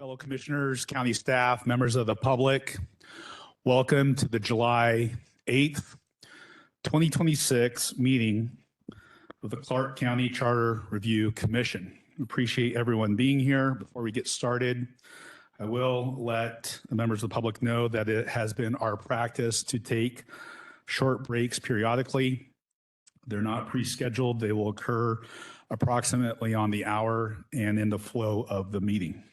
Fellow commissioners, county staff, members of the public, welcome to the July 8th, 2026 meeting of the Clark County Charter Review Commission. We appreciate everyone being here. Before we get started, I will let the members of the public know that it has been our practice to take short breaks periodically. They're not pre-scheduled. They will occur approximately on the hour and in the flow of the meeting.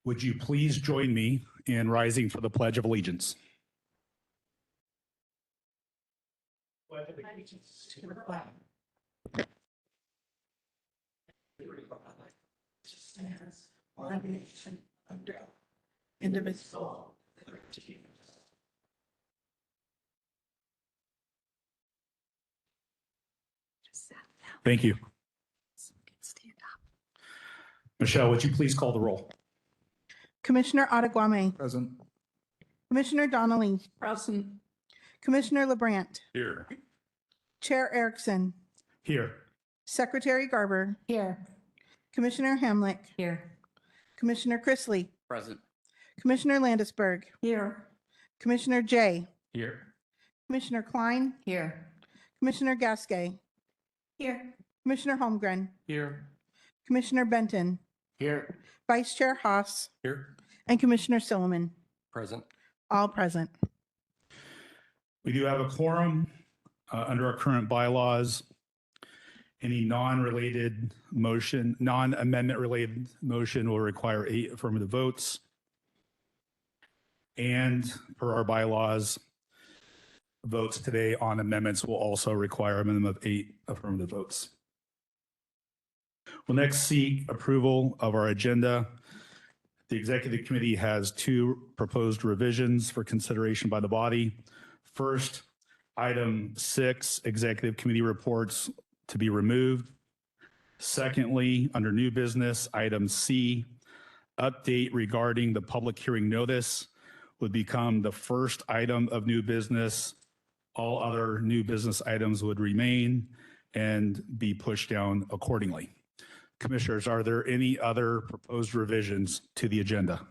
Would you please join me in rising for the Pledge of Allegiance? Pledge of allegiance to the flag. Stands one nation under God, indivisible, with liberty and justice. Thank you. Michelle, would you please call the roll? Commissioner Ottaguame. Present. Commissioner Donnelly. Present. Commissioner LeBrandt. Here. Chair Erickson. Here. Secretary Garber. Here. Commissioner Hamlick. Here. Commissioner Chrisley. Present. Commissioner Landisberg. Here. Commissioner Jay. Here. Commissioner Klein. Here. Commissioner Gasquet. Here. Commissioner Holmgren. Here. Commissioner Benton. Here. Vice Chair Haas. Here. And Commissioner Silliman. Present. All present. We do have a quorum under our current bylaws. Any non-amendment related motion will require 8 affirmative votes. And per our bylaws, votes today on amendments will also require a minimum of 8 affirmative votes. We'll next seek approval of our agenda. The executive committee has 2 proposed revisions for consideration by the body. First, item 6, executive committee reports to be removed. Secondly, under new business, item C, update regarding the public hearing notice would become the first item of new business. All other new business items would remain and be pushed down accordingly. Commissioners, are there any other proposed revisions to the agenda?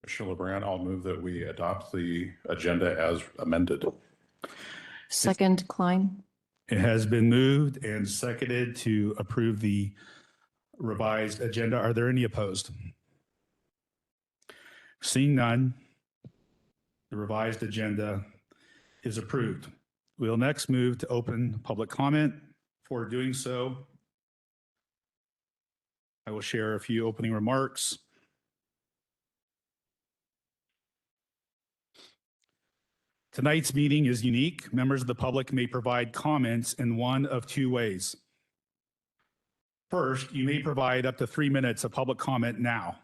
Commissioner LeBrandt, I'll move that we adopt the agenda as amended. Second, Klein. It has been moved and seconded to approve the revised agenda. Are there any opposed? Seeing none, the revised agenda is approved. We'll next move to open public comment. For doing so, I will share a few opening remarks. Tonight's meeting is unique. Members of the public may provide comments in one of 2 ways. First, you may provide up to 3 minutes of public comment now.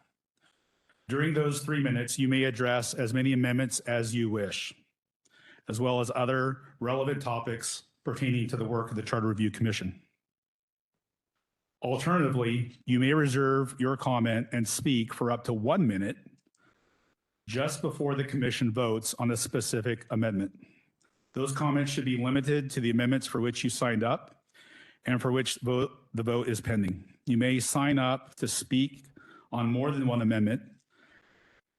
During those 3 minutes, you may address as many amendments as you wish, as well as other relevant topics pertaining to the work of the Charter Review Commission. Alternatively, you may reserve your comment and speak for up to 1 minute just before the commission votes on a specific amendment. Those comments should be limited to the amendments for which you signed up and for which the vote is pending. You may sign up to speak on more than one amendment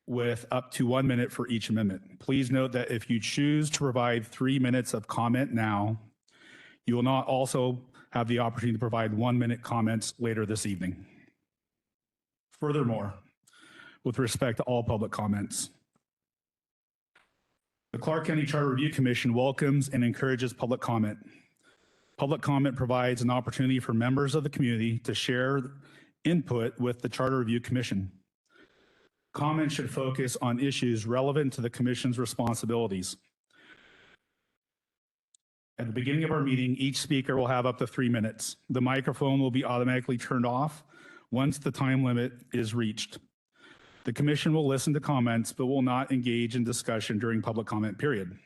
with up to 1 minute for each amendment. Please note that if you choose to provide 3 minutes of comment now, you will not also have the opportunity to provide 1 minute comments later this evening. Furthermore, with respect to all public comments, the Clark County Charter Review Commission welcomes and encourages public comment. Public comment provides an opportunity for members of the community to share input with the Charter Review Commission. Comments should focus on issues relevant to the Commission's responsibilities. At the beginning of our meeting, each speaker will have up to 3 minutes. The microphone will be automatically turned off once the time limit is reached. The Commission will listen to comments, but will not engage in discussion during public comment period.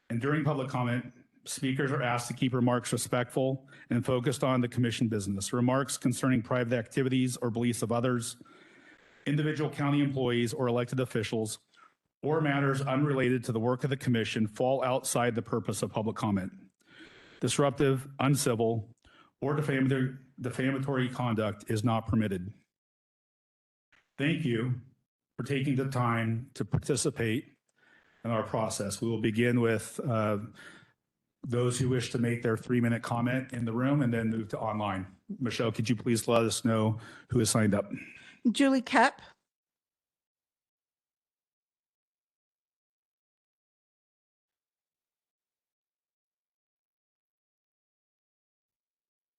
And during public comment, speakers are asked to keep remarks respectful and focused on the Commission business. Remarks concerning private activities or beliefs of others, individual county employees or elected officials, or matters unrelated to the work of the Commission fall outside the purpose of public comment. Disruptive, uncivil, or defamatory conduct is not permitted. Thank you for taking the time to participate in our process. We will begin with those who wish to make their 3-minute comment in the room and then move to online. Michelle, could you please let us know who has signed up? Julie Kep,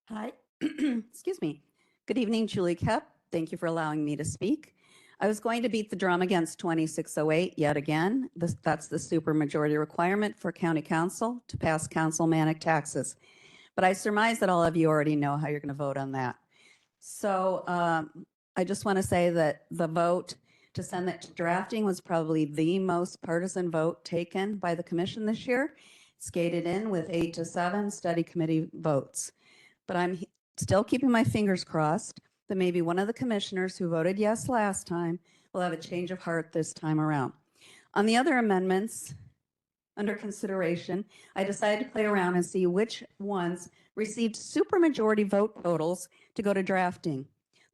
Hi, excuse me. Good evening, Julie Kep. Thank you for allowing me to speak. I was going to beat the drum against 2608 yet again. That's the supermajority requirement for county council to pass councilmanic taxes. But I surmise that all of you already know how you're going to vote on that. So I just want to say that the vote to send that to drafting was probably the most partisan vote taken by the commission this year. It's gated in with 8-7 study committee votes. But I'm still keeping my fingers crossed that maybe one of the commissioners who voted yes last time will have a change of heart this time around. On the other amendments under consideration, I decided to play around and see which ones received supermajority vote totals to go to drafting.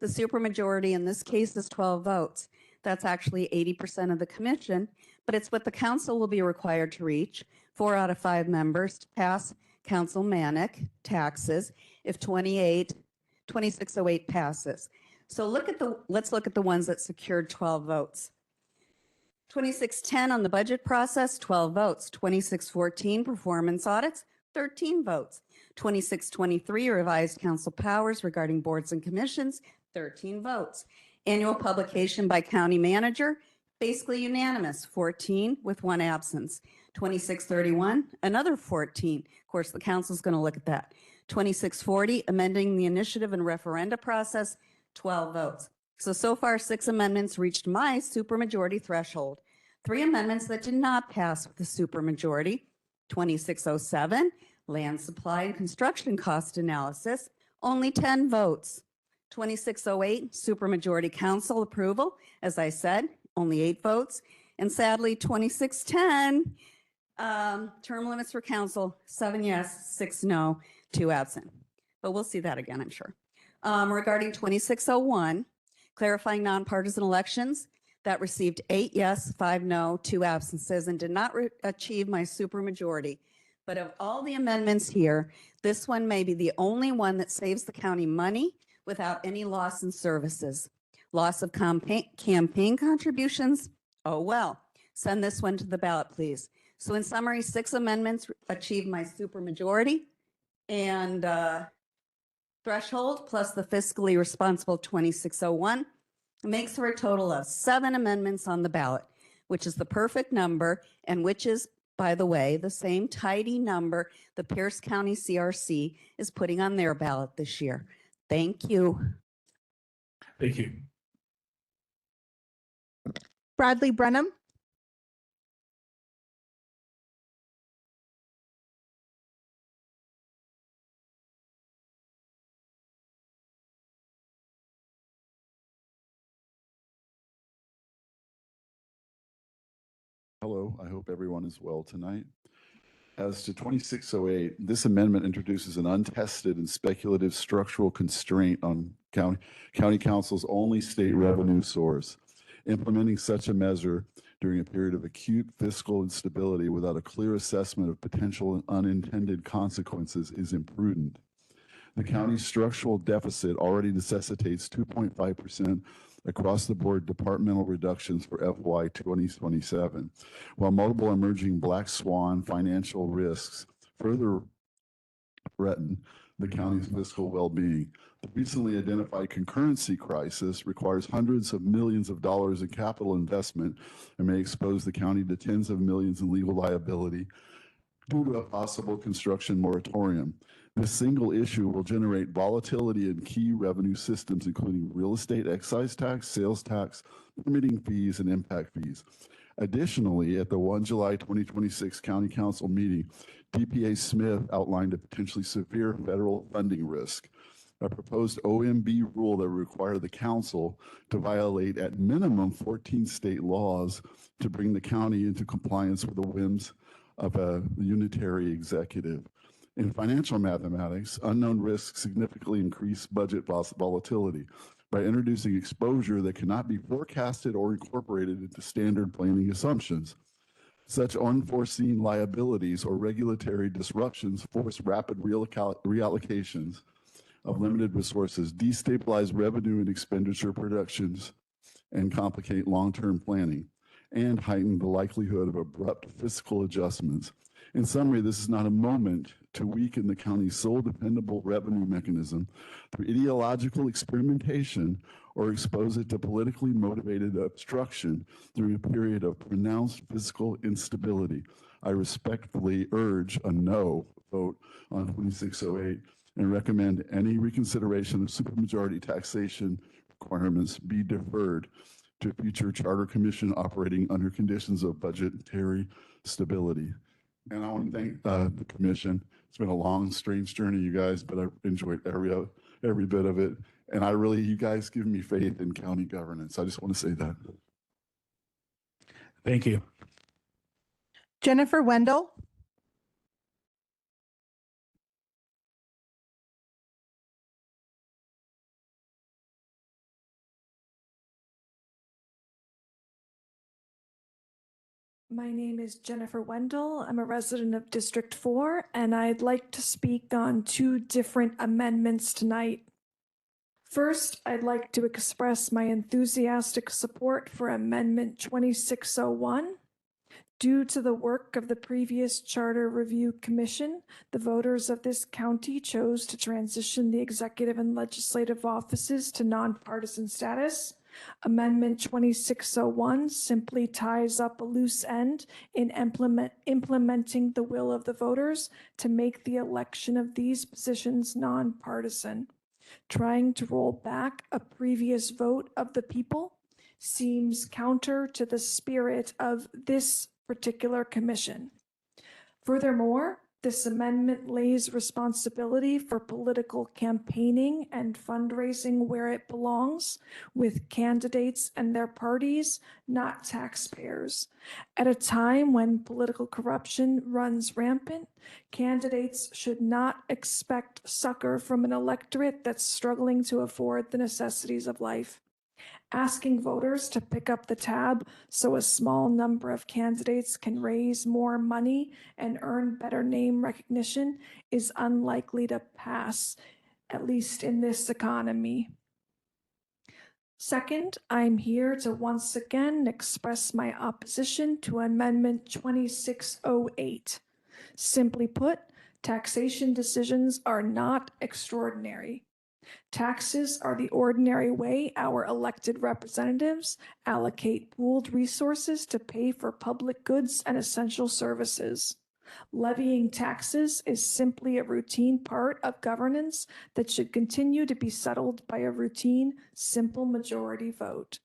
The supermajority in this case is 12 votes. That's actually 80% of the commission, but it's what the council will be required to reach, 4 out of 5 members to pass councilmanic taxes if 2608 passes. So let's look at the ones that secured 12 votes. 2610 on the budget process, 12 votes. 2614 performance audits, 13 votes. 2623 revised council powers regarding boards and commissions, 13 votes. Annual publication by county manager, basically unanimous, 14 with 1 absence. 2631, another 14. Of course, the council's going to look at that. 2640, amending the initiative and referenda process, 12 votes. So far, 6 amendments reached my supermajority threshold. 3 amendments that did not pass with the supermajority. 2607, land supply and construction cost analysis, only 10 votes. 2608, supermajority council approval, as I said, only 8 votes. And sadly, 2610, term limits for council, 7 yes, 6 no, 2 absent. But we'll see that again, I'm sure. Regarding 2601, clarifying nonpartisan elections, that received 8 yes, 5 no, 2 absences, and did not achieve my supermajority. But of all the amendments here, this one may be the only one that saves the county money without any loss in services. Loss of campaign contributions, oh well. Send this one to the ballot, please. So in summary, 6 amendments achieved my supermajority and threshold plus the fiscally responsible 2601 makes for a total of 7 amendments on the ballot, which is the perfect number and which is, by the way, the same tidy number the Pierce County CRC is putting on their ballot this year. Thank you. Thank you. Bradley Brenham, Hello, I hope everyone is well tonight. As to 2608, this amendment introduces an untested and speculative structural constraint on county council's only state revenue source. Implementing such a measure during a period of acute fiscal instability without a clear assessment of potential unintended consequences is imprudent. The county's structural deficit already necessitates 2.5% across the board departmental reductions for FY 2027, while multiple emerging black swan financial risks further threaten the county's fiscal well-being. The recently identified concurrency crisis requires hundreds of millions of dollars in capital investment and may expose the county to tens of millions in legal liability due to a possible construction moratorium. This single issue will generate volatility in key revenue systems, including real estate excise tax, sales tax, permitting fees, and impact fees. Additionally, at the 1 July 2026 County Council meeting, DPA Smith outlined a potentially severe federal funding risk. A proposed OMB rule that would require the council to violate at minimum 14 state laws to bring the county into compliance with the whims of a unitary executive. In financial mathematics, unknown risks significantly increase budget volatility by introducing exposure that cannot be forecasted or incorporated into standard planning assumptions. Such unforeseen liabilities or regulatory disruptions force rapid reallocations of limited resources, destabilize revenue and expenditure projections, and complicate long-term planning, and heighten the likelihood of abrupt fiscal adjustments. In summary, this is not a moment to weaken the county's sole dependable revenue mechanism through ideological experimentation or expose it to politically motivated obstruction during a period of pronounced fiscal instability. I respectfully urge a no vote on 2608 and recommend any reconsideration of supermajority taxation requirements be deferred to future charter commission operating under conditions of budgetary stability. And I want to thank the commission. It's been a long, strange journey, you guys, but I've enjoyed every bit of it. And you guys give me faith in county governance. I just want to say that. Thank you. Jennifer Wendell. My name is Jennifer Wendell. I'm a resident of District 4, and I'd like to speak on two different amendments tonight. First, I'd like to express my enthusiastic support for Amendment 2601. Due to the work of the previous Charter Review Commission, the voters of this county chose to transition the executive and legislative offices to nonpartisan status. Amendment 2601 simply ties up a loose end in implementing the will of the voters to make the election of these positions nonpartisan. Trying to roll back a previous vote of the people seems counter to the spirit of this particular commission. Furthermore, this amendment lays responsibility for political campaigning and fundraising where it belongs, with candidates and their parties, not taxpayers. At a time when political corruption runs rampant, candidates should not expect succor from an electorate that's struggling to afford the necessities of life. Asking voters to pick up the tab so a small number of candidates can raise more money and earn better name recognition is unlikely to pass, at least in this economy. Second, I'm here to once again express my opposition to Amendment 2608. Simply put, taxation decisions are not extraordinary. Taxes are the ordinary way our elected representatives allocate pooled resources to pay for public goods and essential services. Levying taxes is simply a routine part of governance that should continue to be settled by a routine, simple majority vote.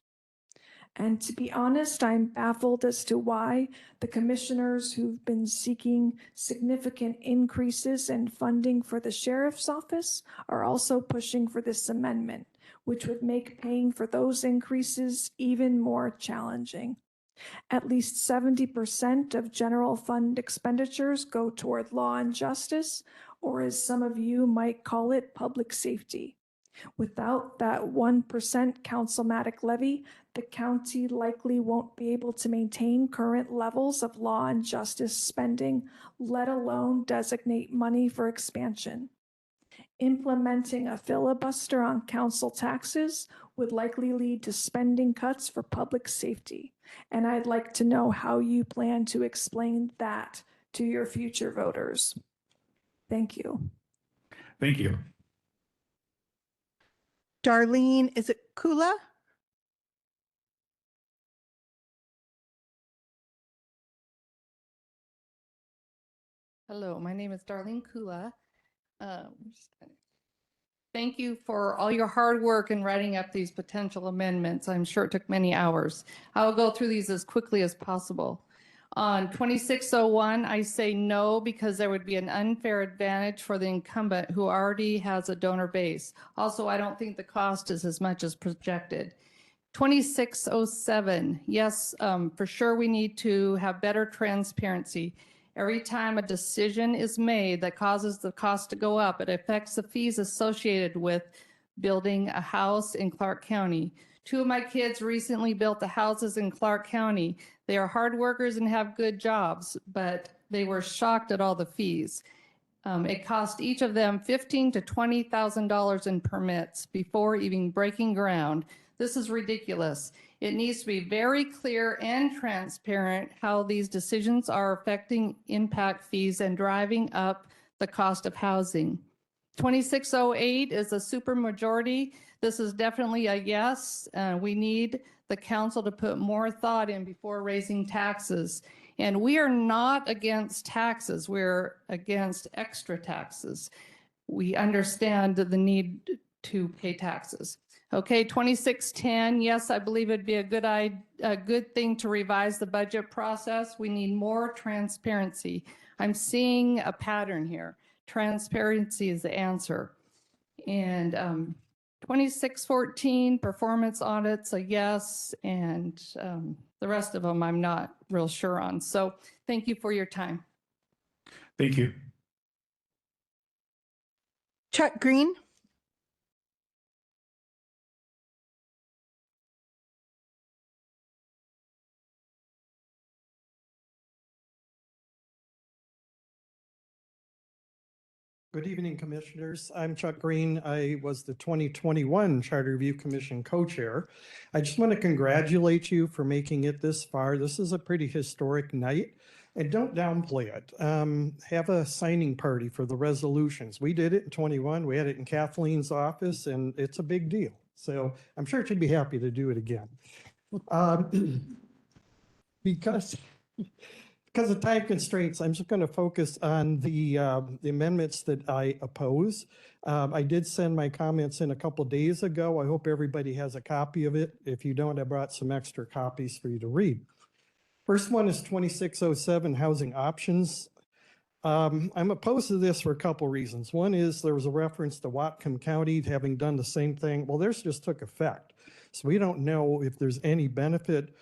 And to be honest, I'm baffled as to why the commissioners who've been seeking significant increases in funding for the sheriff's office are also pushing for this amendment, which would make paying for those increases even more challenging. At least 70% of general fund expenditures go toward law and justice, or as some of you might call it, public safety. Without that 1% councilmatic levy, the county likely won't be able to maintain current levels of law and justice spending, let alone designate money for expansion. Implementing a filibuster on council taxes would likely lead to spending cuts for public safety. And I'd like to know how you plan to explain that to your future voters. Thank you. Thank you. Darlene, is it Kula? Hello, my name is Darlene Kula. Thank you for all your hard work in writing up these potential amendments. I'm sure it took many hours. I will go through these as quickly as possible. On 2601, I say no because there would be an unfair advantage for the incumbent who already has a donor base. Also, I don't think the cost is as much as projected. 2607, yes, for sure we need to have better transparency. Every time a decision is made that causes the cost to go up, it affects the fees associated with building a house in Clark County. Two of my kids recently built the houses in Clark County. They are hard workers and have good jobs, but they were shocked at all the fees. It cost each of them $15,000 to $20,000 in permits before even breaking ground. This is ridiculous. It needs to be very clear and transparent how these decisions are affecting impact fees and driving up the cost of housing. 2608 is a supermajority. This is definitely a yes. We need the council to put more thought in before raising taxes. And we are not against taxes. We're against extra taxes. We understand the need to pay taxes. Okay, 2610, yes, I believe it'd be a good thing to revise the budget process. We need more transparency. I'm seeing a pattern here. Transparency is the answer. And 2614, performance audits, a yes, and the rest of them I'm not real sure on. So thank you for your time. Thank you. Chuck Green. Good evening, Commissioners. I'm Chuck Green. I was the 2021 Charter Review Commission co-chair. I just want to congratulate you for making it this far. This is a pretty historic night, and don't downplay it. Have a signing party for the resolutions. We did it in 21. We had it in Kathleen's office, and it's a big deal. So I'm sure she'd be happy to do it again. Because of time constraints, I'm just going to focus on the amendments that I oppose. I did send my comments in a couple days ago. I hope everybody has a copy of it. If you don't, I brought some extra copies for you to read. First one is 2607, housing options. I'm opposed to this for a couple reasons. One is there was a reference to Whatcom County having done the same thing. Well, theirs just took effect. So we don't know if there's any benefit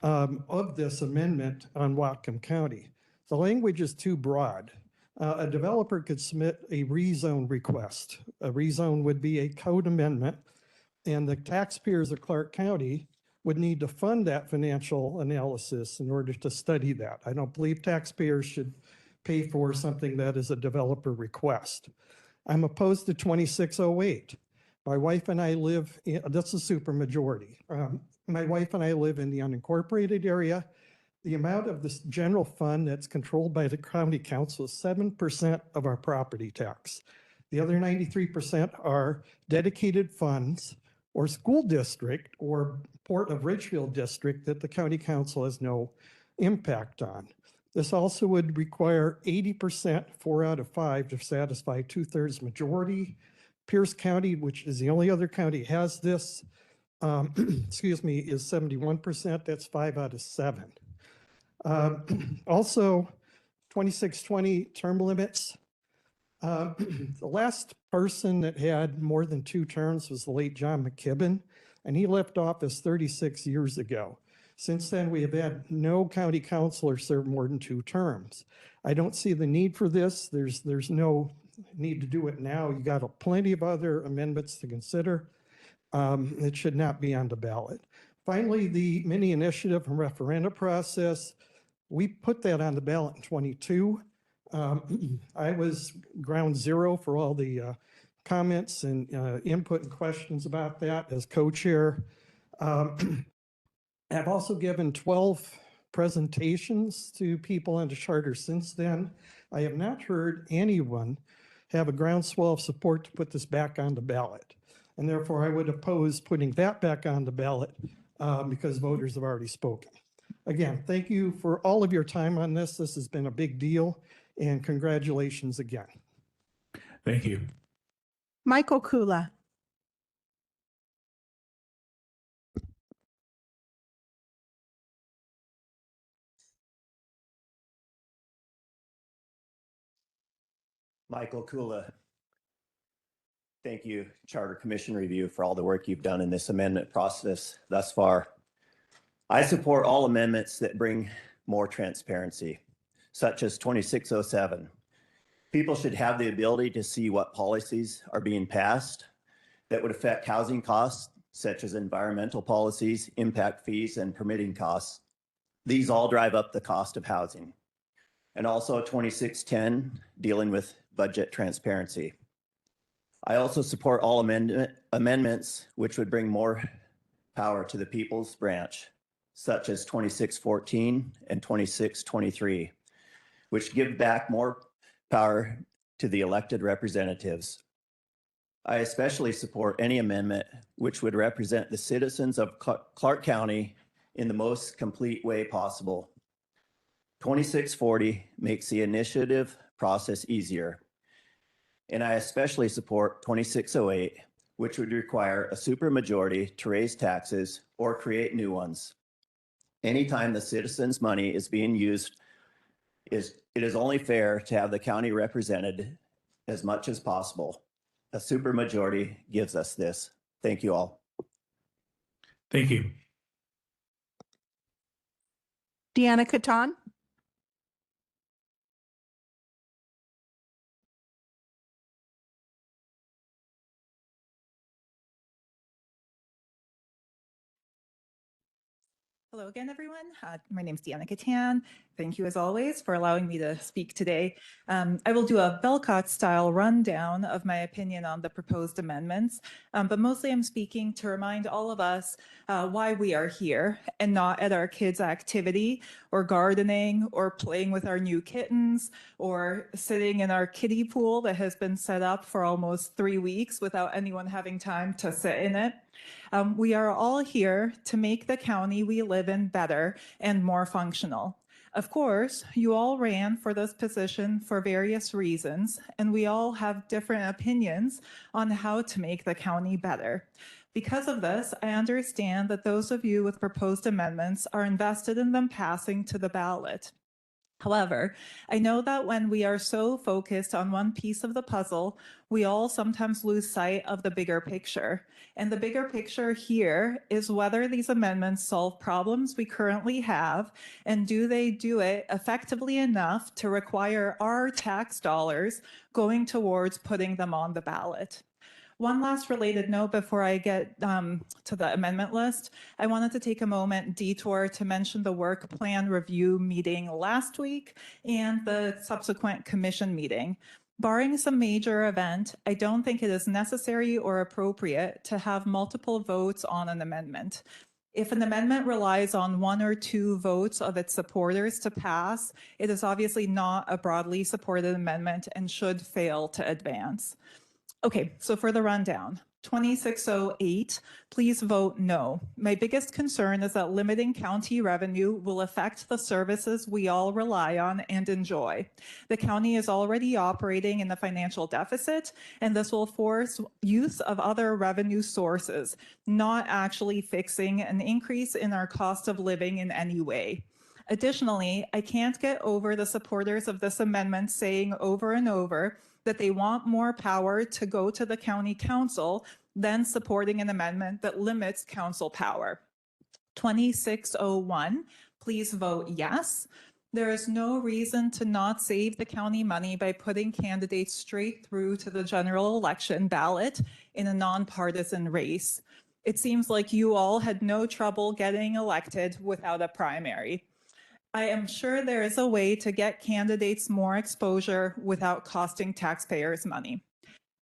of this amendment on Whatcom County. The language is too broad. A developer could submit a rezone request. A rezone would be a code amendment, and the taxpayers of Clark County would need to fund that financial analysis in order to study that. I don't believe taxpayers should pay for something that is a developer request. I'm opposed to 2608. My wife and I live, that's a supermajority. My wife and I live in the unincorporated area. The amount of this general fund that's controlled by the county council is 7% of our property tax. The other 93% are dedicated funds or school district or Port of Ridgefield district that the county council has no impact on. This also would require 80%, 4 out of 5, to satisfy 2/3 majority. Pierce County, which is the only other county has this, excuse me, is 71%. That's 5 out of 7. Also, 2620 term limits. The last person that had more than 2 terms was the late John McKibben, and he left office 36 years ago. Since then, we have had no county councilor serve more than 2 terms. I don't see the need for this. There's no need to do it now. You got plenty of other amendments to consider. It should not be on the ballot. Finally, the mini initiative and referenda process, we put that on the ballot in 22. I was ground zero for all the comments and input and questions about that as co-chair. I've also given 12 presentations to people on the charter since then. I have not heard anyone have a groundswell of support to put this back on the ballot. And therefore, I would oppose putting that back on the ballot because voters have already spoken. Again, thank you for all of your time on this. This has been a big deal, and congratulations again. Thank you. Michael Kula. Michael Kula. Thank you, Charter Commission Review, for all the work you've done in this amendment process thus far. I support all amendments that bring more transparency. such as 2607. People should have the ability to see what policies are being passed that would affect housing costs, such as environmental policies, impact fees, and permitting costs. These all drive up the cost of housing. And also 2610, dealing with budget transparency. I also support all amendments which would bring more power to the People's Branch, such as 2614 and 2623, which give back more power to the elected representatives. I especially support any amendment which would represent the citizens of Clark County in the most complete way possible. 2640 makes the initiative process easier. And I especially support 2608, which would require a supermajority to raise taxes or create new ones. Anytime the citizens' money is being used, it is only fair to have the county represented as much as possible. A supermajority gives us this. Thank you all. Thank you. Deanna Catan. Hello again, everyone. My name is Deanna Catan. Thank you, as always, for allowing me to speak today. I will do a Belcott-style rundown of my opinion on the proposed amendments, but mostly I'm speaking to remind all of us why we are here and not at our kids' activity or gardening or playing with our new kittens or sitting in our kiddie pool that has been set up for almost 3 weeks without anyone having time to sit in it. We are all here to make the county we live in better and more functional. Of course, you all ran for this position for various reasons, and we all have different opinions on how to make the county better. Because of this, I understand that those of you with proposed amendments are invested in them passing to the ballot. However, I know that when we are so focused on one piece of the puzzle, we all sometimes lose sight of the bigger picture. And the bigger picture here is whether these amendments solve problems we currently have, and do they do it effectively enough to require our tax dollars going towards putting them on the ballot. One last related note before I get to the amendment list. I wanted to take a moment detour to mention the work plan review meeting last week and the subsequent commission meeting. Barring some major event, I don't think it is necessary or appropriate to have multiple votes on an amendment. If an amendment relies on 1 or 2 votes of its supporters to pass, it is obviously not a broadly supported amendment and should fail to advance. Okay, so for the rundown, 2608, please vote no. My biggest concern is that limiting county revenue will affect the services we all rely on and enjoy. The county is already operating in a financial deficit, and this will force use of other revenue sources, not actually fixing an increase in our cost of living in any way. Additionally, I can't get over the supporters of this amendment saying over and over that they want more power to go to the county council than supporting an amendment that limits council power. 2601, please vote yes. There is no reason to not save the county money by putting candidates straight through to the general election ballot in a nonpartisan race. It seems like you all had no trouble getting elected without a primary. I am sure there is a way to get candidates more exposure without costing taxpayers money.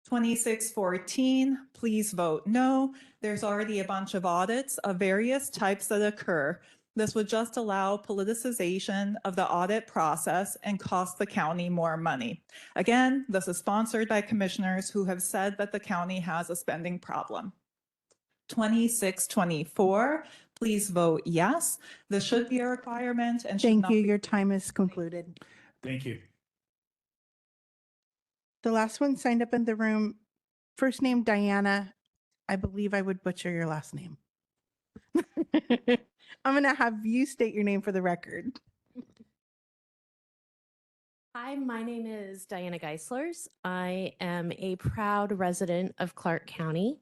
2614, please vote no. There's already a bunch of audits of various types that occur. This would just allow politicization of the audit process and cost the county more money. Again, this is sponsored by commissioners who have said that the county has a spending problem. 2624, please vote yes. This should be a requirement and should Thank not you. be. Your time is concluded. Thank you. The last one signed up in the room, first name Diana. I believe I would butcher your last name. I'm going to have you state your name for the record. Hi, my name is Diana Geislers. I am a proud resident of Clark County.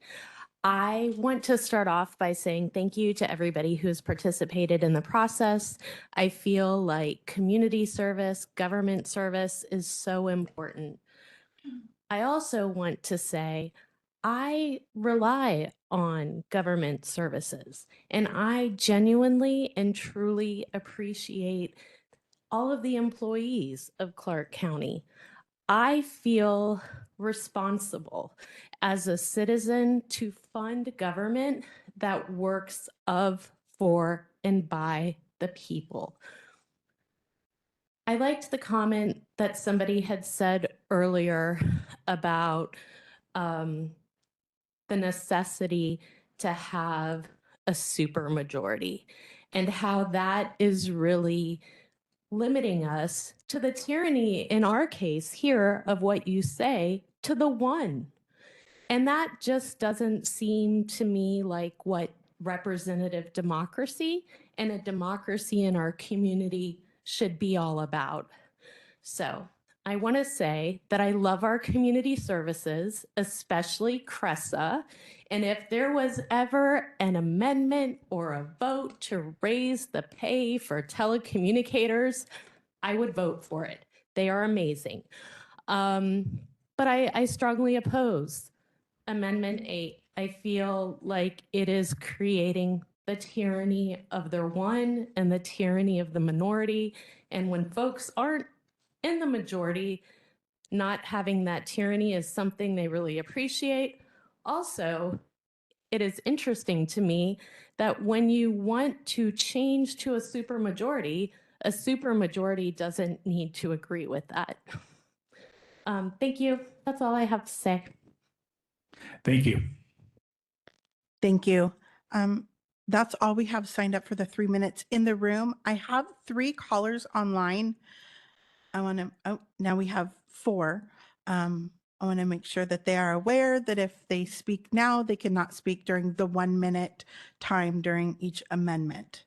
I want to start off by saying thank you to everybody who has participated in the process. I feel like community service, government service is so important. I also want to say I rely on government services, and I genuinely and truly appreciate all of the employees of Clark County. I feel responsible as a citizen to fund government that works of, for, and by the people. I liked the comment that somebody had said earlier about the necessity to have a supermajority and how that is really limiting us to the tyranny, in our case here, of what you say to the one. And that just doesn't seem to me like what representative democracy and a democracy in our community should be all about. So I want to say that I love our community services, especially CRESA. And if there was ever an amendment or a vote to raise the pay for telecommunicators, I would vote for it. They are amazing. But I strongly oppose Amendment 8. I feel like it is creating the tyranny of the one and the tyranny of the minority. And when folks aren't in the majority, not having that tyranny is something they really appreciate. Also, it is interesting to me that when you want to change to a supermajority doesn't need to agree with that. Thank you. That's all I have to say. Thank you. Thank you. That's all we have signed up for the 3 minutes in the room. I have 3 callers online. Now we have 4. I want to make sure that they are aware that if they speak now, they cannot speak during the 1 minute time during each amendment.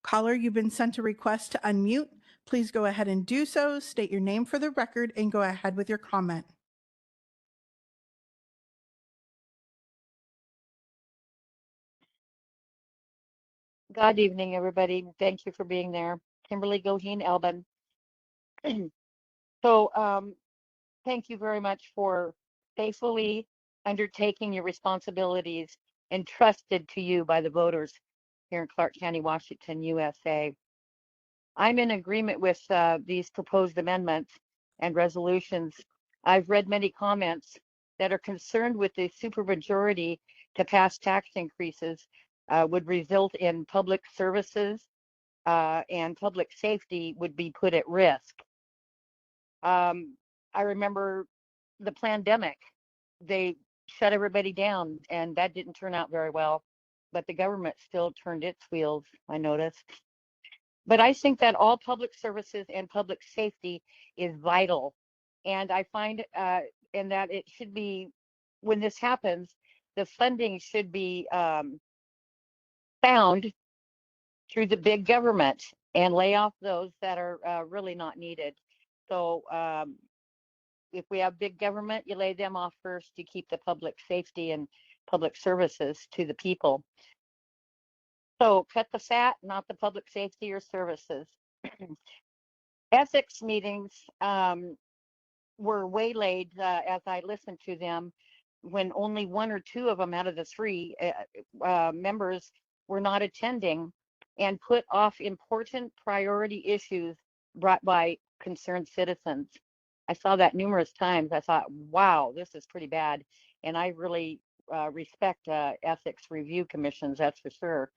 Caller, you've been sent a request to unmute. Please go ahead and do so. State your name for the record and go ahead with your comment. Good evening, everybody. Thank you for being there. Kimberly Goheen Elbin. Thank you very much for faithfully undertaking your responsibilities entrusted to you by the voters here in Clark County, Washington, USA. I'm in agreement with these proposed amendments and resolutions. I've read many comments that are concerned with the supermajority to pass tax increases would result in public services and public safety would be put at risk. I remember the pandemic. They shut everybody down and that didn't turn out very well, but the government still turned its wheels, I noticed. But I think that all public services and public safety is vital. And I find and that it should be, when this happens, the funding should be found through the big government and lay off those that are really not needed. So if we have big government, you lay them off first, you keep the public safety and public services to the people. So cut the fat, not the public safety or services. Ethics meetings were waylaid as I listened to them when only 1 or 2 of them out of the 3 members were not attending and put off important priority issues brought by concerned citizens. I saw that numerous times. I thought, wow, this is pretty bad. And I really respect ethics review commissions, that's for sure.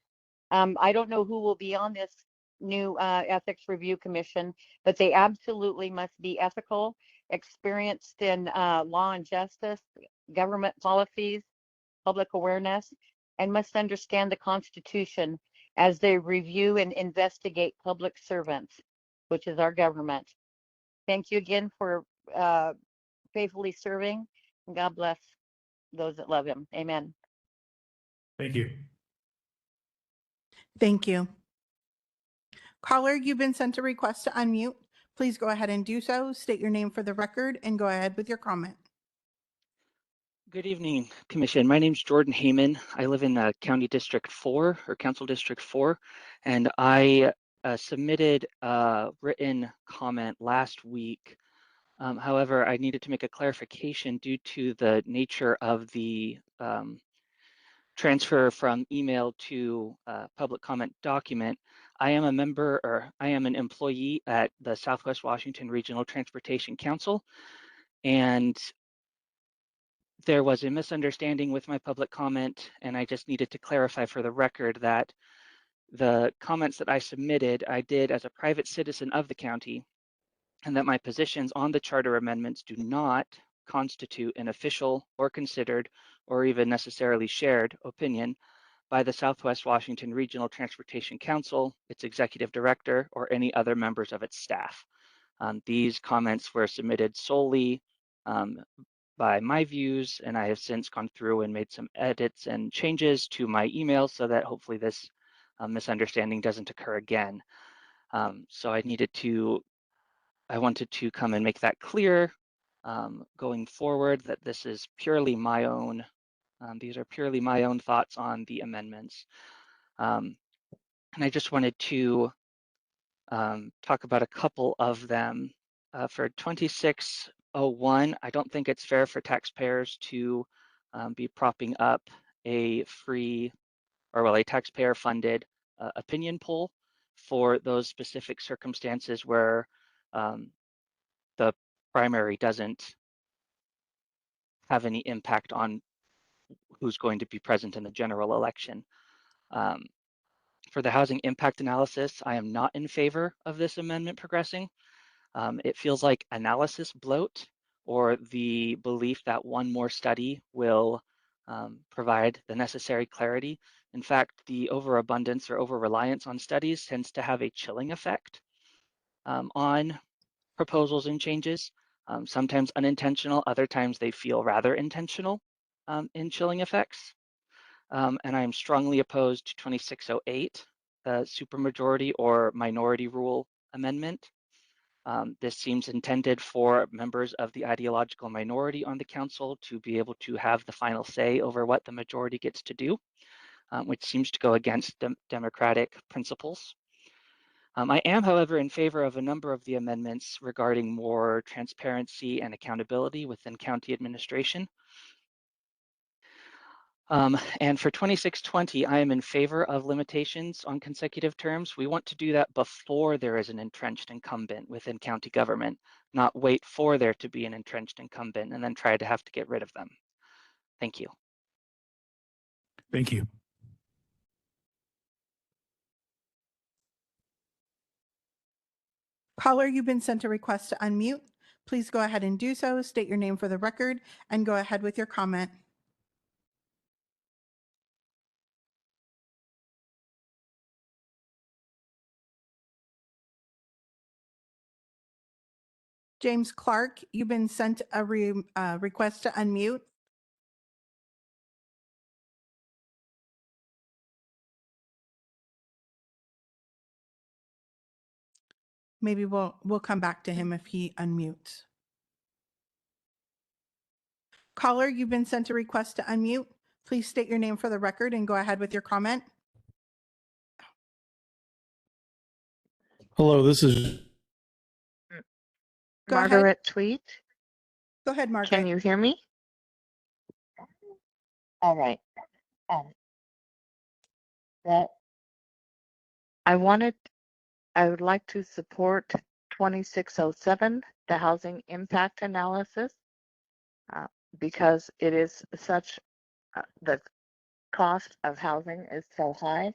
I don't know who will be on this new ethics review commission, but they absolutely must be ethical, experienced in law and justice, government policies, public awareness, and must understand the Constitution as they review and investigate public servants, which is our government. Thank you again for faithfully serving, and God bless those that love him. Amen. Thank you. Thank you. Caller, you've been sent a request to unmute. Please go ahead and do so. State your name for the record and go ahead with your comment. Good evening, Commission. My name's Jordan Heyman. I live in County District 4 or Council District 4, and I submitted a written comment last week. However, I needed to make a clarification due to the nature of the transfer from email to public comment document. I am a member, or I am an employee at the Southwest Washington Regional Transportation Council, and there was a misunderstanding with my public comment, and I just needed to clarify for the record that the comments that I submitted, I did as a private citizen of the county, and that my positions on the charter amendments do not constitute an official or considered or even necessarily shared opinion by the Southwest Washington Regional Transportation Council, its executive director, or any other members of its staff. These comments were submitted solely by my views, and I have since gone through and made some edits and changes to my email so that hopefully this misunderstanding doesn't occur again. So I wanted to come and make that clear going forward, that this is purely my own, these are purely my own thoughts on the amendments. And I just wanted to talk about a couple of them. For 2601, I don't think it's fair for taxpayers to be propping up a free, or well, a taxpayer funded opinion poll for those specific circumstances where the primary doesn't have any impact on who's going to be present in the general election. For the housing impact analysis, I am not in favor of this amendment progressing. It feels like analysis bloat, or the belief that one more study will provide the necessary clarity. In fact, the overabundance or over-reliance on studies tends to have a chilling effect on proposals and changes, sometimes unintentional, other times they feel rather intentional in chilling effects. And I am strongly opposed to 2608, the supermajority or minority rule amendment. This seems intended for members of the ideological minority on the council to be able to have the final say over what the majority gets to do, which seems to go against democratic principles. I am, however, in favor of a number of the amendments regarding more transparency and accountability within county administration. And for 2620, I am in favor of limitations on consecutive terms. We want to do that before there is an entrenched incumbent within county government, not wait for there to be an entrenched incumbent and then try to have to get rid of them. Thank you. Thank you. Caller, you've been sent a request to unmute. Please go ahead and do so. State your name for the record and go ahead with your comment. James Clark, you've been sent a request to unmute. Maybe we'll come back to him if he unmutes. Caller, you've been sent a request to unmute. Please state your name for the record and go ahead with your comment. Hello, this is Go ahead. Margaret Tweet. Go ahead, Margaret. Can you hear me? All right. That I would like to support 2607, the housing impact analysis, because it is such, the cost of housing is so high,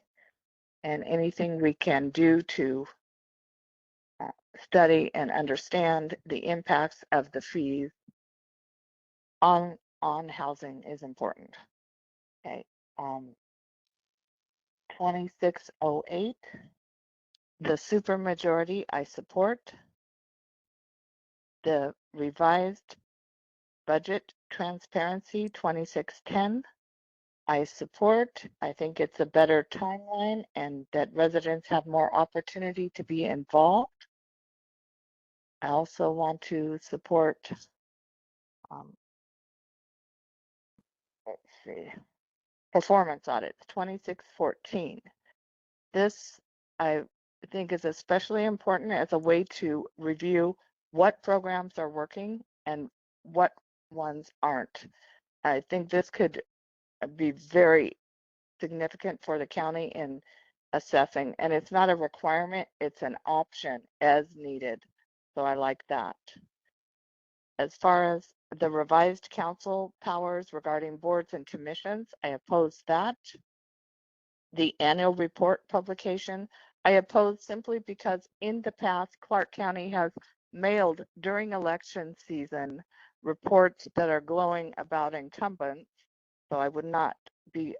and anything we can do to study and understand the impacts of the fees on housing is important. Okay. 2608, the supermajority I support. The revised budget transparency 2610 I support. I think it's a better timeline and that residents have more opportunity to be involved. I also want to support see, performance audits, 2614. This, I think, is especially important as a way to review what programs are working and what ones aren't. I think this could be very significant for the county in assessing, and it's not a requirement, it's an option as needed. So I like that. As far as the revised council powers regarding boards and commissions, I oppose that. The annual report publication, I oppose simply because in the past, Clark County has mailed during election season reports that are glowing about incumbents. So I would not be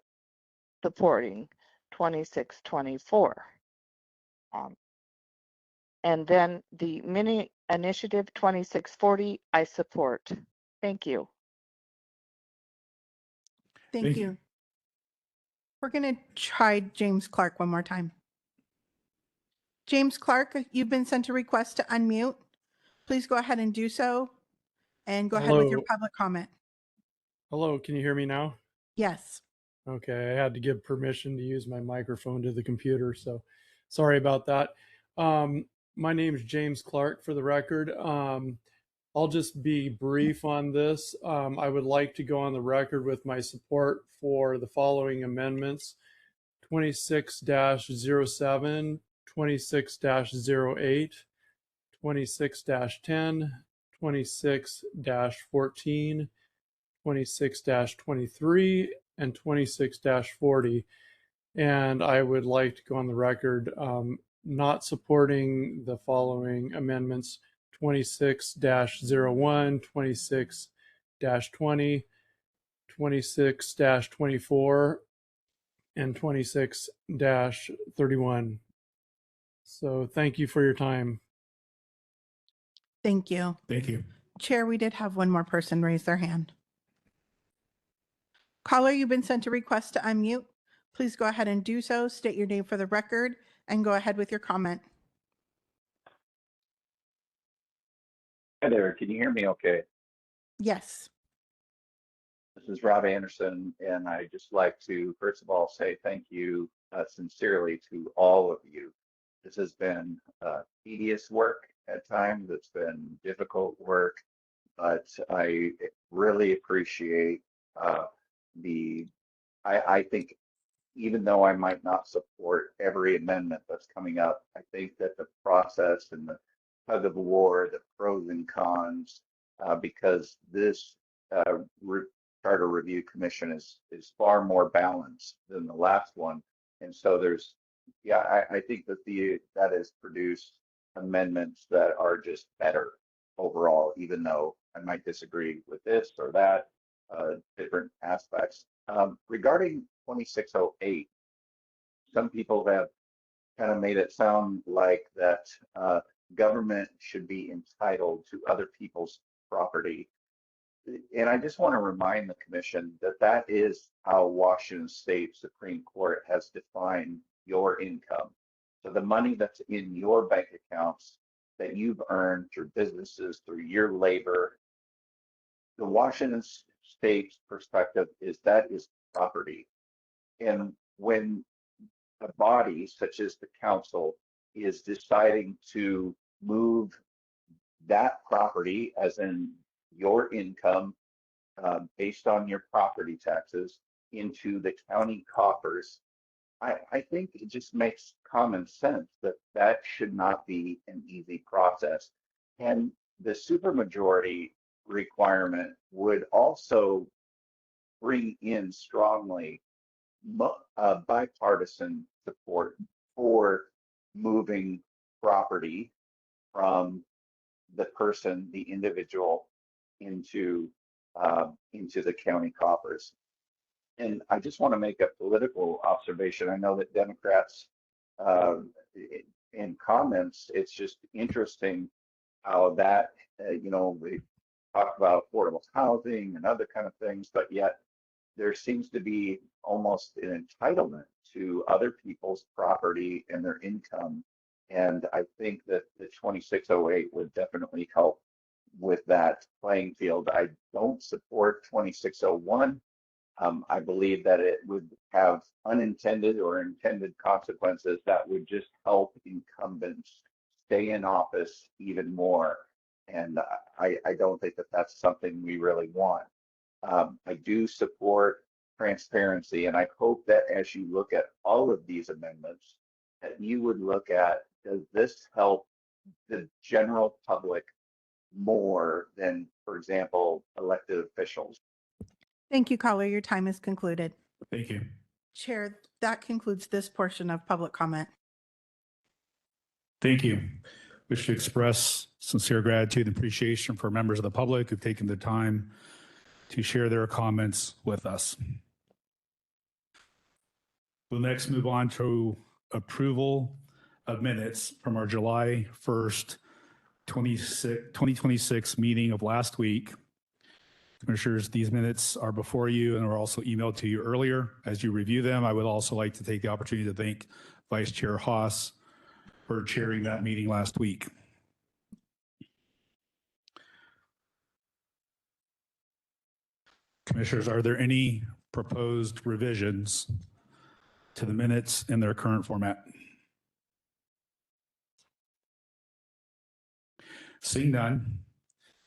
supporting 2624. And then the mini initiative 2640, I support. Thank you. Thank you. We're going to try James Clark one more time. James Clark, you've been sent a request to unmute. Please go ahead and do so and go ahead with your public comment. Hello, can you hear me now? Yes. Okay, I had to give permission to use my microphone to the computer, so sorry about that. My name is James Clark, for the record. I'll just be brief on this. I would like to go on the record with my support for the following amendments: 26-07, 26-08, 26-10, 26-14, 26-23, and 26-40. And I would like to go on the record not supporting the following amendments: 26-01, 26-20, 26-24, and 26-31. So thank you for your time. Thank you. Thank you. Chair, we did have one more person raise their hand. Caller, you've been sent a request to unmute. Please go ahead and do so. State your name for the record and go ahead with your comment. Hi there, can you hear me okay? Yes. This is Rob Anderson, and I just like to, first of all, say thank you sincerely to all of you. This has been tedious work at times. It's been difficult work, but I really appreciate I think even though I might not support every amendment that's coming up, I think that the process and the tug of war, the pros and cons, because this Charter Review Commission is far more balanced than the last one. And so there's, I think that that has produced amendments that are just better overall, even though I might disagree with this or that, different aspects. Regarding 2608, some people have kind of made it sound like that government should be entitled to other people's property. And I just want to remind the commission that that is how Washington State Supreme Court has defined your income. So the money that's in your bank accounts that you've earned through businesses, through your labor, the Washington State's perspective is that is property. And when a body such as the council is deciding to move that property, as in your income based on your property taxes, into the county coffers, I think it just makes common sense that that should not be an easy process. And the supermajority requirement would also bring in strongly bipartisan support for moving property from the person, the individual, into the county coffers. And I just want to make a political observation. I know that Democrats, in comments, it's just interesting how that, we talk about affordable housing and other kind of things, but yet there seems to be almost an entitlement to other people's property and their income. And I think that the 2608 would definitely help with that playing field. I don't support 2601 I believe that it would have unintended or intended consequences that would just help incumbents stay in office even more. And I don't think that that's something we really want. I do support transparency, and I hope that as you look at all of these amendments, that you would look at, does this help the general public more than, for example, elected officials? Thank you, caller. Your time is concluded. Thank you. Chair, that concludes this portion of public comment. Thank you. Wish to express sincere gratitude and appreciation for members of the public who've taken the time to share their comments with us. We'll next move on to approval of minutes from our July 1st, 2026 meeting of last week. Commissioners, these minutes are before you and were also emailed to you earlier. As you review them, I would also like to take the opportunity to thank Vice Chair Haas for chairing that meeting last week. Commissioners, are there any proposed revisions to the minutes in their current format? Seeing none,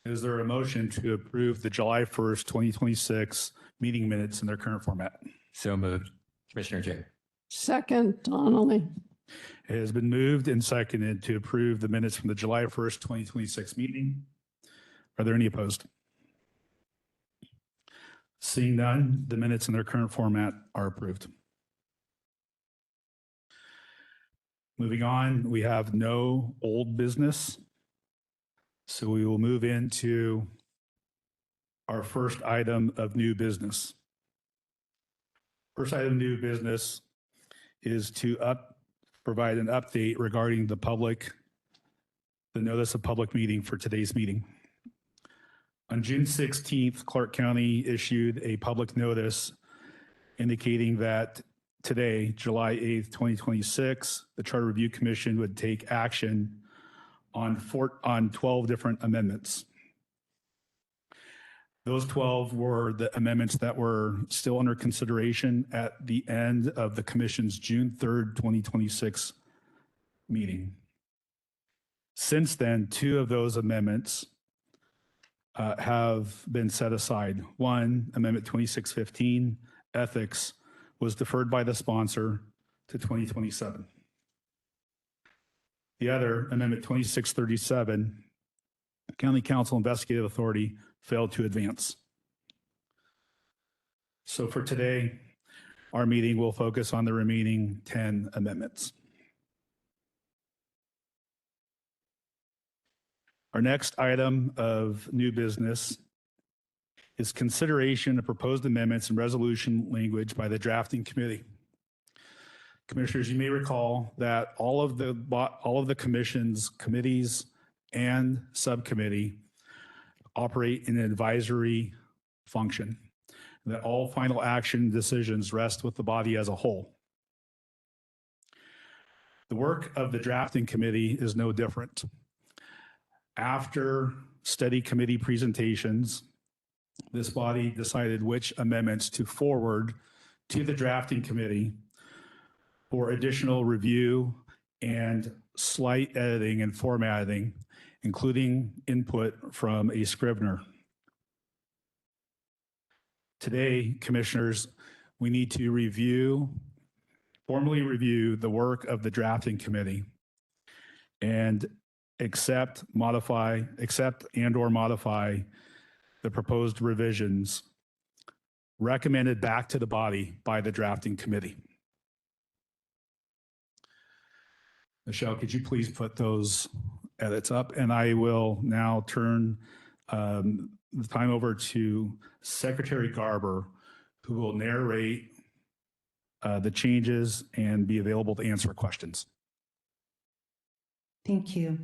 is there a motion to approve the July 1st, 2026 meeting minutes in their current format? So moved. Commissioner Jay. Second, Donnelly. It has been moved and seconded to approve the minutes from the July 1st, 2026 meeting. Are there any opposed? Seeing none, the minutes in their current format are approved. Moving on, we have no old business. So we will move into our first item of new business. First item of new business is to provide an update regarding the notice of public meeting for today's meeting. On June 16th, Clark County issued a public notice indicating that today, July 8th, 2026, the Charter Review Commission would take action on 12 different amendments. Those 12 were the amendments that were still under consideration at the end of the Commission's June 3rd, 2026 meeting. Since then, 2 of those amendments have been set aside. One, Amendment 2615, Ethics, was deferred by the sponsor to 2027. The other, Amendment 2637, County Council Investigative Authority, failed to advance. So for today, our meeting will focus on the remaining 10 amendments. Our next item of new business is consideration of proposed amendments and resolution language by the drafting committee. Commissioners, you may recall that all of the commission's committees and subcommittee operate in an advisory function, and that all final action decisions rest with the body as a whole. The work of the drafting committee is no different. After study committee presentations, this body decided which amendments to forward to the drafting committee for additional review and slight editing and formatting, including input from a scrivener. Today, commissioners, we need to formally review the work of the drafting committee and accept and or modify the proposed revisions recommended back to the body by the drafting committee. Michelle, could you please put those edits up? And I will now turn the time over to Secretary Garber, who will narrate the changes and be available to answer questions. Thank you.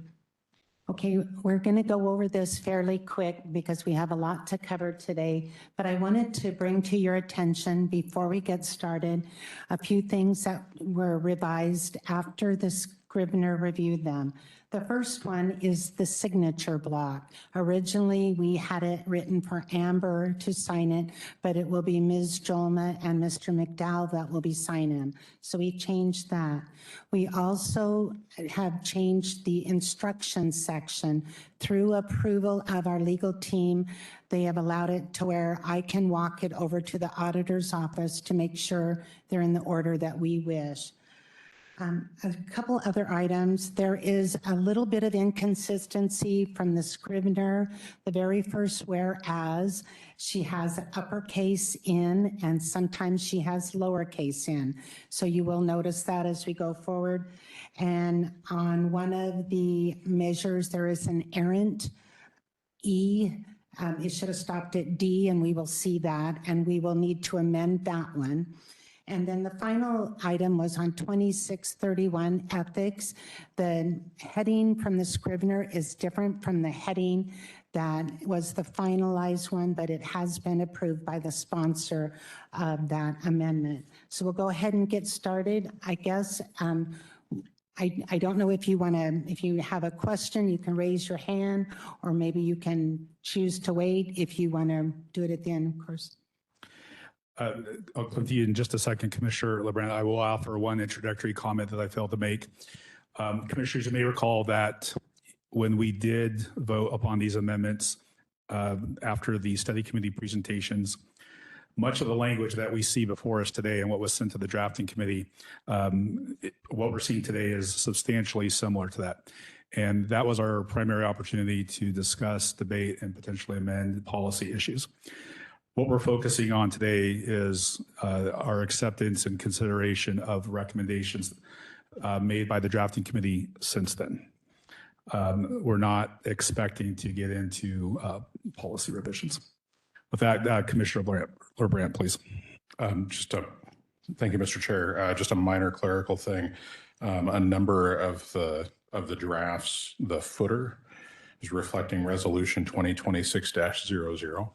Okay, we're going to go over this fairly quick because we have a lot to cover today, but I wanted to bring to your attention before we get started a few things that were revised after this Scrivener reviewed them. The first one is the signature block. Originally, we had it written for Amber to sign it, but it will be Ms. Jolma and Mr. McDowell that will be signing. So we changed that. We also have changed the instructions section. Through approval of our legal team, they have allowed it to where I can walk it over to the auditor's office to make sure they're in the order that we wish. A couple other items. There is a little bit of inconsistency from the Scrivener. The very first whereas, she has uppercase in and sometimes she has lowercase in. So you will notice that as we go forward. And on one of the measures, there is an errant E. It should have stopped at D, and we will see that, and we will need to amend that one. And then the final item was on 2631 ethics. The heading from the Scrivener is different from the heading that was the finalized one, but it has been approved by the sponsor of that amendment. So we'll go ahead and get started. I guess I don't know if you want to, if you have a question, you can raise your hand, or maybe you can choose to wait if you want to do it at the end, of course. I'll come to you in just a second, Commissioner LeBrand. I will offer one introductory comment that I failed to make. Commissioners, you may recall that when we did vote upon these amendments after the study committee presentations, much of the language that we see before us today and what was sent to the drafting committee, what we're seeing today is substantially similar to that. And that was our primary opportunity to discuss, debate, and potentially amend policy issues. What we're focusing on today is our acceptance and consideration of recommendations made by the drafting committee since then. We're not expecting to get into policy revisions. With that, Commissioner LeBrand, please. Thank you, Mr. Chair. Just a minor clerical thing. A number of the drafts, the footer is reflecting resolution 2026-00.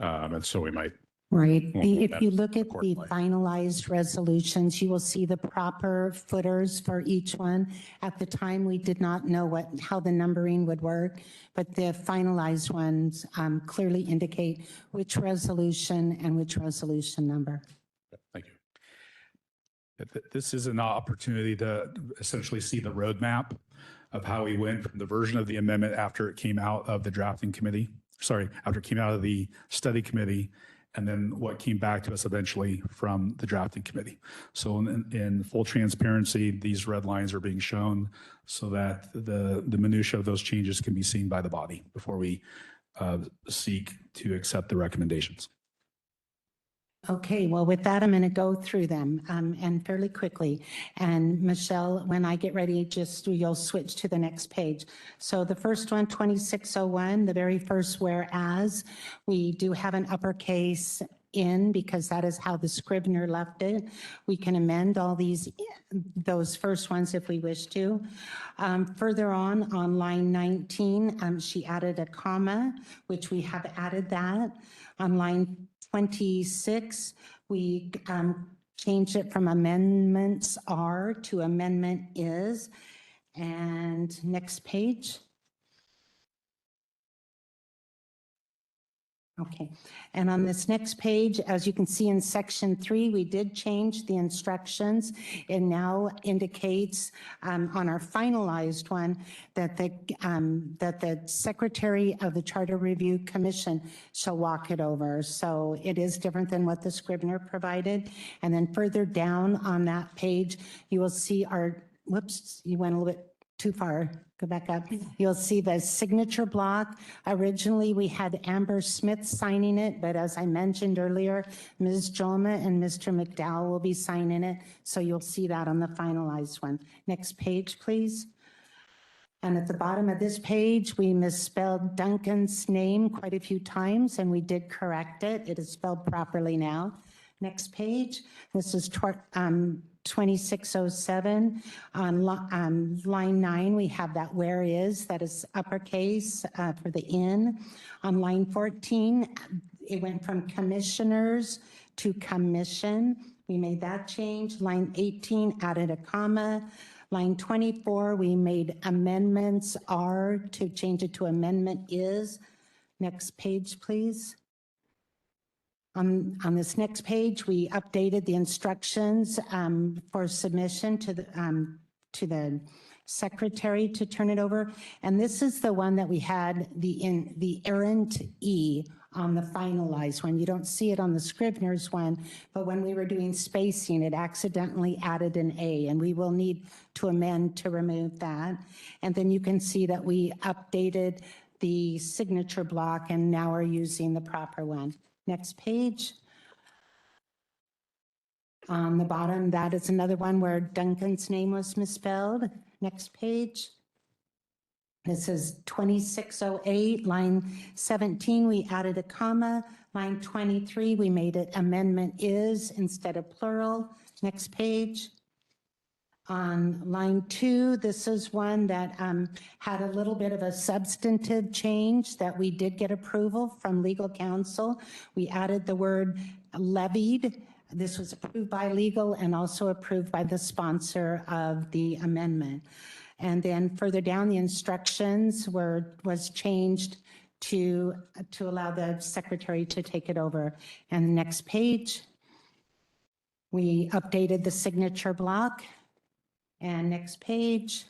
And so we might. Right. If you look at the finalized resolutions, you will see the proper footers for each one. At the time, we did not know how the numbering would work, but the finalized ones clearly indicate which resolution and which resolution number. Thank you. This is an opportunity to essentially see the roadmap of how we went from the version of the amendment after it came out of the drafting committee, after it came out of the study committee, and then what came back to us eventually from the drafting committee. So in full transparency, these red lines are being shown so that the minutia of those changes can be seen by the body before we seek to accept the recommendations. Okay, well, with that, I'm going to go through them and fairly quickly. And Michelle, when I get ready, you'll switch to the next page. So the first one, 2601, the very first whereas, we do have an uppercase in because that is how the Scrivener left it. We can amend all those first ones if we wish to. Further on line 19, she added a comma, which we have added that. On line 26, we changed it from amendments are to amendment is. And next page. Okay, and on this next page, as you can see in section 3, we did change the instructions. It now indicates on our finalized one that the Secretary of the Charter Review Commission shall walk it over. So it is different than what the Scrivener provided. And then further down on that page, you will see our, whoops, you went a little bit too far. Go back up. You'll see the signature block. Originally, we had Amber Smith signing it, but as I mentioned earlier, Ms. Jolma and Mr. McDowell will be signing it. So you'll see that on the finalized one. Next page, please. And at the bottom of this page, we misspelled Duncan's name quite a few times, and we did correct it. It is spelled properly now. Next page. This is 2607. On line 9, we have that where is, that is uppercase for the in. On line 14, it went from commissioners to commission. We made that change. Line 18 added a comma. Line 24, we made amendments are to change it to amendment is. Next page, please. On this next page, we updated the instructions for submission to the secretary to turn it over. And this is the one that we had the errant E on the finalized one. You don't see it on the Scrivener's one, but when we were doing spacing, it accidentally added an A, and we will need to amend to remove that. And then you can see that we updated the signature block and now are using the proper one. Next page. On the bottom, that is another one where Duncan's name was misspelled. Next page. This is 2608, line 17, we added a comma. Line 23, we made it amendment is instead of plural. Next page. On line 2, this is one that had a little bit of a substantive change that we did get approval from legal counsel. We added the word levied. This was approved by legal and also approved by the sponsor of the amendment. And then further down, the instructions was changed to allow the secretary to take it over. And the next page, we updated the signature block. And next page,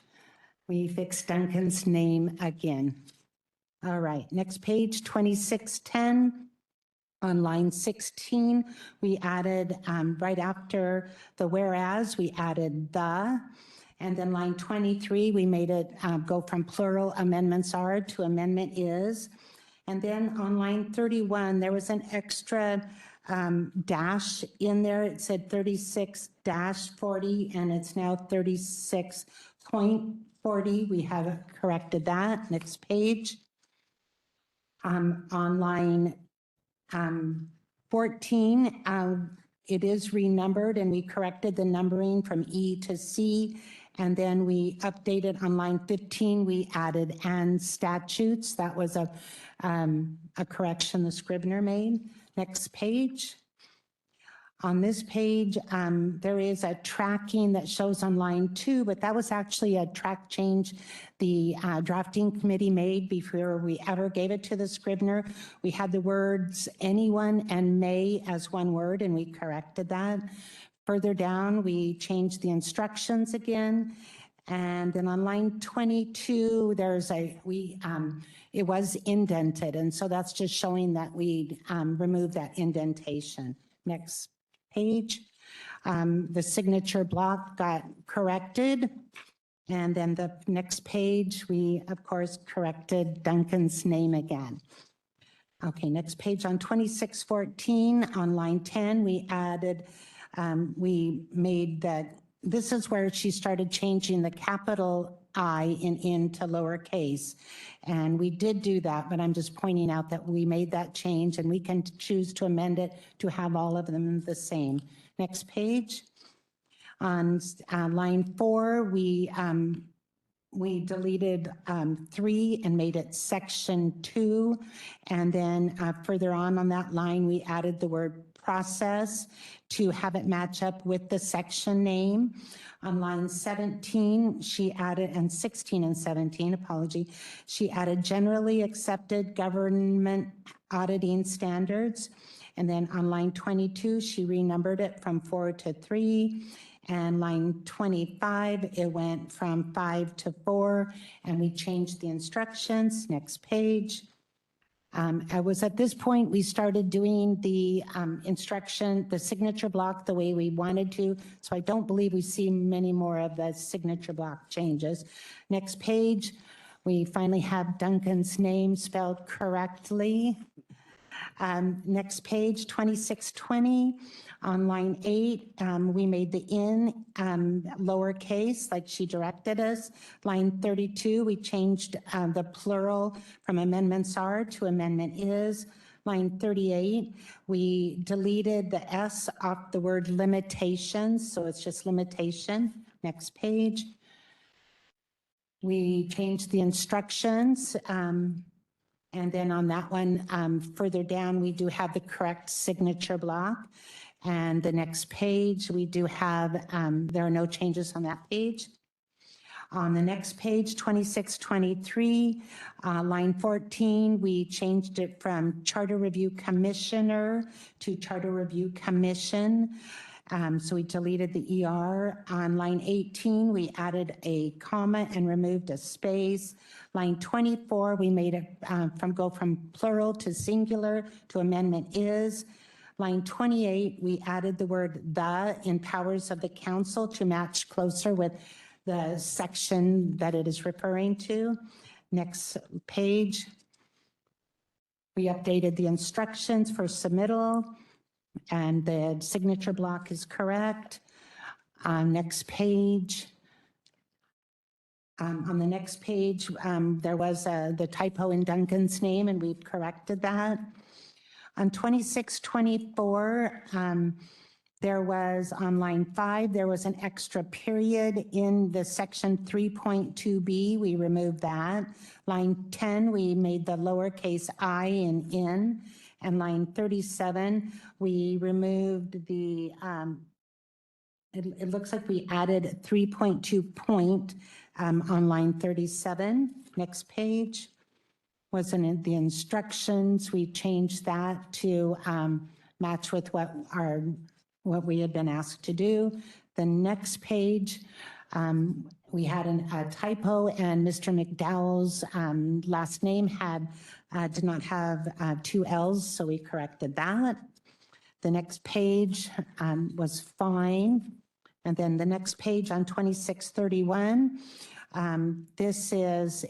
we fixed Duncan's name again. All right, next page, 2610. On line 16, we added, right after the whereas, we added the. And then line 23, we made it go from plural amendments are to amendment is. And then on line 31, there was an extra dash in there. It said 36-40 and it's now 36.40. We have corrected that. Next page. On line 14, it is renumbered and we corrected the numbering from E to C. And then we updated on line 15, we added and statutes. That was a correction the Scrivener made. Next page. On this page, there is a tracking that shows on line 2, but that was actually a track change the drafting committee made before we ever gave it to the Scrivener. We had the words anyone and may as one word, and we corrected that. Further down, we changed the instructions again. And then on line 22, it was indented. And so that's just showing that we removed that indentation. Next page. The signature block got corrected. And then the next page, we, of course, corrected Duncan's name again. Okay, next page on 2614, on line 10, we added, we made that, this is where she started changing the capital I into lowercase. And we did do that, but I'm just pointing out that we made that change and we can choose to amend it to have all of them the same. Next page. On line 4, we deleted 3 and made it section 2. And then further on that line, we added the word process to have it match up with the section name. On line 17, she added, and 16 and 17, apology, she added generally accepted government auditing standards. And then on line 22, she renumbered it from 4 to 3. And line 25, it went from 5 to 4, and we changed the instructions. Next page. I was at this point, we started doing the instruction, the signature block the way we wanted to. So I don't believe we see many more of the signature block changes. Next page, we finally have Duncan's name spelled correctly. Next page, 2620. On line 8, we made the in lowercase like she directed us. Line 32, we changed the plural from amendments are to amendment is. Line 38, we deleted the S off the word limitations, so it's just limitation. Next page. We changed the instructions. And then on that one, further down, we do have the correct signature block. And the next page, we do have, there are no changes on that page. On the next page, 2623, line 14, we changed it from Charter Review Commissioner to Charter Review Commission. So we deleted the ER. On line 18, we added a comma and removed a space. Line 24, we made it go from plural to singular to amendment is. Line 28, we added the word the in powers of the council to match closer with the section that it is referring to. Next page. We updated the instructions for submittal and the signature block is correct. Next page. On the next page, there was the typo in Duncan's name and we've corrected that. On 2624, there was on line 5, there was an extra period in the section 3.2b. We removed that. Line 10, we made the lowercase I in. And line 37, we removed the, it looks like we added 3.2 point on line 37. Next page. Wasn't in the instructions. We changed that to match with what we had been asked to do. The next page, we had a typo and Mr. McDowell's last name did not have 2 L's, so we corrected that. The next page was fine. And then the next page on 2631, this is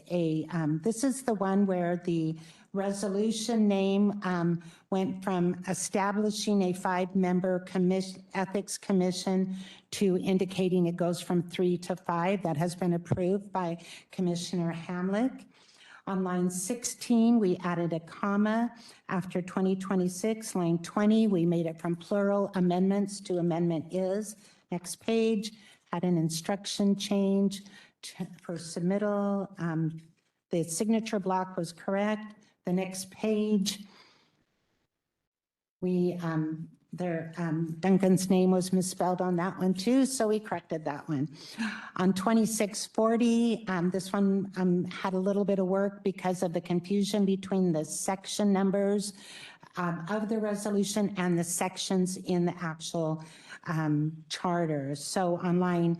the one where the resolution name went from establishing a 5-member ethics commission to indicating it goes from 3 to 5. That has been approved by Commissioner Hamlick. On line 16, we added a comma after 2026. Line 20, we made it from plural amendments to amendment is. Next page, had an instruction change for submittal. The signature block was correct. The next page, Duncan's name was misspelled on that one too, so we corrected that one. On 2640, this one had a little bit of work because of the confusion between the section numbers of the resolution and the sections in the actual charter. So on line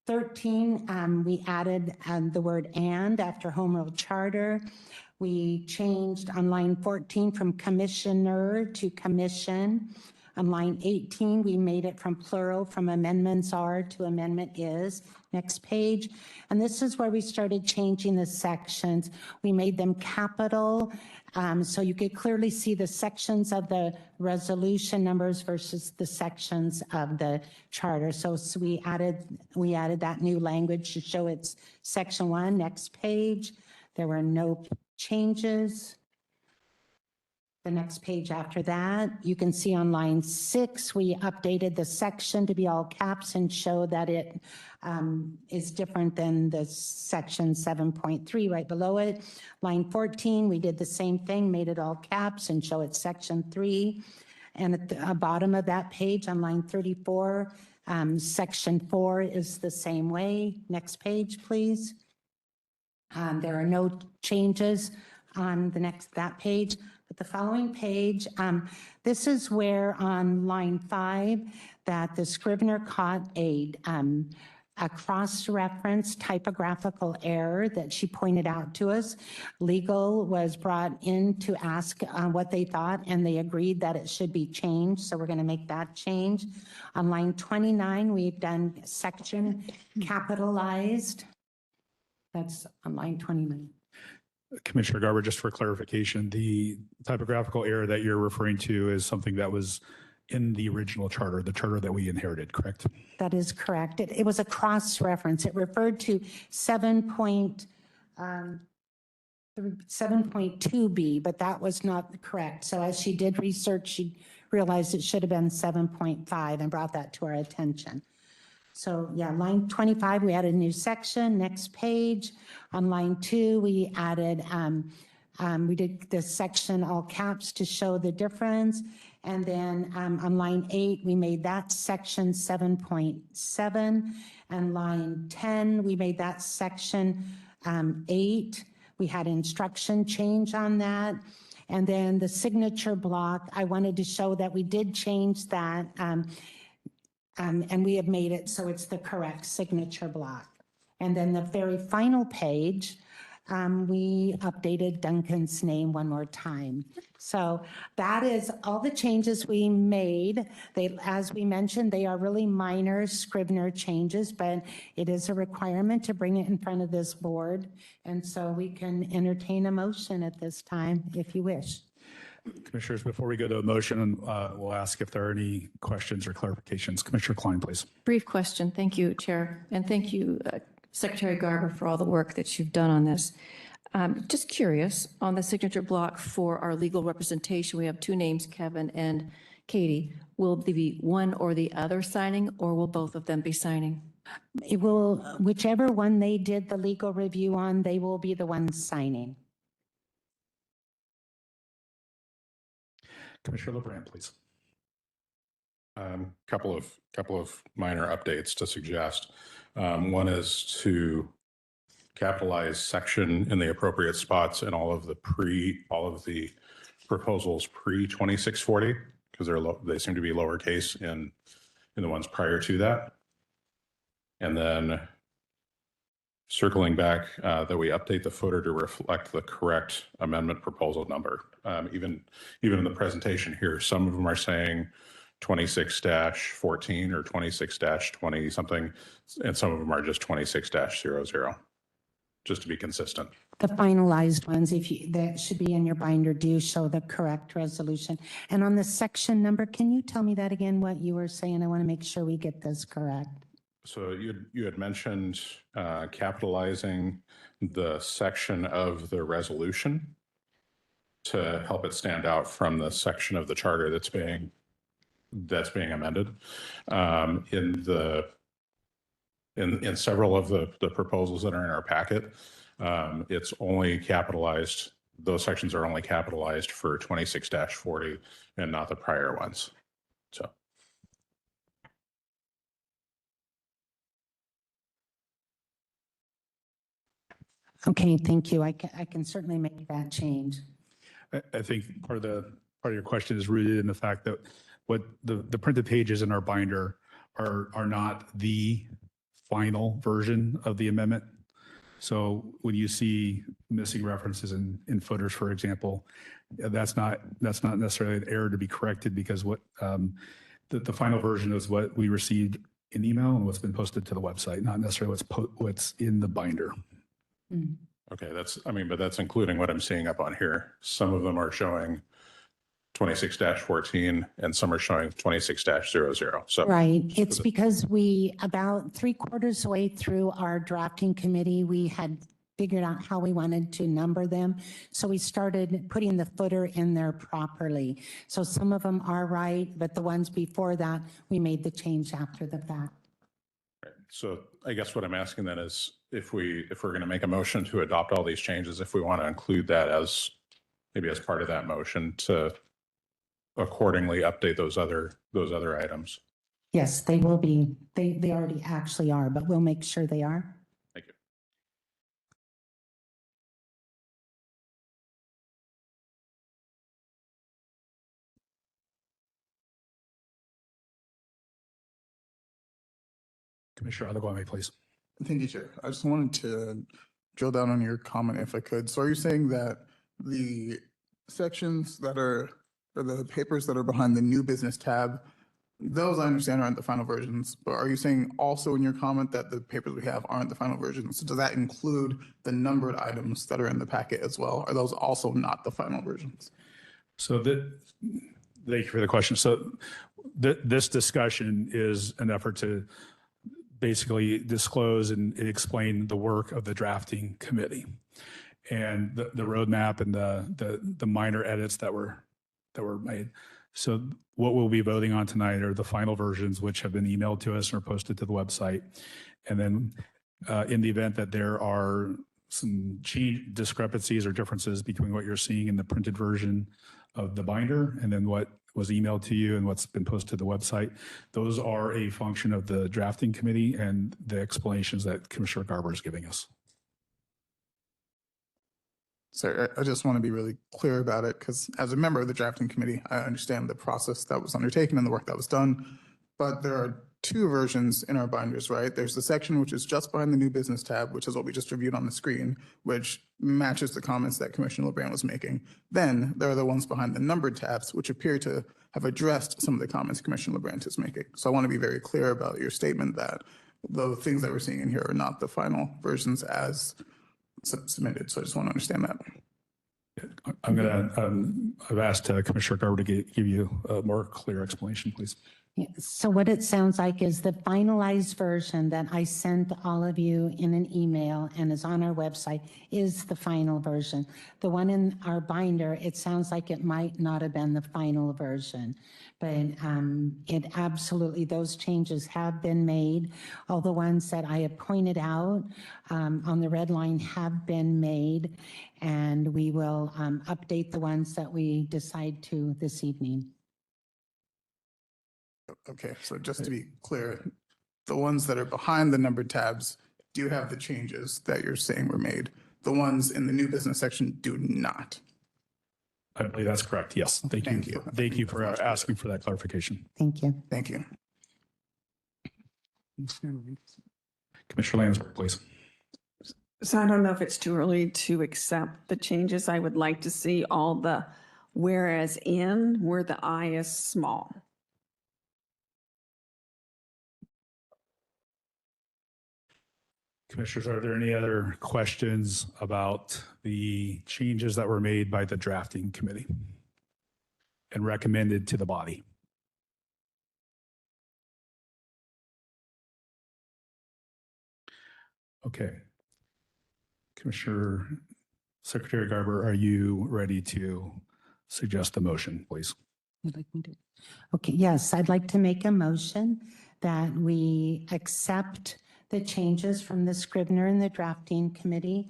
13, we added the word and after home rule charter. We changed on line 14 from commissioner to commission. On line 18, we made it from plural from amendments are to amendment is. Next page. And this is where we started changing the sections. We made them capital so you could clearly see the sections of the resolution numbers versus the sections of the charter. So we added that new language to show it's section 1. Next page. There were no changes. The next page after that, you can see on line 6, we updated the section to be all caps and show that it is different than the section 7.3 right below it. Line 14, we did the same thing, made it all caps and show it section 3. And at the bottom of that page on line 34, section 4 is the same way. Next page, please. There are no changes on that page. But the following page, this is where on line 5 that the scrivener caught a cross-reference typographical error that she pointed out to us. Legal was brought in to ask what they thought, and they agreed that it should be changed. So we're going to make that change. On line 29, we've done section capitalized. That's on line 29. Commissioner Garber, just for clarification, the typographical error that you're referring to is something that was in the original charter, the charter that we inherited, correct? That is correct. It was a cross-reference. It referred to 7.2B, but that was not correct. So as she did research, she realized it should have been 7.5 and brought that to our attention. So yeah, line 25, we added a new section. Next page. On line 2, we added We did the section all caps to show the difference. And then on line 8, we made that section 7.7. And line 10, we made that section 8. We had instruction change on that. And then the signature block, I wanted to show that we did change that. And we have made it so it's the correct signature block. And then the very final page, we updated Duncan's name one more time. So that is all the changes we made. They, as we mentioned, they are really minor Scrivener changes, but it is a requirement to bring it in front of this board. And so we can entertain a motion at this time if you wish. Commissioners, before we go to a motion, we'll ask if there are any questions or clarifications. Commissioner Klein, please. Brief question. Thank you, Chair. And thank you, Secretary Garber, for all the work that you've done on this. Just curious, on the signature block for our legal representation, we have two names, Kevin and Katie. Will there be one or the other signing, or will both of them be signing? It will, whichever one they did the legal review on, they will be the ones signing. Commissioner LeBrand, please. Couple of minor updates to suggest. One is to capitalize section in the appropriate spots in all of the proposals pre 2640, because they seem to be lowercase in the ones prior to that. And then circling back, that we update the footer to reflect the correct amendment proposal number. Even in the presentation here, some of them are saying 26-14 or 26-20 something, and some of them are just 26-00, just to be consistent. The finalized ones, that should be in your binder, do show the correct resolution. And on the section number, can you tell me that again, what you were saying? I want to make sure we get this correct. So you had mentioned capitalizing the section of the resolution to help it stand out from the section of the charter that's being amended. In several of the proposals that are in our packet, it's only capitalized. Those sections are only capitalized for 26-40 and not the prior ones. So. Okay, thank you. I can certainly make that change. I think part of your question is rooted in the fact that what the printed pages in our binder are not the final version of the amendment. So when you see missing references in footers, for example, that's not necessarily an error to be corrected, because what the final version is what we received in email and what's been posted to the website, not necessarily what's in the binder. Okay, but that's including what I'm seeing up on here. Some of them are showing 26-14 and some are showing 26-00. So right, it's because we, about 3/4 way through our drafting committee, we had figured out how we wanted to number them. So we started putting the footer in there properly. So some of them are right, but the ones before that, we made the change after the fact. So I guess what I'm asking then is if we're going to make a motion to adopt all these changes, if we want to include that as maybe as part of that motion to accordingly update those other items. Yes, they will be. They already actually are, but we'll make sure they are. Thank you. Commissioner Adegwame, please. Thank you, Chair. I just wanted to drill down on your comment if I could. So are you saying that the sections that are, or the papers that are behind the new business tab, those I understand aren't the final versions, but are you saying also in your comment that the papers we have aren't the final versions? So does that include the numbered items that are in the packet as well? Are those also not the final versions? So thank you for the question. So this discussion is an effort to basically disclose and explain the work of the drafting committee and the roadmap and the minor edits that were made. So what we'll be voting on tonight are the final versions, which have been emailed to us or posted to the website. And then in the event that there are some change discrepancies or differences between what you're seeing in the printed version of the binder and then what was emailed to you and what's been posted to the website. Those are a function of the drafting committee and the explanations that Commissioner Garber is giving us. So I just want to be really clear about it because as a member of the drafting committee, I understand the process that was undertaken and the work that was done. But there are two versions in our binders, right? There's the section which is just behind the new business tab, which is what we just reviewed on the screen, which matches the comments that Commissioner LeBrand was making. Then there are the ones behind the numbered tabs, which appear to have addressed some of the comments Commissioner LeBrand is making. So I want to be very clear about your statement that the things that we're seeing in here are not the final versions as submitted. So I just want to understand that. I'm going to, I've asked Commissioner Garber to give you a more clear explanation, please. Yeah, so what it sounds like is the finalized version that I sent all of you in an email and is on our website is the final version. The one in our binder, it sounds like it might not have been the final version, but it absolutely, those changes have been made. All the ones that I have pointed out on the red line have been made, and we will update the ones that we decide to this evening. Okay, so just to be clear, the ones that are behind the numbered tabs do have the changes that you're saying were made. The ones in the new business section do not. I believe that's correct. Yes. Thank you. Thank you for asking for that clarification. Thank you. Thank you. Commissioner Lansberg, please. So I don't know if it's too early to accept the changes. I would like to see all the whereas in where the I is small. Commissioners, are there any other questions about the changes that were made by the drafting committee and recommended to the body? Okay. Commissioner Secretary Garber, are you ready to suggest a motion, please? You'd like me to? Okay, yes, I'd like to make a motion that we accept the changes from the Scrivener and the drafting committee,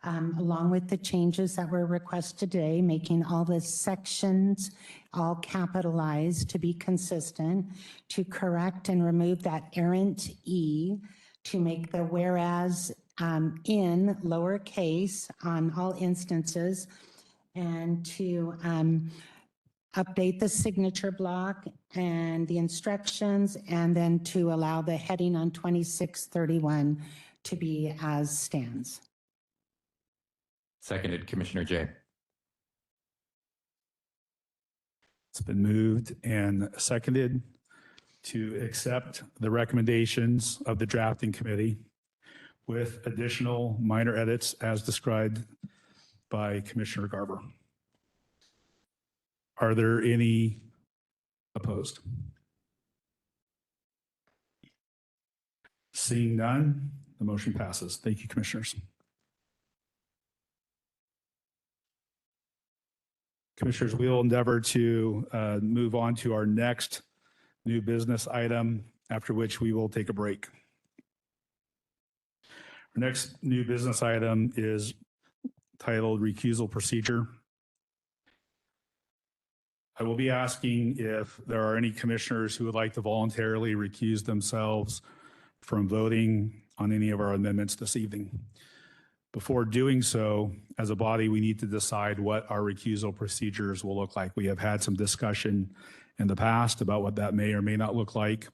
along with the changes that were requested today, making all the sections all capitalized to be consistent, to correct and remove that errant E, to make the whereas in lowercase on all instances, and to update the signature block and the instructions, and then to allow the heading on 2631 to be as stands. Seconded, Commissioner Jay. It's been moved and seconded to accept the recommendations of the drafting committee with additional minor edits as described by Commissioner Garber. Are there any opposed? Seeing none, the motion passes. Thank you, Commissioners. Commissioners, we will endeavor to move on to our next new business item, after which we will take a break. Our next new business item is titled Recusal Procedure. I will be asking if there are any commissioners who would like to voluntarily recuse themselves from voting on any of our amendments this evening. Before doing so, as a body, we need to decide what our recusal procedures will look like. We have had some discussion in the past about what that may or may not look like.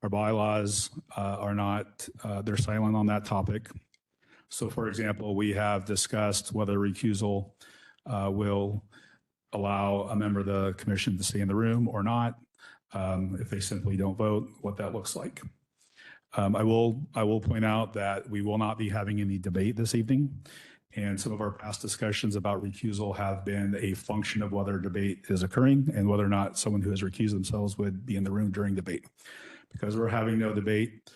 Our bylaws are not, they're silent on that topic. So for example, we have discussed whether recusal will allow a member of the commission to stay in the room or not. If they simply don't vote, what that looks like. I will point out that we will not be having any debate this evening. And some of our past discussions about recusal have been a function of whether debate is occurring and whether or not someone who has recused themselves would be in the room during debate. Because we're having no debate,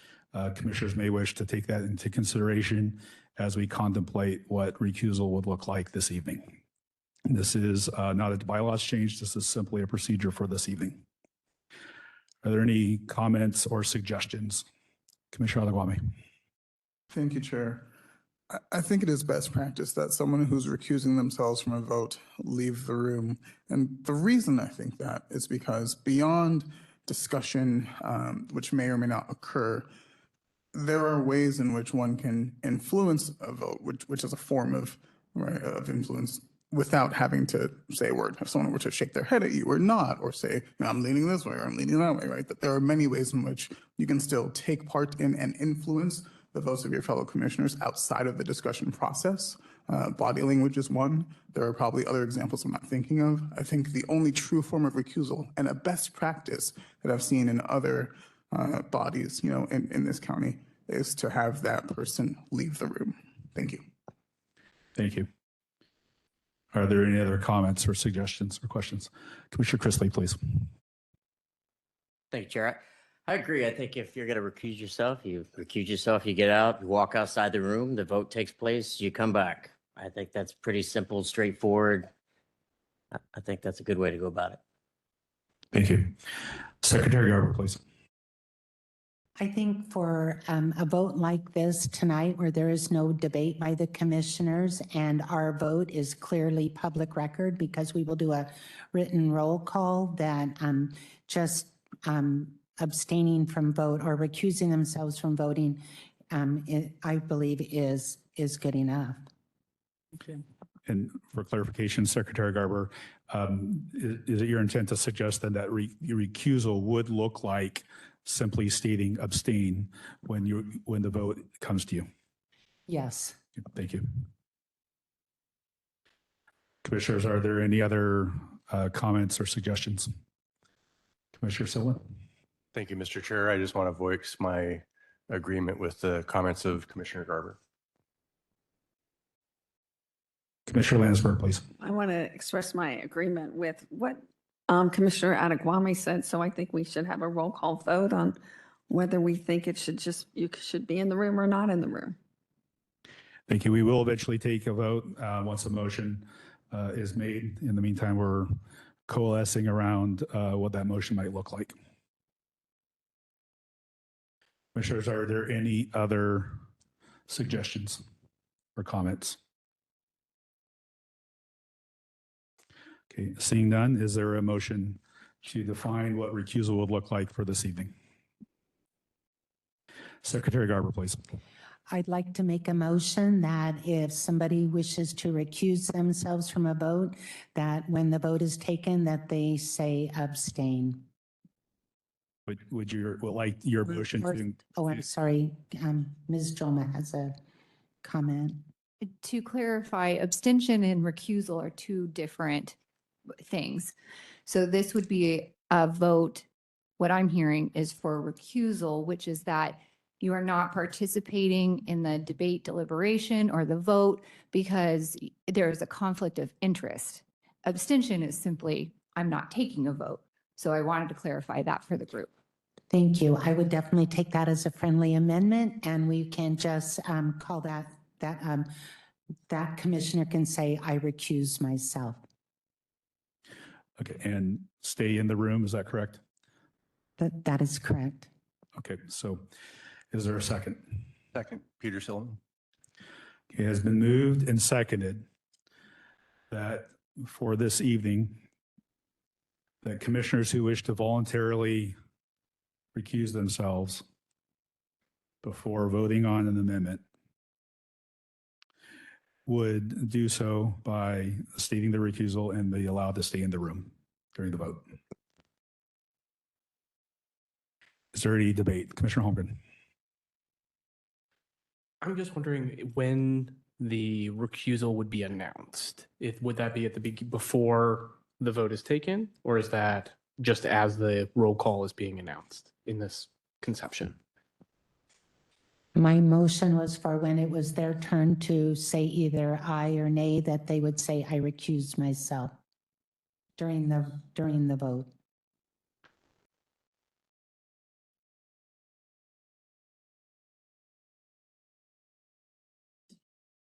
commissioners may wish to take that into consideration as we contemplate what recusal would look like this evening. This is not a bylaws change. This is simply a procedure for this evening. Are there any comments or suggestions? Commissioner Alaguame. Thank you, Chair. I think it is best practice that someone who's recusing themselves from a vote leave the room. And the reason I think that is because beyond discussion, which may or may not occur, there are ways in which one can influence a vote, which is a form of, right, of influence without having to say a word. If someone were to shake their head at you or not, or say, I'm leaning this way or I'm leaning that way, right? That there are many ways in which you can still take part in and influence the votes of your fellow commissioners outside of the discussion process. Body language is one. There are probably other examples I'm not thinking of. I think the only true form of recusal and a best practice that I've seen in other bodies, in this county, is to have that person leave the room. Thank you. Thank you. Are there any other comments or suggestions or questions? Commissioner Chrisley, please. Thank you, Chair. I agree. I think if you're going to recuse yourself, you get out, you walk outside the room, the vote takes place, you come back. I think that's pretty simple, straightforward. I think that's a good way to go about it. Thank you. Secretary Garber, please. I think for a vote like this tonight, where there is no debate by the commissioners and our vote is clearly public record, because we will do a written roll call, that just abstaining from vote or recusing themselves from voting, I believe is good enough. Okay. And for clarification, Secretary Garber, is it your intent to suggest then that recusal would look like simply stating abstain when the vote comes to you? Yes. Thank you. Commissioners, are there any other comments or suggestions? Commissioner Silva? Thank you, Mr. Chair. I just want to voice my agreement with the comments of Commissioner Garber. Commissioner Landsberg, please. I want to express my agreement with what Commissioner Adegwami said. So I think we should have a roll call vote on whether we think it should you should be in the room or not in the room. Thank you. We will eventually take a vote once a motion is made. In the meantime, we're coalescing around what that motion might look like. Commissioners, are there any other suggestions or comments? Okay, seeing none, is there a motion to define what recusal would look like for this evening? Secretary Garber, please. I'd like to make a motion that if somebody wishes to recuse themselves from a vote, that when the vote is taken, that they say abstain. Would your motion to? Oh, I'm sorry. Ms. Jolma has a comment. To clarify, abstention and recusal are two different things. So this would be a vote. What I'm hearing is for recusal, which is that you are not participating in the debate, deliberation, or the vote because there is a conflict of interest. Abstention is simply, I'm not taking a vote. So I wanted to clarify that for the group. Thank you. I would definitely take that as a friendly amendment, and we can just call that commissioner can say, I recuse myself. Okay, and stay in the room, is that correct? That is correct. Okay, so is there a second? Second, Peter Silliman. It has been moved and seconded that for this evening, that commissioners who wish to voluntarily recuse themselves before voting on an amendment would do so by stating the recusal and be allowed to stay in the room during the vote. Is there any debate? Commissioner Holmgren. I'm just wondering when the recusal would be announced. Would that be at before the vote is taken, or is that just as the roll call is being announced in this conception? My motion was for when it was their turn to say either aye or nay, that they would say, I recuse myself during the vote.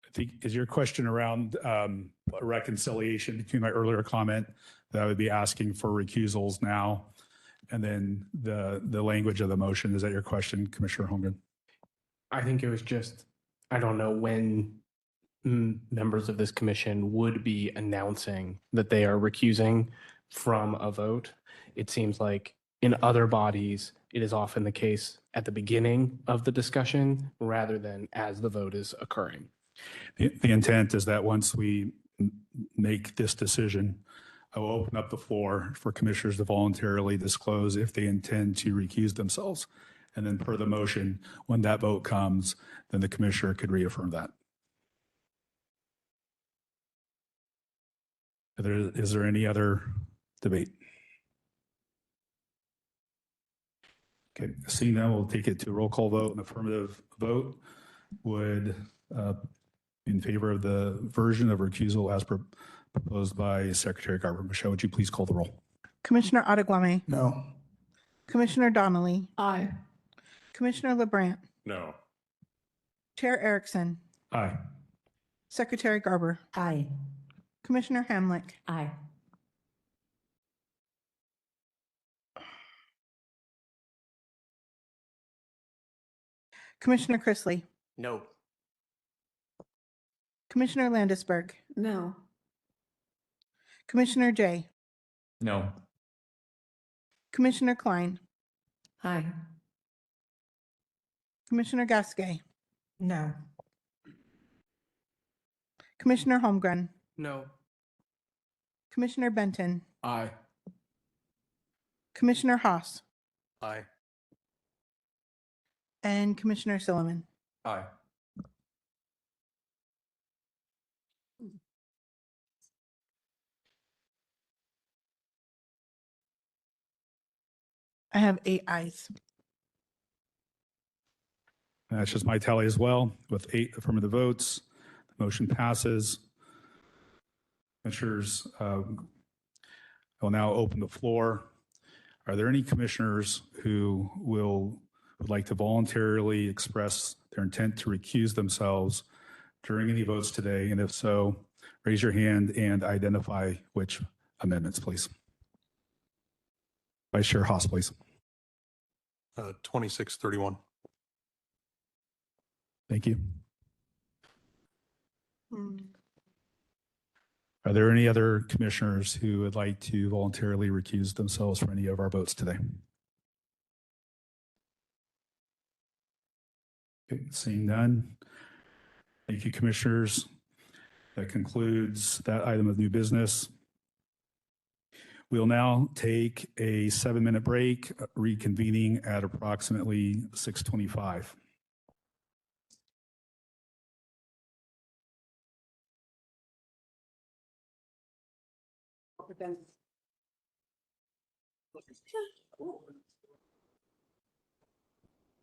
I think, is your question around reconciliation between my earlier comment that I would be asking for recusals now, and then the language of the motion? Is that your question, Commissioner Holmgren? I think it was just I don't know when members of this commission would be announcing that they are recusing from a vote. It seems like in other bodies, it is often the case at the beginning of the discussion rather than as the vote is occurring. The intent is that once we make this decision, I will open up the floor for commissioners to voluntarily disclose if they intend to recuse themselves. And then per the motion, when that vote comes, then the commissioner could reaffirm that. Is there any other debate? Okay, seeing that, we'll take it to roll call vote. An affirmative vote would in favor of the version of recusal as proposed by Secretary Garber. Michelle, would you please call the roll? Commissioner Ottaguame, No. Commissioner Donnelly, Aye. Commissioner LeBranc, No. Chair Erickson, Aye. Secretary Garber, Aye. Commissioner Hamlick, Aye. Commissioner Chrisley, No. Commissioner Landisberg, No. Commissioner Jay, No. Commissioner Klein, Aye. Commissioner Gasquet, No. Commissioner Holmgren, No. Commissioner Benton, Aye. Commissioner Haas, Aye. and Commissioner Silliman. Aye. I have 8 ayes. That's just my tally as well. With 8 affirmative votes, the motion passes. Commissioners, I will now open the floor. Are there any commissioners who would like to voluntarily express their intent to recuse themselves during any votes today? And if so, raise your hand and identify which amendments, please. Vice Chair Haas, please. 2631. Thank you. Are there any other commissioners who would like to voluntarily recuse themselves from any of our votes today? Okay, seeing none. Thank you, commissioners. That concludes that item of new business. We'll now take a 7-minute break, reconvening at approximately 6:25.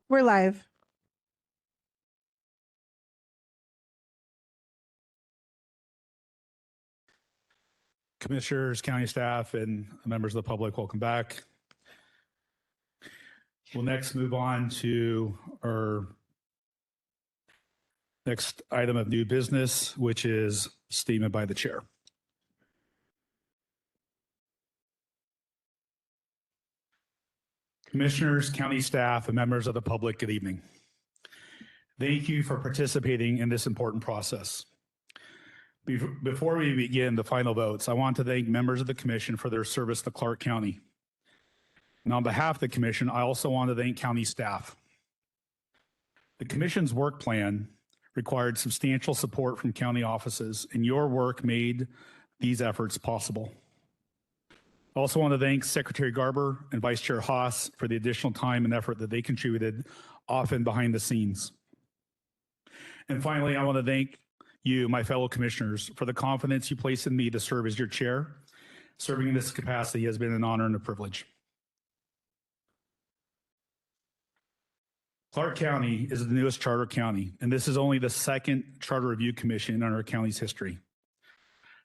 We're live. Commissioners, county staff, and members of the public, welcome back. We'll next move on to our next item of new business, which is statement by the chair. Commissioners, county staff, and members of the public, good evening. Thank you for participating in this important process. Before we begin the final votes, I want to thank members of the commission for their service to Clark County. And on behalf of the commission, I also want to thank county staff. The commission's work plan required substantial support from county offices, and your work made these efforts possible. I also want to thank Secretary Garber and Vice Chair Haas for the additional time and effort that they contributed, often behind the scenes. And finally, I want to thank you, my fellow commissioners, for the confidence you place in me to serve as your chair. Serving in this capacity has been an honor and a privilege. Clark County is the newest charter county, and this is only the second charter review commission in our county's history.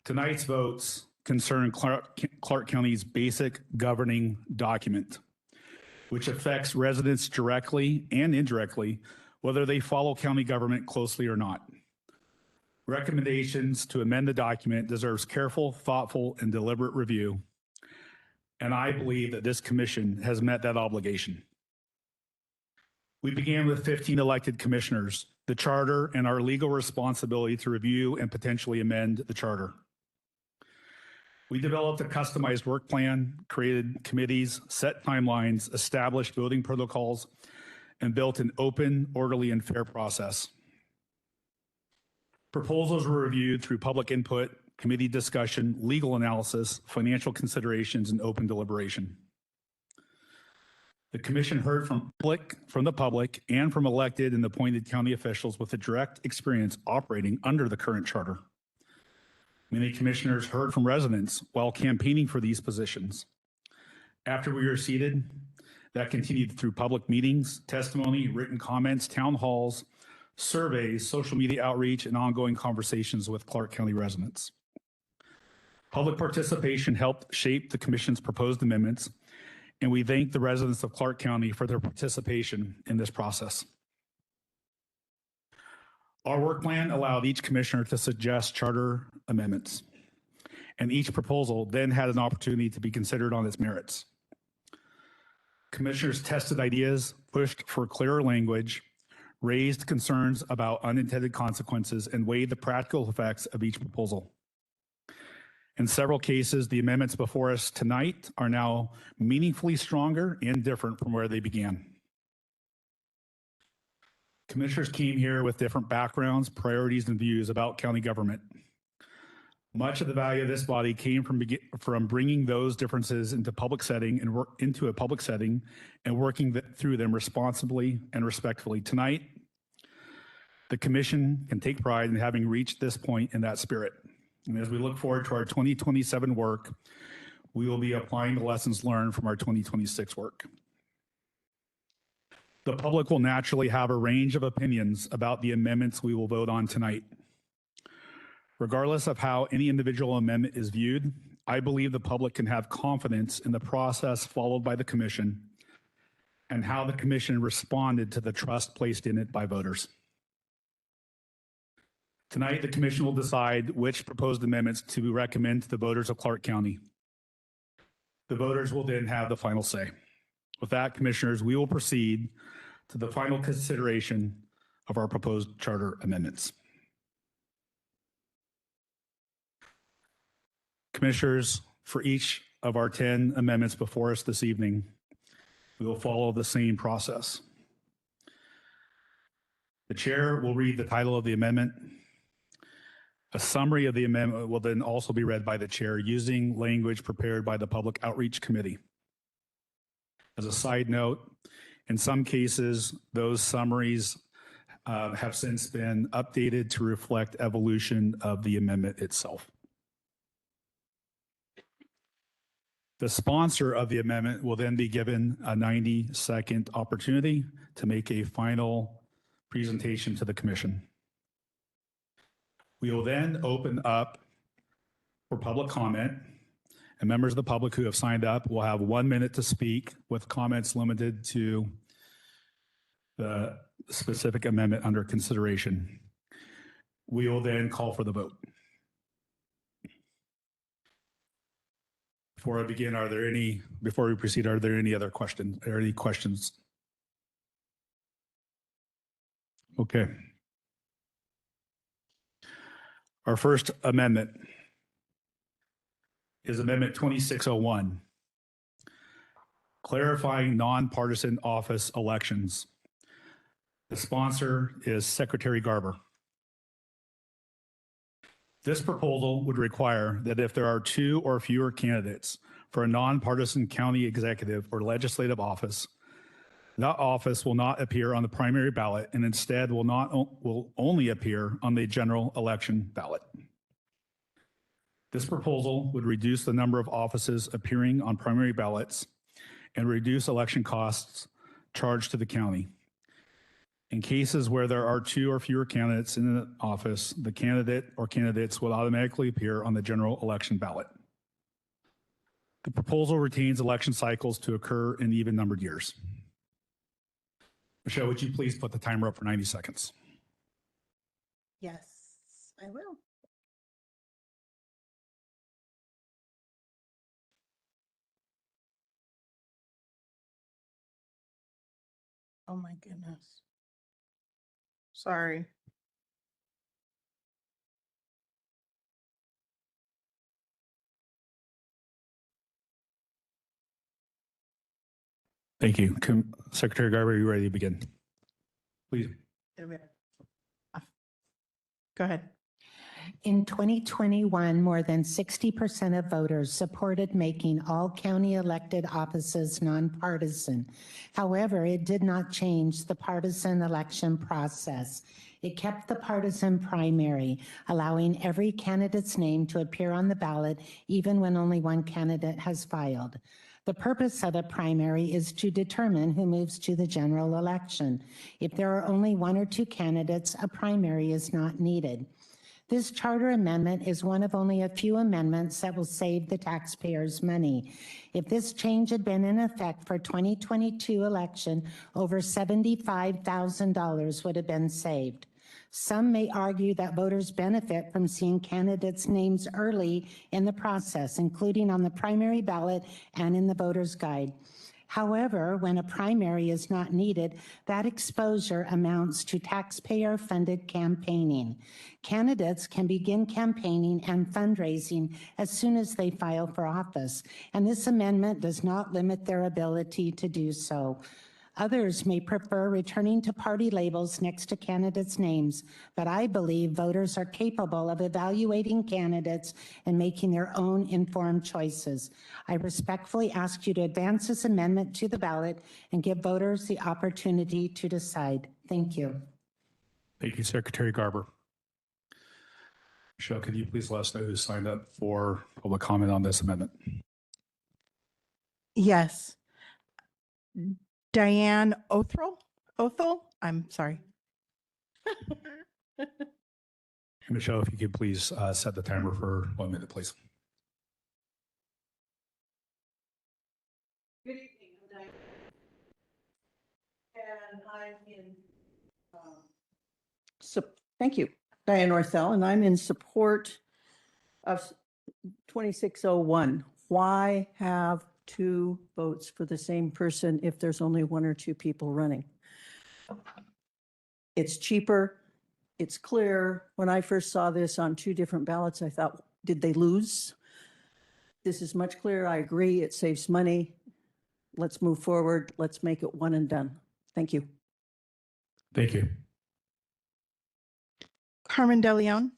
Tonight's votes concern Clark County's basic governing document, which affects residents directly and indirectly, whether they follow county government closely or not. Recommendations to amend the document deserves careful, thoughtful, and deliberate review, and I believe that this commission has met that obligation. We began with 15 elected commissioners, the charter, and our legal responsibility to review and potentially amend the charter. We developed a customized work plan, created committees, set timelines, established voting protocols, and built an open, orderly, and fair process. Proposals were reviewed through public input, committee discussion, legal analysis, financial considerations, and open deliberation. The commission heard from the public and from elected and appointed county officials with a direct experience operating under the current charter. Many commissioners heard from residents while campaigning for these positions. After we were seated, that continued through public meetings, testimony, written comments, town halls, surveys, social media outreach, and ongoing conversations with Clark County residents. Public participation helped shape the commission's proposed amendments, and we thank the residents of Clark County for their participation in this process. Our work plan allowed each commissioner to suggest charter amendments, and each proposal then had an opportunity to be considered on its merits. Commissioners tested ideas, pushed for clearer language, raised concerns about unintended consequences, and weighed the practical effects of each proposal. In several cases, the amendments before us tonight are now meaningfully stronger and different from where they began. Commissioners came here with different backgrounds, priorities, and views about county government. Much of the value of this body came from bringing those differences into a public setting and working through them responsibly and respectfully. Tonight, the commission can take pride in having reached this point in that spirit. And as we look forward to our 2027 work, we will be applying the lessons learned from our 2026 work. The public will naturally have a range of opinions about the amendments we will vote on tonight. Regardless of how any individual amendment is viewed, I believe the public can have confidence in the process followed by the commission and how the commission responded to the trust placed in it by voters. Tonight, the commission will decide which proposed amendments to recommend to the voters of Clark County. The voters will then have the final say. With that, commissioners, we will proceed to the final consideration of our proposed charter amendments. Commissioners, for each of our 10 amendments before us this evening, we will follow the same process. The chair will read the title of the amendment. A summary of the amendment will then also be read by the chair using language prepared by the Public Outreach Committee. As a side note, in some cases, those summaries have since been updated to reflect evolution of the amendment itself. The sponsor of the amendment will then be given a 90-second opportunity to make a final presentation to the commission. We will then open up for public comment, and members of the public who have signed up will have 1 minute to speak with comments limited to the specific amendment under consideration. We will then call for the vote. Before I begin, before we proceed, are there any other questions? Are there any questions? Okay. Our first amendment is Amendment 2601, clarifying nonpartisan office elections. The sponsor is Secretary Garber. This proposal would require that if there are 2 or fewer candidates for a nonpartisan county executive or legislative office, that office will not appear on the primary ballot and instead will only appear on the general election ballot. This proposal would reduce the number of offices appearing on primary ballots and reduce election costs charged to the county. In cases where there are 2 or fewer candidates in the office, the candidate or candidates will automatically appear on the general election ballot. The proposal retains election cycles to occur in even-numbered years. Michelle, would you please put the timer up for 90 seconds? Yes, I will. Oh my goodness. Sorry. Thank you. Secretary Garber, are you ready to begin? Please. Go ahead. In 2021, more than 60% of voters supported making all county elected offices nonpartisan. However, it did not change the partisan election process. It kept the partisan primary, allowing every candidate's name to appear on the ballot, even when only one candidate has filed. The purpose of a primary is to determine who moves to the general election. If there are only one or two candidates, a primary is not needed. This charter amendment is one of only a few amendments that will save the taxpayers money. If this change had been in effect for 2022 election, over $75,000 would have been saved. Some may argue that voters benefit from seeing candidates' names early in the process, including on the primary ballot and in the voter's guide. However, when a primary is not needed, that exposure amounts to taxpayer-funded campaigning. Candidates can begin campaigning and fundraising as soon as they file for office, and this amendment does not limit their ability to do so. Others may prefer returning to party labels next to candidates' names, but I believe voters are capable of evaluating candidates and making their own informed choices. I respectfully ask you to advance this amendment to the ballot and give voters the opportunity to decide. Thank you. Thank you, Secretary Garber. Michelle, could you please let us know who signed up for public comment on this amendment? Yes. Diane Othel? I'm sorry. Michelle, if you could please set the timer for 1 minute, please. Good evening, I'm Diane. And I'm in, thank you, Diane Orthel, and I'm in support of 2601. Why have two votes for the same person if there's only one or two people running? It's cheaper, it's clear. When I first saw this on two different ballots, I thought, did they lose? This is much clearer. I agree. It saves money. Let's move forward. Let's make it one and done. Thank you. Thank you. Carmen DeLeon.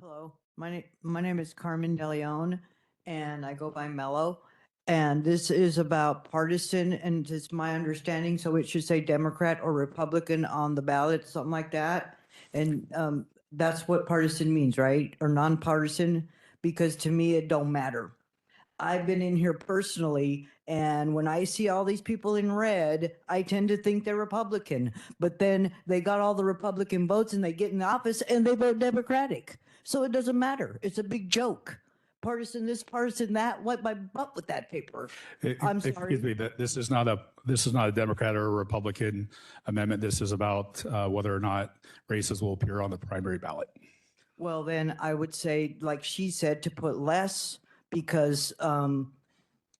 Hello, my name is Carmen DeLeon, and I go by Mello. And this is about partisan, and it's my understanding, so it should say Democrat or Republican on the ballot, something like that. And that's what partisan means, right? Or nonpartisan, because to me, it don't matter. I've been in here personally, and when I see all these people in red, I tend to think they're Republican. But then they got all the Republican votes and they get in the office and they vote Democratic. So it doesn't matter. It's a big joke. Partisan this, partisan that. Wipe my butt with that paper. I'm sorry. Excuse me, this is not a Democrat or a Republican amendment. This is about whether or not races will appear on the primary ballot. Well, then I would say, like she said, to put less, because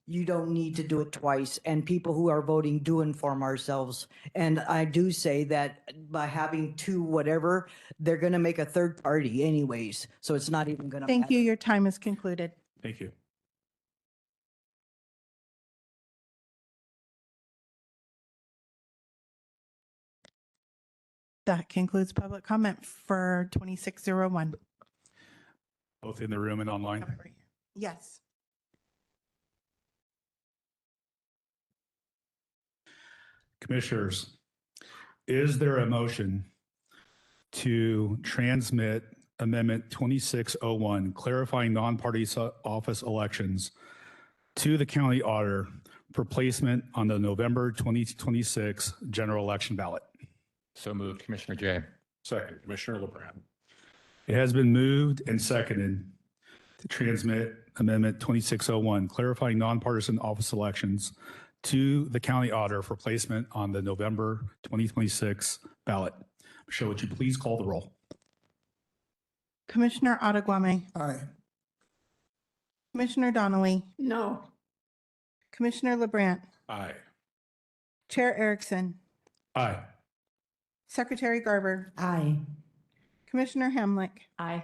you don't need to do it twice, and people who are voting do inform ourselves. And I do say that by having two whatever, they're going to make a third party anyways, so it's not even going to Thank you. Your time is concluded. Thank you. That concludes public comment for 2601. Both in the room and online. Yes. Commissioners, is there a motion to transmit Amendment 2601, clarifying non-party office elections, to the county auditor for placement on the November 2026 general election ballot? So moved, Commissioner Jay. Second, Commissioner LeBrun. It has been moved and seconded to transmit Amendment 2601, clarifying nonpartisan office elections, to the county auditor for placement on the November 2026 ballot. Michelle, would you please call the roll? Commissioner Ottaguame, Aye. Commissioner Donnelly, No. Commissioner LeBrandt, Aye. Chair Erickson, Aye. Secretary Garber, Aye. Commissioner Hamlick, Aye.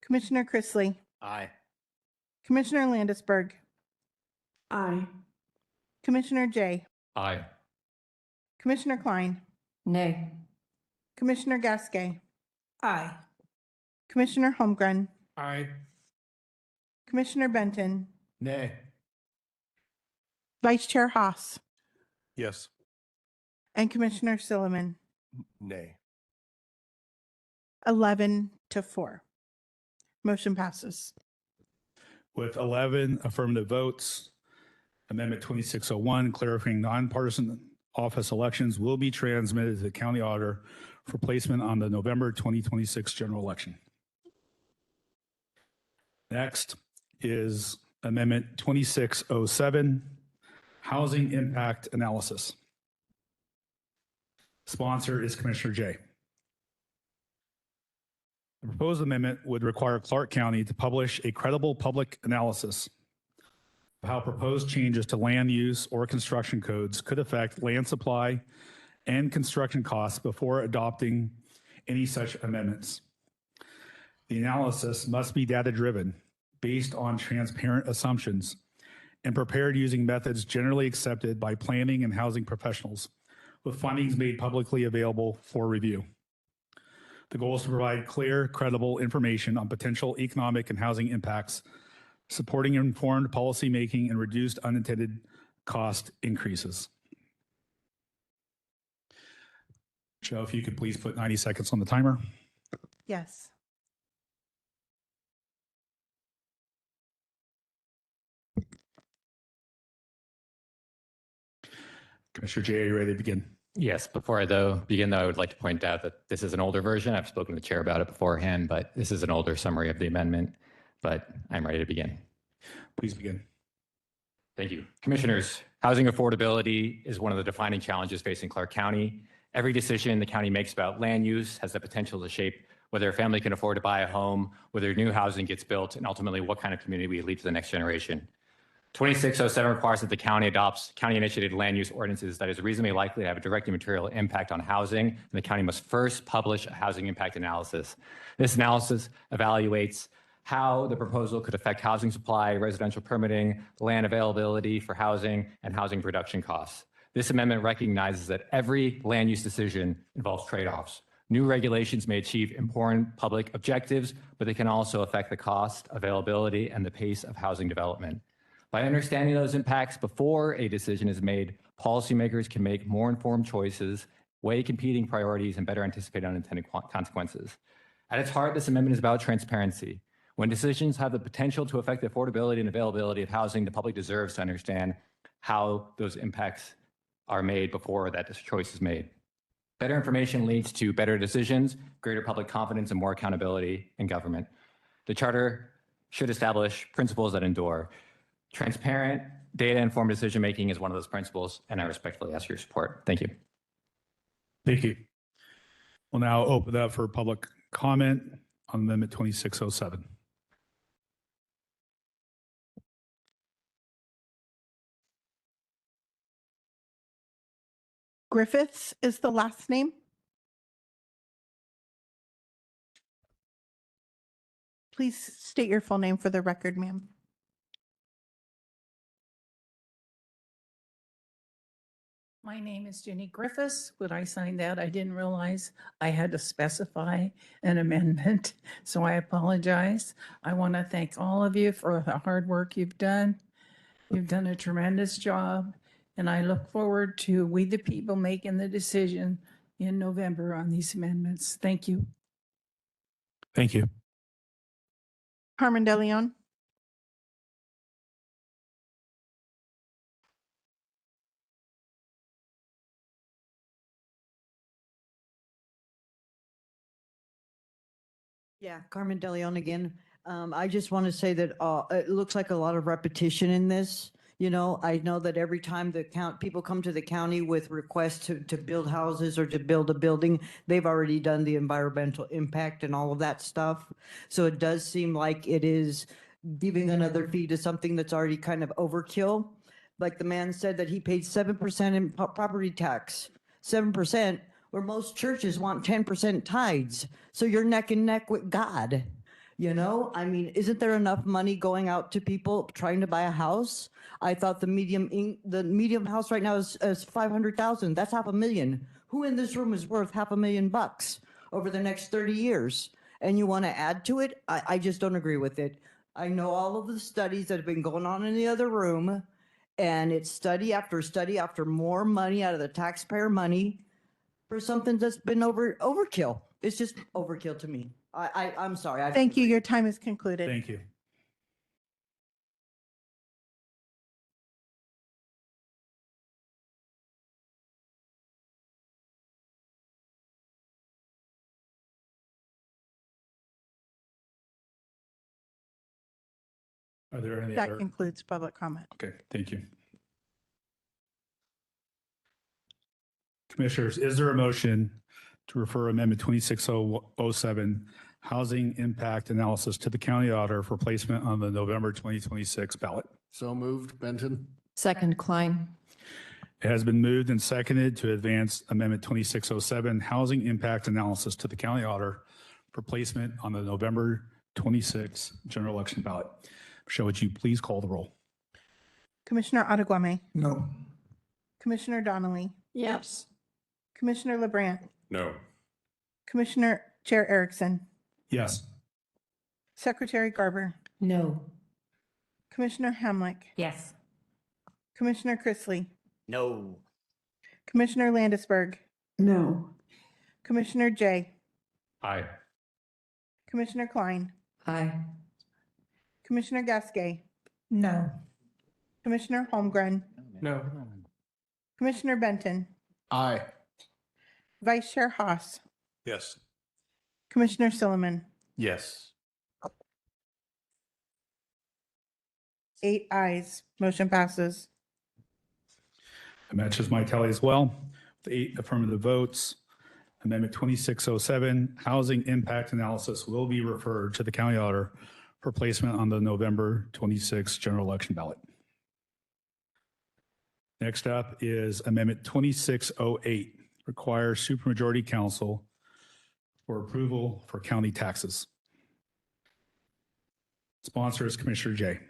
Commissioner Chrisley, Aye. Commissioner Landisberg, Aye. Commissioner Jay, Aye. Commissioner Klein, Nay. Commissioner Gasquet, Aye. Commissioner Holmgren, Aye. Commissioner Benton, Nay. Vice Chair Haas, Yes. and Commissioner Silliman. Nay. 11-4. Motion passes. With 11 affirmative votes, Amendment 2601, clarifying nonpartisan office elections, will be transmitted to the county auditor for placement on the November 2026 general election. Next is Amendment 2607, housing impact analysis. Sponsor is Commissioner Jay. The proposed amendment would require Clark County to publish a credible public analysis of how proposed changes to land use or construction codes could affect land supply and construction costs before adopting any such amendments. The analysis must be data-driven, based on transparent assumptions, and prepared using methods generally accepted by planning and housing professionals, with findings made publicly available for review. The goal is to provide clear, credible information on potential economic and housing impacts, supporting informed policymaking and reduced unintended cost increases. Joe, if you could please put 90 seconds on the timer. Yes. Commissioner Jay, are you ready to begin? Yes, before I begin, I would like to point out that this is an older version. I've spoken to the chair about it beforehand, but this is an older summary of the amendment, but I'm ready to begin. Please begin. Thank you. Commissioners, housing affordability is one of the defining challenges facing Clark County. Every decision the county makes about land use has the potential to shape whether a family can afford to buy a home, whether new housing gets built, and ultimately what kind of community we lead to the next generation. 2607 requires that the county adopts county-initiated land use ordinances that is reasonably likely to have a direct and material impact on housing, and the county must first publish a housing impact analysis. This analysis evaluates how the proposal could affect housing supply, residential permitting, land availability for housing, and housing production costs. This amendment recognizes that every land use decision involves trade-offs. New regulations may achieve important public objectives, but they can also affect the cost, availability, and the pace of housing development. By understanding those impacts before a decision is made, policymakers can make more informed choices, weigh competing priorities, and better anticipate unintended consequences. At its heart, this amendment is about transparency. When decisions have the potential to affect the affordability and availability of housing, the public deserves to understand how those impacts are made before that choice is made. Better information leads to better decisions, greater public confidence, and more accountability in government. The charter should establish principles that endure. Transparent, data-informed decision-making is one of those principles, and I respectfully ask your support. Thank you. Thank you. We'll now open up for public comment on Amendment 2607. Griffiths is the last name. Please state your full name for the record, ma'am. My name is Jenny Griffiths. When I signed that, I didn't realize I had to specify an amendment, so I apologize. I want to thank all of you for the hard work you've done. You've done a tremendous job, and I look forward to we the people making the decision in November on these amendments. Thank you. Thank you. Carmen De Leon. Yeah, Carmen De Leon again. I just want to say that it looks like a lot of repetition in this. You know, I know that every time people come to the county with requests to build houses or to build a building, they've already done the environmental impact and all of that stuff. So it does seem like it is giving another fee to something that's already kind of overkill. Like the man said that he paid 7% in property tax, 7%, where most churches want 10% tithes. So you're neck and neck with God. You know, I mean, isn't there enough money going out to people trying to buy a house? I thought the medium house right now is 500,000. That's $500,000. Who in this room is worth $500,000 over the next 30 years? And you want to add to it? I just don't agree with it. I know all of the studies that have been going on in the other room, and it's study after more money out of the taxpayer money for something that's been overkill. It's just overkill to me. I'm sorry. Thank you. Your time is concluded. Thank you. Are there any That other? concludes public comment. Okay, thank you. Commissioners, is there a motion to refer Amendment 2607 Housing Impact Analysis to the county auditor for placement on the November 2026 ballot? So moved, Benton. Second, Klein. It has been moved and seconded to advance Amendment 2607 Housing Impact Analysis to the county auditor for placement on the November 26 general election ballot. Michelle, would you please call the roll? Commissioner Ottaguame, No. Commissioner Donnelly, Yes. Commissioner LeBrandt, No. Commissioner Chair Erickson, Yes. Secretary Garber, No. Commissioner Hamlick, Yes. Commissioner Chrisley, No. Commissioner Landisberg, No. Commissioner Jay, Aye. Commissioner Klein, Aye. Commissioner Gasquet, No. Commissioner Holmgren, No. Commissioner Benton, Aye. Vice Chair Haas, Yes. Commissioner Silliman, Yes. 8 ayes, motion passes. It matches my tally as well. With 8 affirmative votes, Amendment 2607 Housing Impact Analysis will be referred to the county auditor for placement on the November 26 general election ballot. Next up is Amendment 2608, requires supermajority council for approval for county taxes. Sponsor is Commissioner Jay.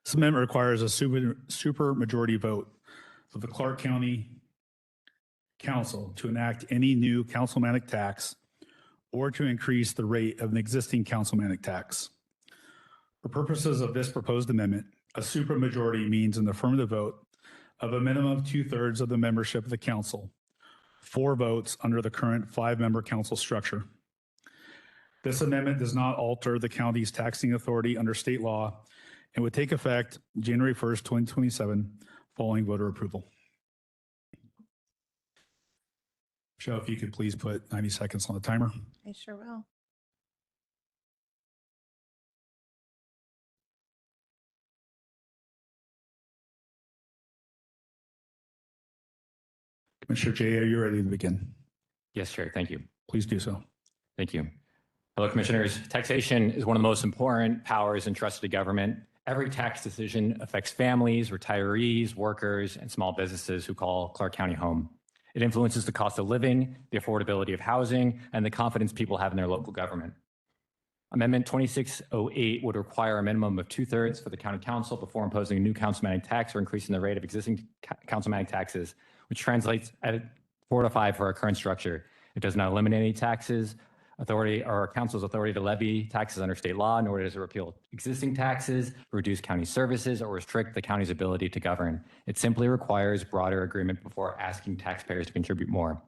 This amendment requires a supermajority vote of the Clark County Council to enact any new councilmanic tax or to increase the rate of an existing councilmanic tax. For purposes of this proposed amendment, a supermajority means an affirmative vote of a minimum of 2/3 of the membership of the council, 4 votes under the current 5-member council structure. This amendment does not alter the county's taxing authority under state law and would take effect January 1st, 2027, following voter approval. Michelle, if you could please put 90 seconds on the timer. I sure will. Commissioner Jay, are you ready to begin? Yes, Chair. Thank you. Please do so. Thank you. Hello, Commissioners. Taxation is one of the most important powers entrusted to government. Every tax decision affects families, retirees, workers, and small businesses who call Clark County home. It influences the cost of living, the affordability of housing, and the confidence people have in their local government. Amendment 2608 would require a minimum of 2/3 for the county council before imposing a new councilmanic tax or increasing the rate of existing councilmanic taxes, which translates at 4 to 5 for our current structure. It does not eliminate any taxes, authority or council's authority to levy taxes under state law, nor does it repeal existing taxes, reduce county services, or restrict the county's ability to govern. It simply requires broader agreement before asking taxpayers to contribute more.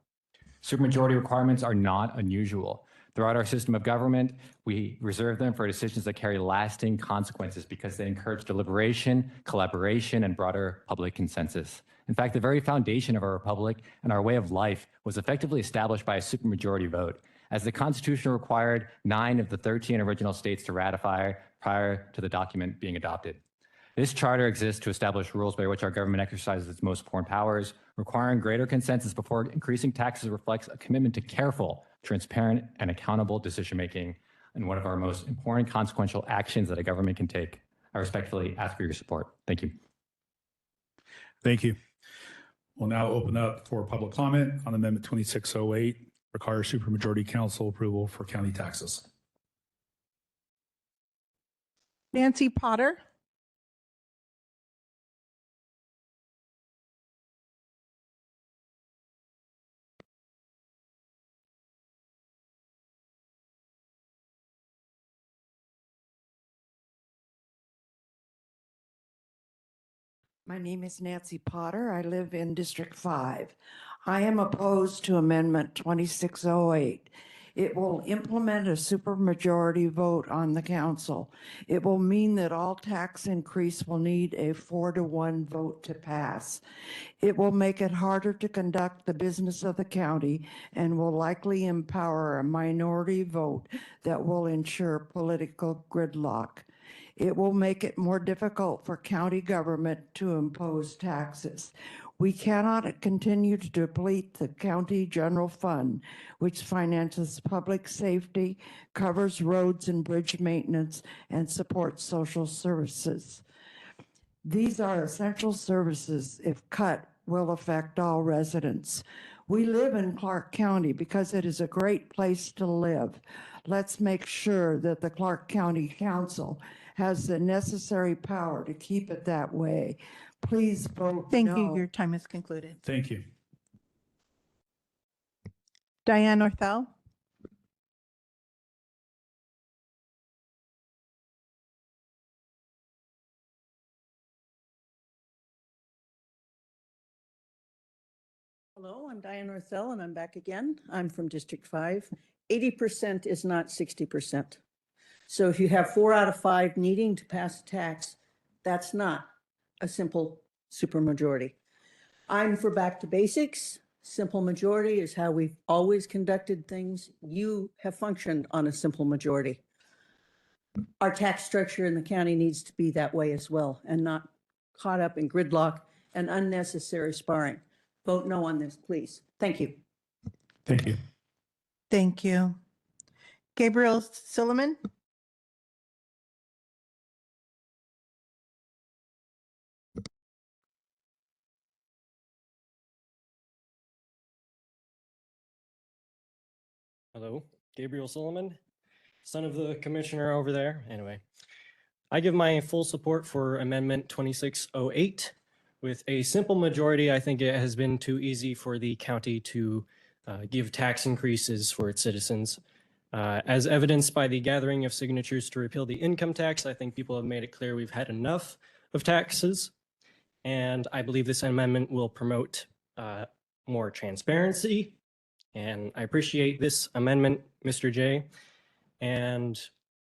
Supermajority requirements are not unusual. Throughout our system of government, we reserve them for decisions that carry lasting consequences because they encourage deliberation, collaboration, and broader public consensus. In fact, the very foundation of our republic and our way of life was effectively established by a supermajority vote, as the Constitution required 9 of the 13 original states to ratify prior to the document being adopted. This charter exists to establish rules by which our government exercises its most important powers. Requiring greater consensus before increasing taxes reflects a commitment to careful, transparent, and accountable decision-making, and one of our most important consequential actions that a government can take. I respectfully ask for your support. Thank you. Thank you. We'll now open up for public comment on Amendment 2608, requires supermajority council approval for county taxes. Nancy Potter. My name is Nancy Potter. I live in District 5. I am opposed to Amendment 2608. It will implement a supermajority vote on the council. It will mean that all tax increase will need a 4-to-1 vote to pass. It will make it harder to conduct the business of the county and will likely empower a minority vote that will ensure political gridlock. It will make it more difficult for county government to impose taxes. We cannot continue to deplete the county general fund, which finances public safety, covers roads and bridge maintenance, and supports social services. These are essential services. If cut, will affect all residents. We live in Clark County because it is a great place to live. Let's make sure that the Clark County Council has the necessary power to keep it that way. Please vote Thank no. you. Your time is concluded. Thank you. Diane Orthel. Hello, I'm Diane Orthel, and I'm back again. I'm from District 5. 80% is not 60%. So if you have 4 out of 5 needing to pass a tax, that's not a simple supermajority. I'm for back to basics. Simple majority is how we've always conducted things. You have functioned on a simple majority. Our tax structure in the county needs to be that way as well and not caught up in gridlock and unnecessary sparring. Vote no on this, please. Thank you. Thank you. Thank you. Gabriel Silliman. Hello, Gabriel Solomon, son of the commissioner over there. Anyway, I give my full support for Amendment 2608. With a simple majority, I think it has been too easy for the county to give tax increases for its citizens. As evidenced by the gathering of signatures to repeal the income tax, I think people have made it clear we've had enough of taxes. And I believe this amendment will promote more transparency. And I appreciate this amendment, Mr. J. And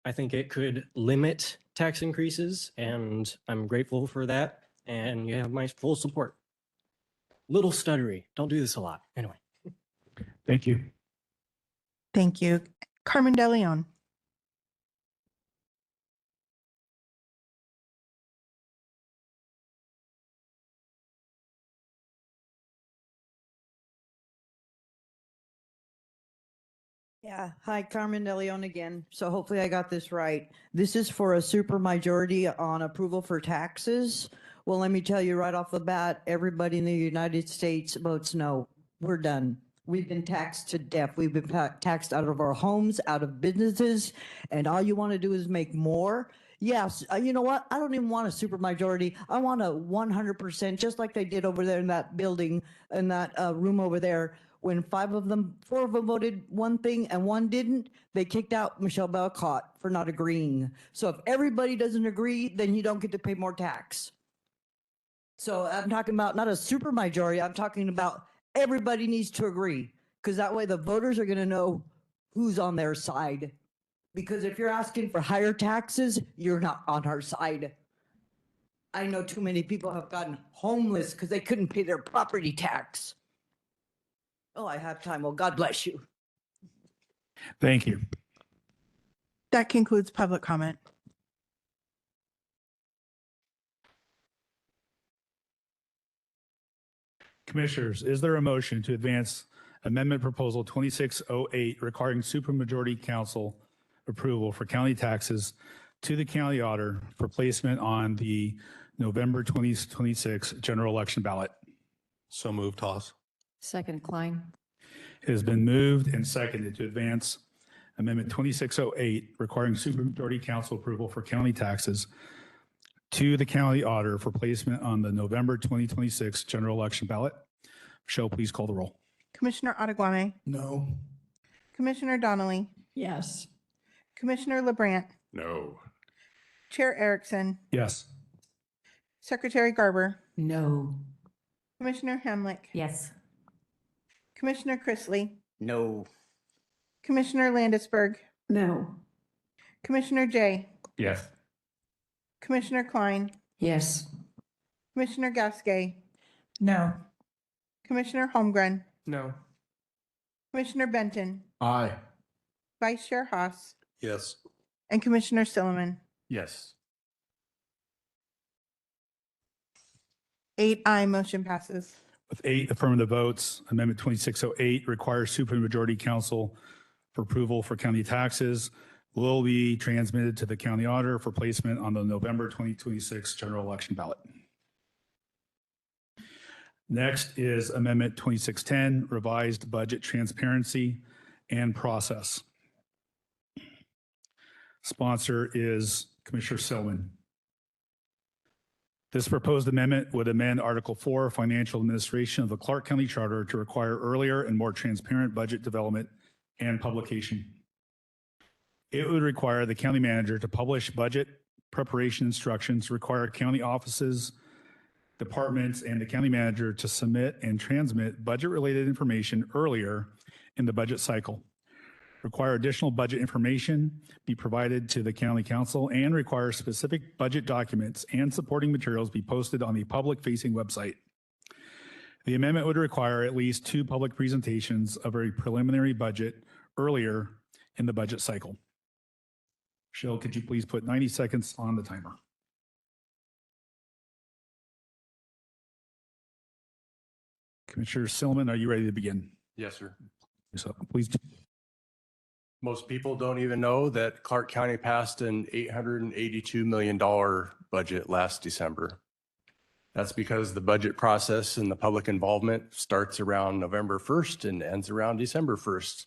I think it could limit tax increases, and I'm grateful for that. And you have my full support. Little stuttery. Don't do this a lot. Anyway. Thank you. Thank you. Carmen De Leon. Yeah, hi, Carmen De Leon again. So hopefully I got this right. This is for a supermajority on approval for taxes. Well, let me tell you right off the bat, everybody in the United States votes no. We're done. We've been taxed to death. We've been taxed out of our homes, out of businesses, and all you want to do is make more. Yes, you know what? I don't even want a supermajority. I want a 100%, just like they did over there in that building, in that room over there. When 4 of them voted one thing and 1 didn't, they kicked out Michelle Belcott for not agreeing. So if everybody doesn't agree, then you don't get to pay more tax. So I'm talking about not a supermajority, I'm talking about everybody needs to agree, because that way the voters are going to know who's on their side. Because if you're asking for higher taxes, you're not on our side. I know too many people have gotten homeless because they couldn't pay their property tax. Oh, I have time. Well, God bless you. Thank you. That concludes public comment. Commissioners, is there a motion to advance Amendment Proposal 2608 requiring supermajority council approval for county taxes to the county auditor for placement on the November 2026 general election ballot? So moved, Toss. Second, Klein. It has been moved and seconded to advance Amendment 2608 requiring supermajority council approval for county taxes to the county auditor for placement on the November 2026 general election ballot. Michelle, please call the roll. Commissioner Ottaguame, No. Commissioner Donnelly, Yes. Commissioner LeBrandt, No. Chair Erickson, Yes. Secretary Garber, No. Commissioner Hamlick, Yes. Commissioner Chrisley, No. Commissioner Landisberg, No. Commissioner Jay, Yes. Commissioner Klein, Yes. Commissioner Gasquet, No. Commissioner Holmgren, No. Commissioner Benton, Aye. Vice Chair Haas, Yes. and Commissioner Silliman. Yes. 8 motion passes. With 8 affirmative votes, Amendment 2608 requires supermajority council for approval for county taxes will be transmitted to the county auditor for placement on the November 2026 general election ballot. Next is Amendment 2610, revised budget transparency and process. Sponsor is Commissioner Selman. This proposed amendment would amend Article 4, Financial Administration of the Clark County Charter to require earlier and more transparent budget development and publication. It would require the county manager to publish budget preparation instructions, require county offices, departments, and the county manager to submit and transmit budget-related information earlier in the budget cycle, require additional budget information be provided to the county council, and require specific budget documents and supporting materials be posted on the public-facing website. The amendment would require at least 2 public presentations of a preliminary budget earlier in the budget cycle. Michelle, could you please put 90 seconds on the timer? Commissioner Silliman, are you ready to begin? Yes, sir. So please. Most people don't even know that Clark County passed an $882 million budget last December. That's because the budget process and the public involvement starts around November 1st and ends around December 1st.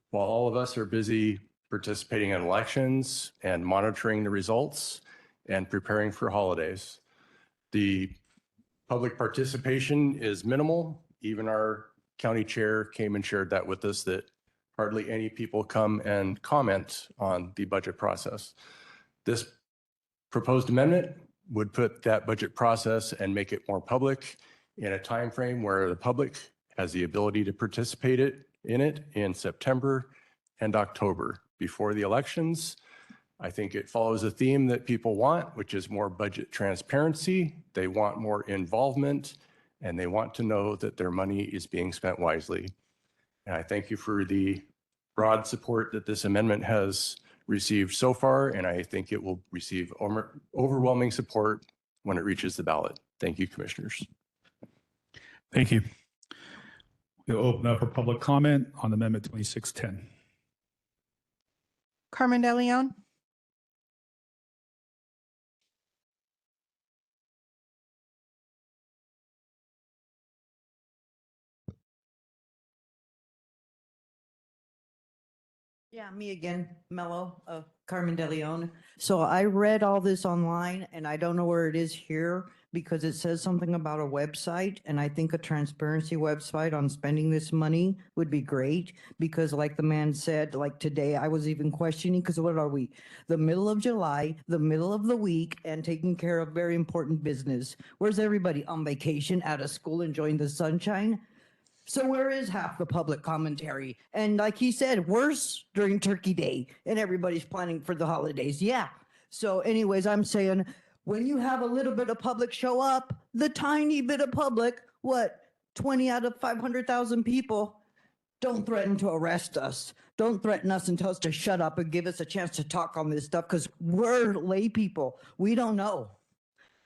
While all of us are busy participating in elections and monitoring the results and preparing for holidays, the public participation is minimal. Even our county chair came and shared that with us, that hardly any people come and comment on the budget process. This proposed amendment would put that budget process and make it more public in a time frame where the public has the ability to participate in it in September and October before the elections. I think it follows a theme that people want, which is more budget transparency. They want more involvement, and they want to know that their money is being spent wisely. And I thank you for the broad support that this amendment has received so far, and I think it will receive overwhelming support when it reaches the ballot. Thank you, commissioners. Thank you. We'll open up for public comment on Amendment 2610. Carmen De Leon, Yeah, me again, Mello, Carmen De Leon. So I read all this online and I don't know where it is here because it says something about a website, and I think a transparency website on spending this money would be great, because like the man said, like today I was even questioning, because what are we? The middle of July, the middle of the week, and taking care of very important business. Where's everybody? On vacation, out of school, enjoying the sunshine? So where is half the public commentary? And like he said, worse during Turkey Day and everybody's planning for the holidays. Yeah. So anyways, I'm saying when you have a little bit of public show up, the tiny bit of public, what, 20 out of 500,000 people, don't threaten to arrest us. Don't threaten us and tell us to shut up and give us a chance to talk on this stuff, because we're lay people. We don't know.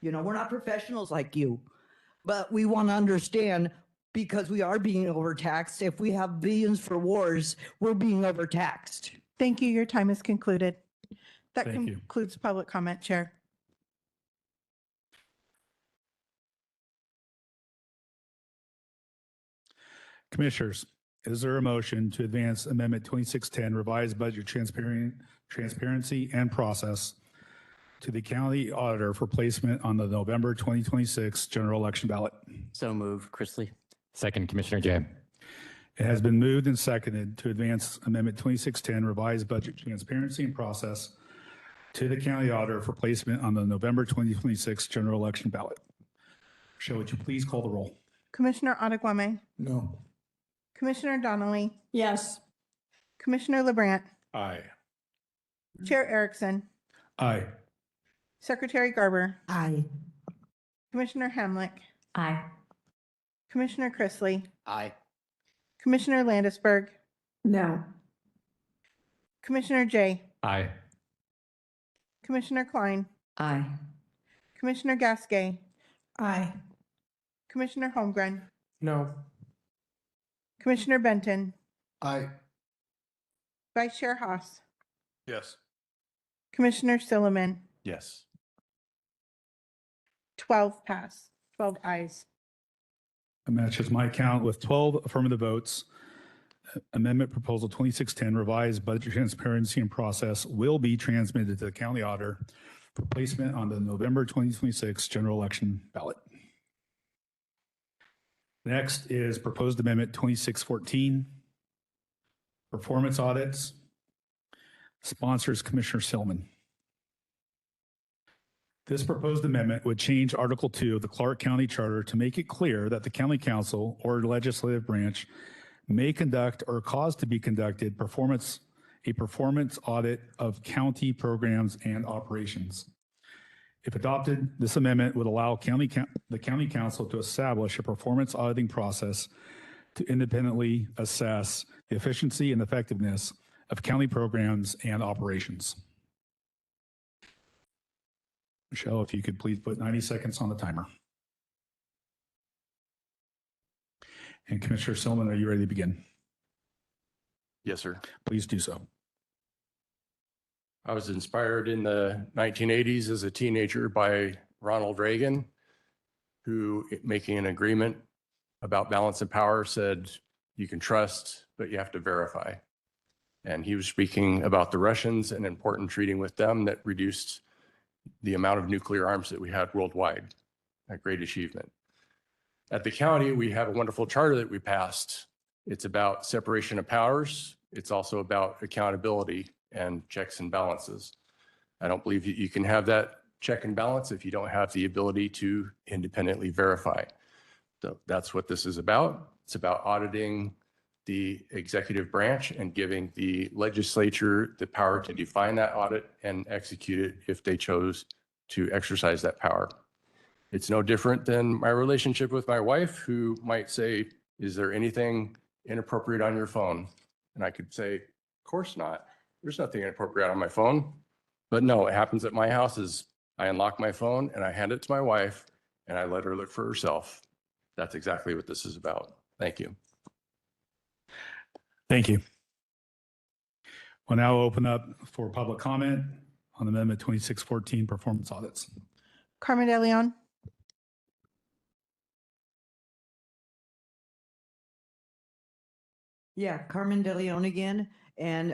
You know, we're not professionals like you. But we want to understand because we are being overtaxed. If we have billions for wars, we're being overtaxed. Thank you. Your time is concluded. That Thank you. concludes public comment, Chair. Commissioners, is there a motion to advance Amendment 2610 revised budget transparency and process to the county auditor for placement on the November 2026 general election ballot? So move, Chrisley. Second, Commissioner Jay. It has been moved and seconded to advance Amendment 2610 revised budget transparency and process to the county auditor for placement on the November 2026 general election ballot. Michelle, would you please call the roll? Commissioner Adewale, No. Commissioner Donnelly, Yes. Commissioner LeBrandt, Aye. Chair Erickson, Aye. Secretary Garber, Aye. Commissioner Hamlick, Aye. Commissioner Chrisley, Aye. Commissioner Landisberg, No. Commissioner Jay, Aye. Commissioner Klein, Aye. Commissioner Gasquet, Aye. Commissioner Holmgren, No. Commissioner Benton, Aye. Vice Chair Haas, Yes. Commissioner Silliman, Yes. 12 pass, 12 ayes. That matches my count with 12 affirmative votes. Amendment Proposal 2610 revised budget transparency and process will be transmitted to the county auditor for placement on the November 2026 general election ballot. Next is proposed amendment 2614, performance audits. Sponsors Commissioner Silliman. This proposed amendment would change Article 2 of the Clark County Charter to make it clear that the county council or legislative branch may conduct or cause to be conducted a performance audit of county programs and operations. If adopted, this amendment would allow the county council to establish a performance auditing process to independently assess the efficiency and effectiveness of county programs and operations. Michelle, if you could please put 90 seconds on the timer. And Commissioner Silliman, are you ready to begin? Yes, sir. Please do so. I was inspired in the 1980s as a teenager by Ronald Reagan, who, making an agreement about balance of power, said, you can trust, but you have to verify. And he was speaking about the Russians and important treating with them that reduced the amount of nuclear arms that we had worldwide. A great achievement. At the county, we have a wonderful charter that we passed. It's about separation of powers. It's also about accountability and checks and balances. I don't believe you can have that check and balance if you don't have the ability to independently verify. So that's what this is about. It's about auditing the executive branch and giving the legislature the power to define that audit and execute it if they chose to exercise that power. It's no different than my relationship with my wife, who might say, is there anything inappropriate on your phone? And I could say, of course not. There's nothing inappropriate on my phone. But no, what happens at my house is I unlock my phone and I hand it to my wife and I let her look for herself. That's exactly what this is about. Thank you. Thank you. We'll now open up for public comment on Amendment 2614 performance audits. Carmen De Leon, Yeah, Carmen De Leon again. And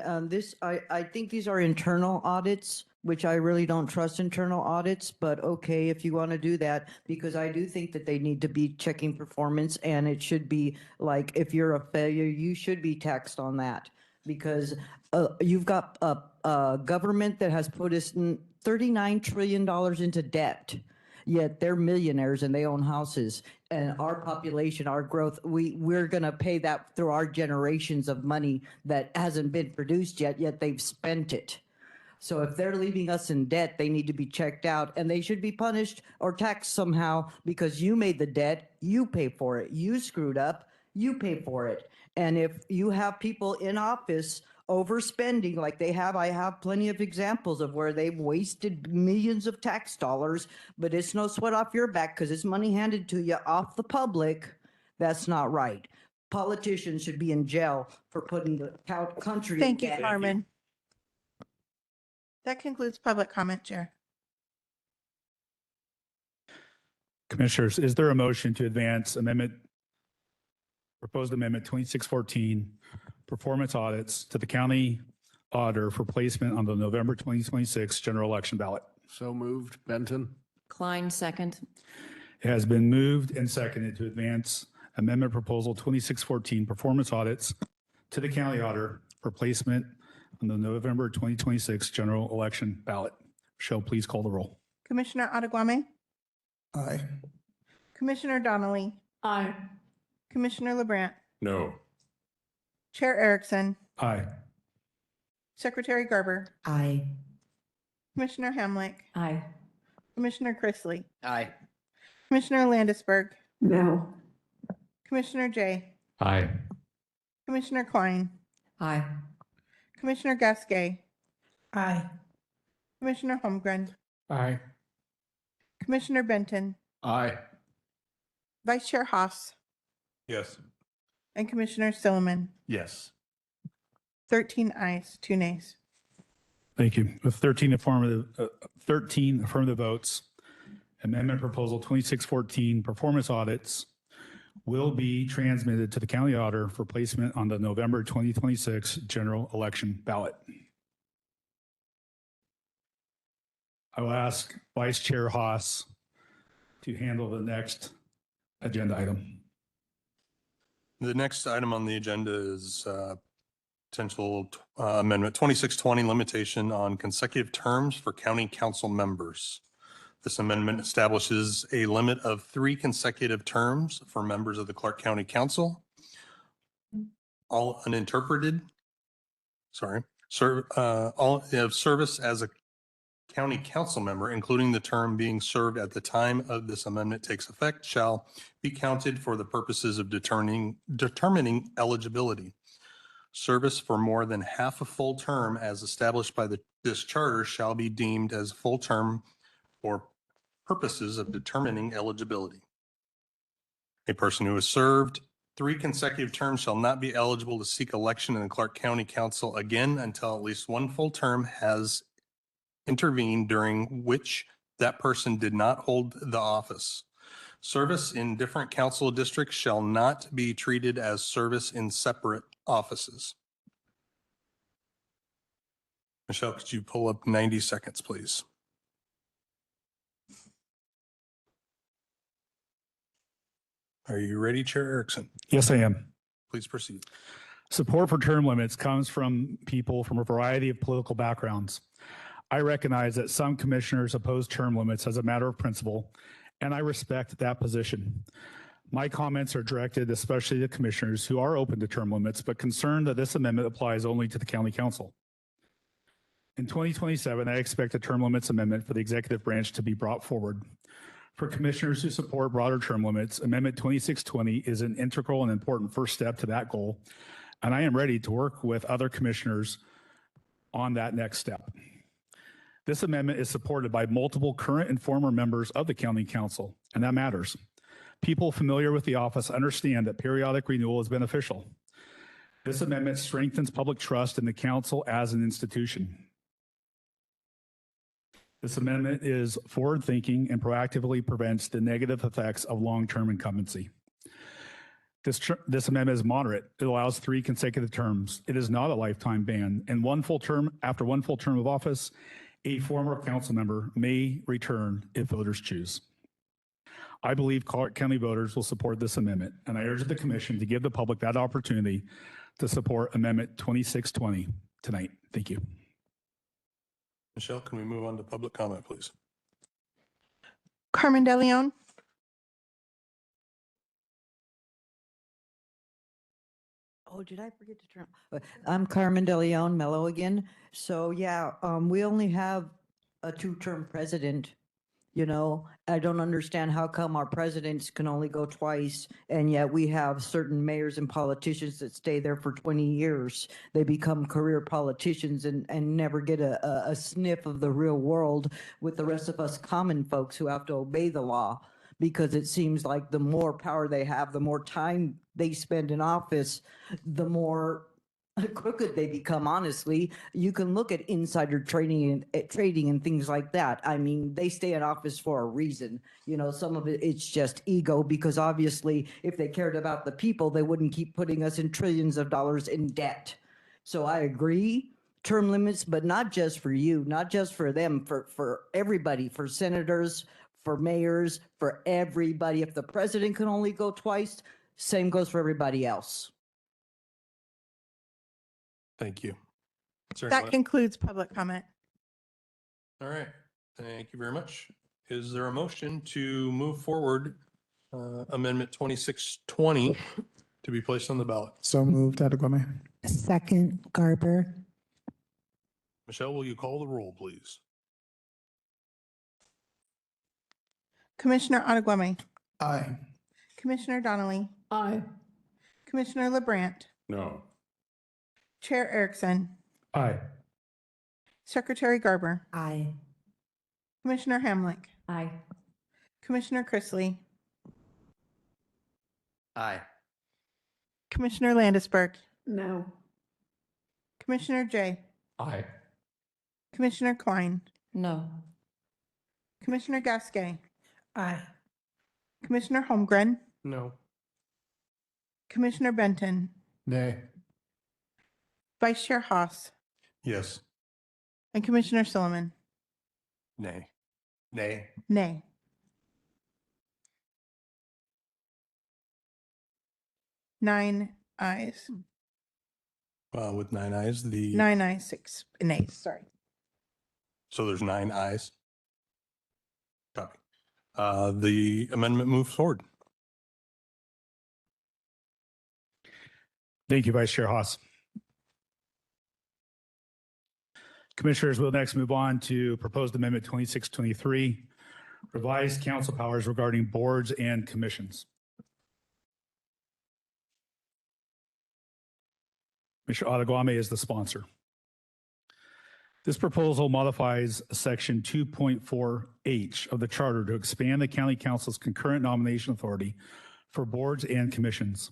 I think these are internal audits, which I really don't trust internal audits, but okay, if you want to do that, because I do think that they need to be checking performance, and it should be like, if you're a failure, you should be taxed on that, because you've got a government that has put us in $39 trillion into debt. Yet they're millionaires and they own houses, and our population, our growth, we're going to pay that through our generations of money that hasn't been produced yet they've spent it. So if they're leaving us in debt, they need to be checked out, and they should be punished or taxed somehow, because you made the debt, you pay for it. You screwed up, you pay for it. And if you have people in office overspending like they have, I have plenty of examples of where they've wasted millions of tax dollars, but it's no sweat off your back because it's money handed to you off the public. That's not right. Politicians should be in jail for putting the country. in Thank you, debt. Carmen. That concludes public comment, Chair. Commissioners, is there a motion to advance proposed amendment 2614, performance audits to the county auditor for placement on the November 2026 general election ballot? So moved. Benton. Klein, second. It has been moved and seconded to advance amendment proposal 2614, performance audits to the county auditor for placement on the November 2026 general election ballot. Michelle, please call the roll. Commissioner Adewale? Aye. Commissioner Donnelly? Aye. Commissioner LeBrandt? No. Chair Erickson? Aye. Secretary Garber? Aye. Commissioner Hamlick? Aye. Commissioner Chrisley? Aye. Commissioner Landisberg? No. Commissioner Jay? Aye. Commissioner Klein? Aye. Commissioner Gasquet? Aye. Commissioner Holmgren? Aye. Commissioner Benton? Aye. Vice Chair Haas? Yes. And Commissioner Stillman? Yes. 13 ayes, 2 nays. Thank you. With 13 affirmative votes, amendment proposal 2614, performance audits will be transmitted to the county auditor for placement on the November 2026 general election ballot. I will ask Vice Chair Haas to handle the next agenda item. The next item on the agenda is potential amendment 2620, limitation on consecutive terms for county council members. This amendment establishes a limit of 3 consecutive terms for members of the Clark County Council. All uninterpreted, all of service as a county council member, including the term being served at the time of this amendment takes effect, shall be counted for the purposes of determining eligibility. Service for more than half a full term as established by this charter shall be deemed as full term for purposes of determining eligibility. A person who has served 3 consecutive terms shall not be eligible to seek election in the Clark County Council again until at least 1 full term has intervened during which that person did not hold the office. Service in different council districts shall not be treated as service in separate offices. Michelle, could you pull up 90 seconds, please? Are you ready, Chair Erickson? Yes, I am. Please proceed. Support for term limits comes from people from a variety of political backgrounds. I recognize that some commissioners oppose term limits as a matter of principle, and I respect that position. My comments are directed especially to commissioners who are open to term limits, but concerned that this amendment applies only to the county council. In 2027, I expect a term limits amendment for the executive branch to be brought forward. For commissioners who support broader term limits, Amendment 2620 is an integral and important first step to that goal, and I am ready to work with other commissioners on that next step. This amendment is supported by multiple current and former members of the county council, and that matters. People familiar with the office understand that periodic renewal is beneficial. This amendment strengthens public trust in the council as an institution. This amendment is forward-thinking and proactively prevents the negative effects of long-term incumbency. This amendment is moderate. It allows 3 consecutive terms. It is not a lifetime ban. And after 1 full term of office, a former council member may return if voters choose. I believe Clark County voters will support this amendment, and I urge the commission to give the public that opportunity to support Amendment 2620 tonight. Thank you. Michelle, can we move on to public comment, please? Carmen DeLeon? Oh, did I forget to turn? I'm Carmen DeLeon, Mello again. So yeah, we only have a 2-term president. You know, I don't understand how come our presidents can only go twice, and yet we have certain mayors and politicians that stay there for 20 years. They become career politicians and never get a sniff of the real world with the rest of us common folks who have to obey the law. because it seems like the more power they have, the more time they spend in office, the more crooked they become. Honestly, you can look at insider trading and things like that. I mean, they stay in office for a reason. You know, some of it's just ego, because obviously if they cared about the people, they wouldn't keep putting us in trillions of dollars in debt. So I agree, term limits, but not just for you, not just for them, for everybody, for senators, for mayors, for everybody. If the president can only go twice, same goes for everybody else. Thank you. Is there That anyone- concludes public comment. All right. Thank you very much. Is there a motion to move forward Amendment 2620 to be placed on the ballot? So moved, Adequame. Second, Garber. Michelle, will you call the roll, please? Commissioner Ottaguame, Aye. Commissioner Donnelly, Aye. Commissioner LeBrandt, No. Chair Erickson, Aye. Secretary Garber, Aye. Commissioner Hamlick, Aye. Commissioner Chrisley, Aye. Commissioner Landisberg, No. Commissioner Jay, Aye. Commissioner Klein, No. Commissioner Gasquet, Aye. Commissioner Holmgren, No. Commissioner Benton, Nay. Vice Chair Haas, Yes. and Commissioner Silliman. Nay. Nay. Nay. Nine ayes. With 9 ayes, Nine ayes, 6 nays, sorry. so there's 9 ayes. Copy. The amendment moves forward. Thank you, Vice Chair Haas. Commissioners, we'll next move on to proposed amendment 2623, revised council powers regarding boards and commissions. Commissioner Ottaguame is the sponsor. This proposal modifies section 2.4H of the charter to expand the county council's concurrent nomination authority for boards and commissions.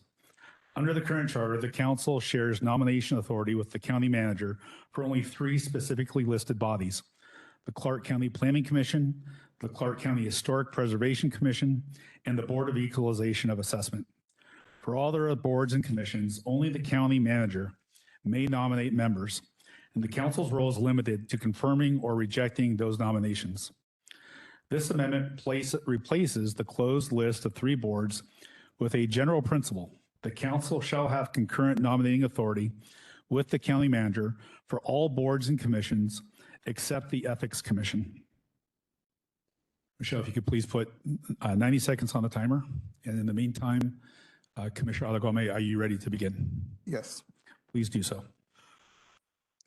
Under the current charter, the council shares nomination authority with the county manager for only 3 specifically listed bodies: the Clark County Planning Commission, the Clark County Historic Preservation Commission, and the Board of Equalization of Assessment. For all other boards and commissions, only the county manager may nominate members, and the council's role is limited to confirming or rejecting those nominations. This amendment replaces the closed list of 3 boards with a general principle: the council shall have concurrent nominating authority with the county manager for all boards and commissions except the Ethics Commission. Michelle, if you could please put 90 seconds on the timer. And in the meantime, Commissioner Ottaguame, are you ready to begin? Yes. Please do so.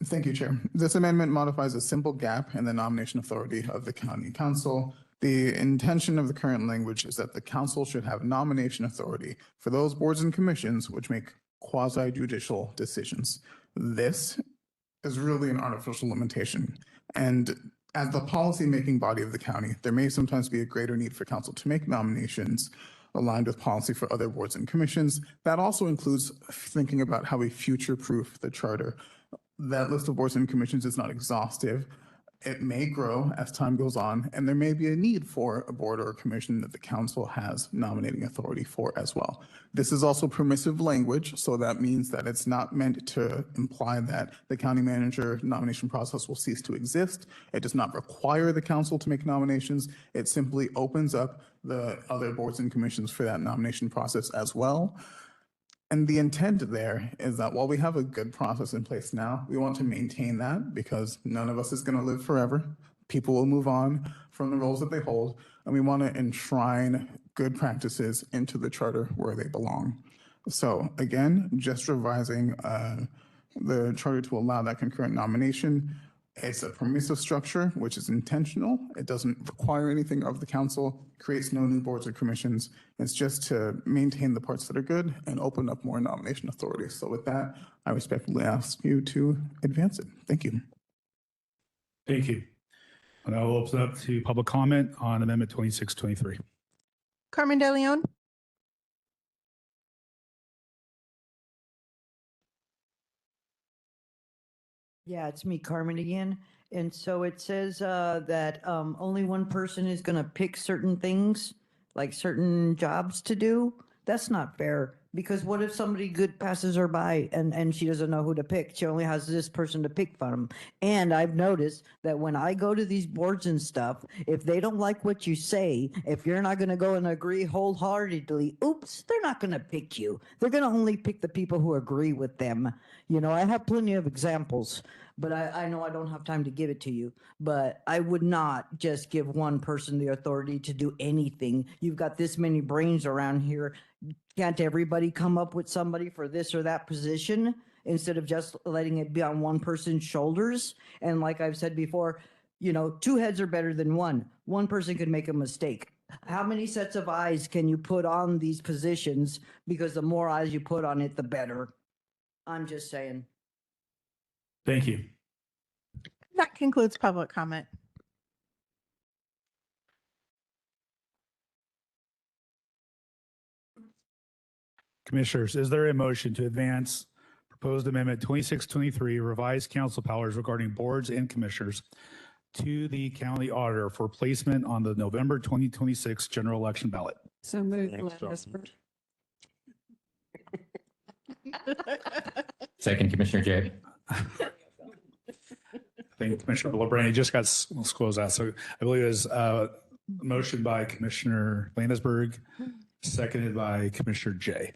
Thank you, Chair. This amendment modifies a simple gap in the nomination authority of the county council. The intention of the current language is that the council should have nomination authority for those boards and commissions which make quasi-judicial decisions. This is really an artificial limitation. And as the policy-making body of the county, there may sometimes be a greater need for council to make nominations aligned with policy for other boards and commissions. That also includes thinking about how we future-proof the charter. That list of boards and commissions is not exhaustive. It may grow as time goes on, and there may be a need for a board or a commission that the council has nominating authority for as well. This is also permissive language, so that means that it's not meant to imply that the county manager nomination process will cease to exist. It does not require the council to make nominations. It simply opens up the other boards and commissions for that nomination process as well. And the intent there is that while we have a good process in place now, we want to maintain that because none of us is going to live forever. People will move on from the roles that they hold, and we want to enshrine good practices into the charter where they belong. So again, just revising the charter to allow that concurrent nomination. It's a permissive structure, which is intentional. It doesn't require anything of the council, creates no new boards or commissions. It's just to maintain the parts that are good and open up more nomination authority. So with that, I respectfully ask you to advance it. Thank you. Thank you. And I will open up to public comment on Amendment 2623. Carmen De Leon? Yeah, it's me, Carmen again. And so it says that only one person is going to pick certain things, like certain jobs to do. That's not fair, because what if somebody good passes her by and she doesn't know who to pick? She only has this person to pick from. And I've noticed that when I go to these boards and stuff, if they don't like what you say, if you're not going to go and agree wholeheartedly, oops, they're not going to pick you. They're going to only pick the people who agree with them. You know, I have plenty of examples, but I know I don't have time to give it to you. But I would not just give one person the authority to do anything. You've got this many brains around here. Can't everybody come up with somebody for this or that position instead of just letting it be on one person's shoulders? And like I've said before, you know, two heads are better than one. One person could make a mistake. How many sets of eyes can you put on these positions? Because the more eyes you put on it, the better. I'm just saying. Thank you. That concludes public comment. Commissioners, is there a motion to advance proposed amendment 2623, revised council powers regarding boards and commissioners to the county auditor for placement on the November 2026 general election ballot? So moved, Thanks, John. Landisberg. Second, Commissioner Jay. I think Commissioner LeBrun just got squoze out. So I believe it was motion by Commissioner Landisberg, seconded by Commissioner Jay.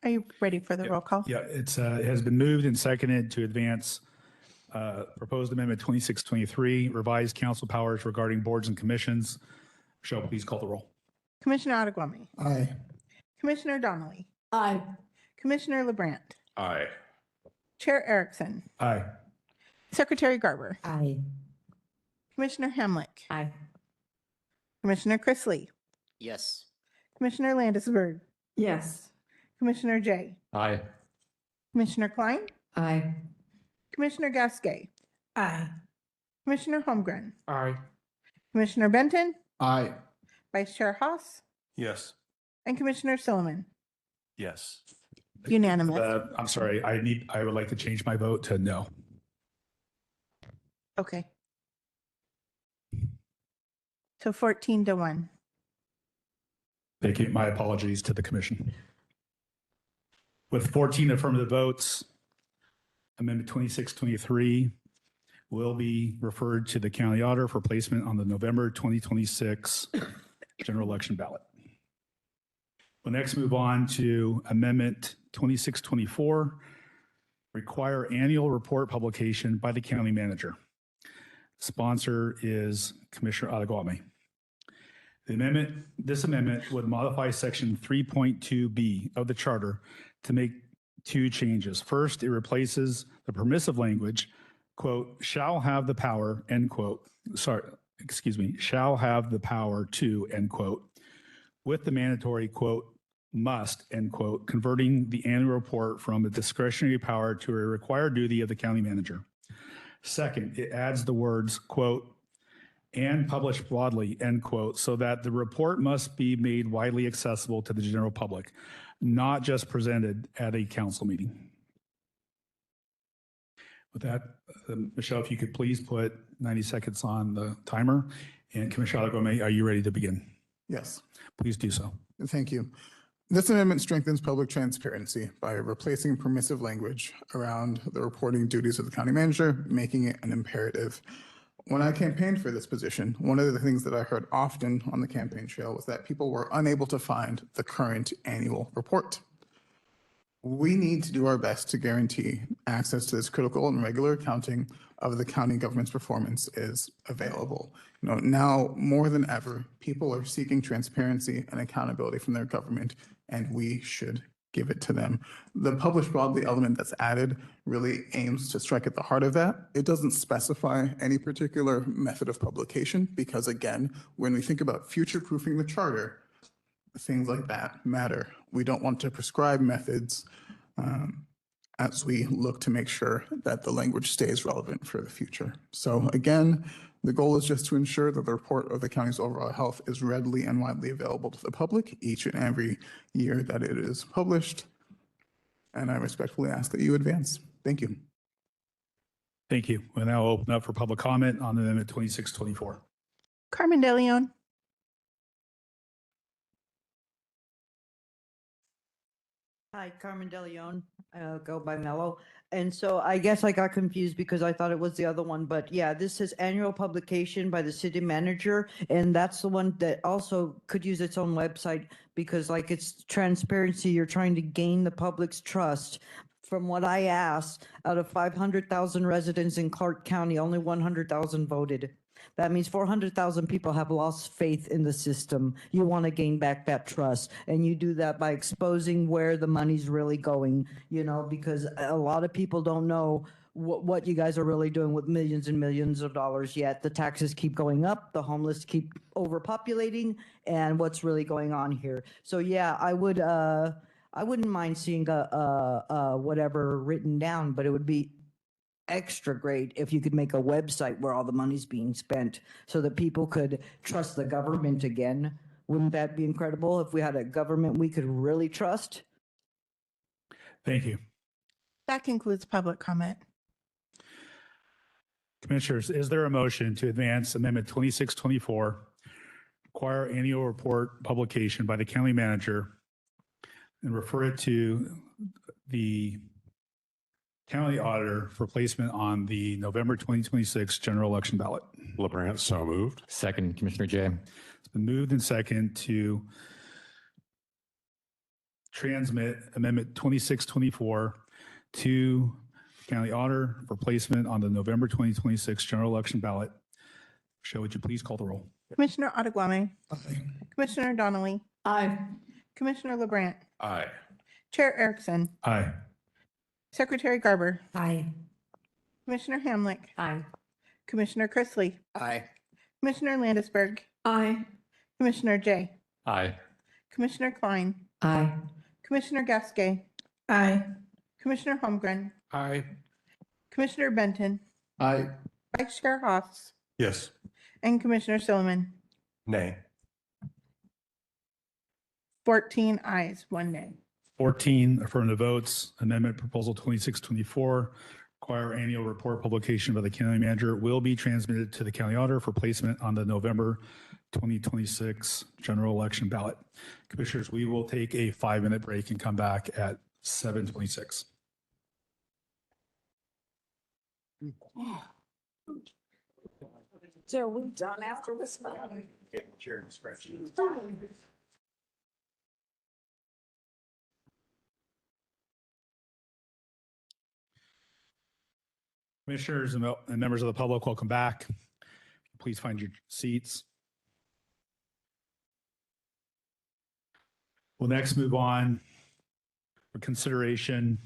Are you ready for the roll call? Yeah, it has been moved and seconded to advance proposed amendment 2623, revised council powers regarding boards and commissions. Michelle, please call the roll. Commissioner Ottaguami? Aye. Commissioner Donnelly? Aye. Commissioner LeBrant? Aye. Chair Erickson? Aye. Secretary Garber? Aye. Commissioner Hamlick? Aye. Commissioner Chrisley? Yes. Commissioner Landisberg? Yes. Commissioner Jay? Aye. Commissioner Klein? Aye. Commissioner Gasquet? Aye. Commissioner Holmgren? Aye. Commissioner Benton? Aye. Vice Chair Haas? Yes. And Commissioner Silliman? Yes. Unanimous. I'm sorry, I would like to change my vote to no. Okay. So 14-1. Thank you. My apologies to the commission. With 14 affirmative votes, Amendment 2623 will be referred to the county auditor for placement on the November 2026 general election ballot. We'll next move on to Amendment 2624, require annual report publication by the county manager. Sponsor is Commissioner Ottaguami. This amendment would modify section 3.2B of the charter to make two changes. First, it replaces the permissive language, quote, shall have the power, end quote, shall have the power to, end quote, with the mandatory, quote, must, end quote, converting the annual report from a discretionary power to a required duty of the county manager. Second, it adds the words, quote, and published broadly, end quote, so that the report must be made widely accessible to the general public, not just presented at a council meeting. With that, Michelle, if you could please put 90 seconds on the timer. And Commissioner Ottaguami, are you ready to begin? Yes. Please do so. Thank you. This amendment strengthens public transparency by replacing permissive language around the reporting duties of the county manager, making it an imperative. When I campaigned for this position, one of the things that I heard often on the campaign trail was that people were unable to find the current annual report. We need to do our best to guarantee access to this critical and regular accounting of the county government's performance is available. You know, now more than ever, people are seeking transparency and accountability from their government, and we should give it to them. The published broadly element that's added really aims to strike at the heart of that. It doesn't specify any particular method of publication because, again, when we think about future-proofing the charter, things like that matter. We don't want to prescribe methods as we look to make sure that the language stays relevant for the future. So again, the goal is just to ensure that the report of the county's overall health is readily and widely available to the public each and every year that it is published. And I respectfully ask that you advance. Thank you. Thank you. We'll now open up for public comment on Amendment 2624. Carmen DeLeon. Hi, Carmen DeLeon, go by Mello. And so I guess I got confused because I thought it was the other one, but yeah, this says annual publication by the city manager. And that's the one that also could use its own website because like it's transparency, you're trying to gain the public's trust. From what I asked, out of 500,000 residents in Clark County, only 100,000 voted. That means 400,000 people have lost faith in the system. You want to gain back that trust. And you do that by exposing where the money's really going, you know, because a lot of people don't know what you guys are really doing with millions and millions of dollars yet. The taxes keep going up, the homeless keep overpopulating, and what's really going on here. So yeah, I wouldn't mind seeing whatever written down, but it would be extra great if you could make a website where all the money's being spent so that people could trust the government again. Wouldn't that be incredible if we had a government we could really trust? Thank you. That concludes public comment. Commissioners, is there a motion to advance Amendment 2624, require annual report publication by the county manager and refer it to the county auditor for placement on the November 2026 general election ballot? LeBrant, so moved. Second, Commissioner Jay. It's been moved and second to transmit Amendment 2624 to county auditor for placement on the November 2026 general election ballot. Michelle, would you please call the roll? Commissioner Ottaguame. Commissioner Donnelly. Aye. Commissioner LeBrant. Aye. Chair Erickson. Aye. Secretary Garber. Aye. Commissioner Hamlick. Aye. Commissioner Chrisley. Aye. Commissioner Landisberg. Aye. Commissioner Jay. Aye. Commissioner Klein. Aye. Commissioner Gasquet. Aye. Commissioner Holmgren. Aye. Commissioner Benton. Aye. Vice Chair Haas. Yes. And Commissioner Silliman. Nay. 14 ayes, 1 nay. 14 affirmative votes. Amendment Proposal 2624, require annual report publication by the county manager, will be transmitted to the county auditor for placement on the November 2026 general election ballot. Commissioners, we will take a 5-minute break and come back at 7:26. So we're done after this. Commissioners and members of the public, welcome back. Please find your seats. We'll next move on for consideration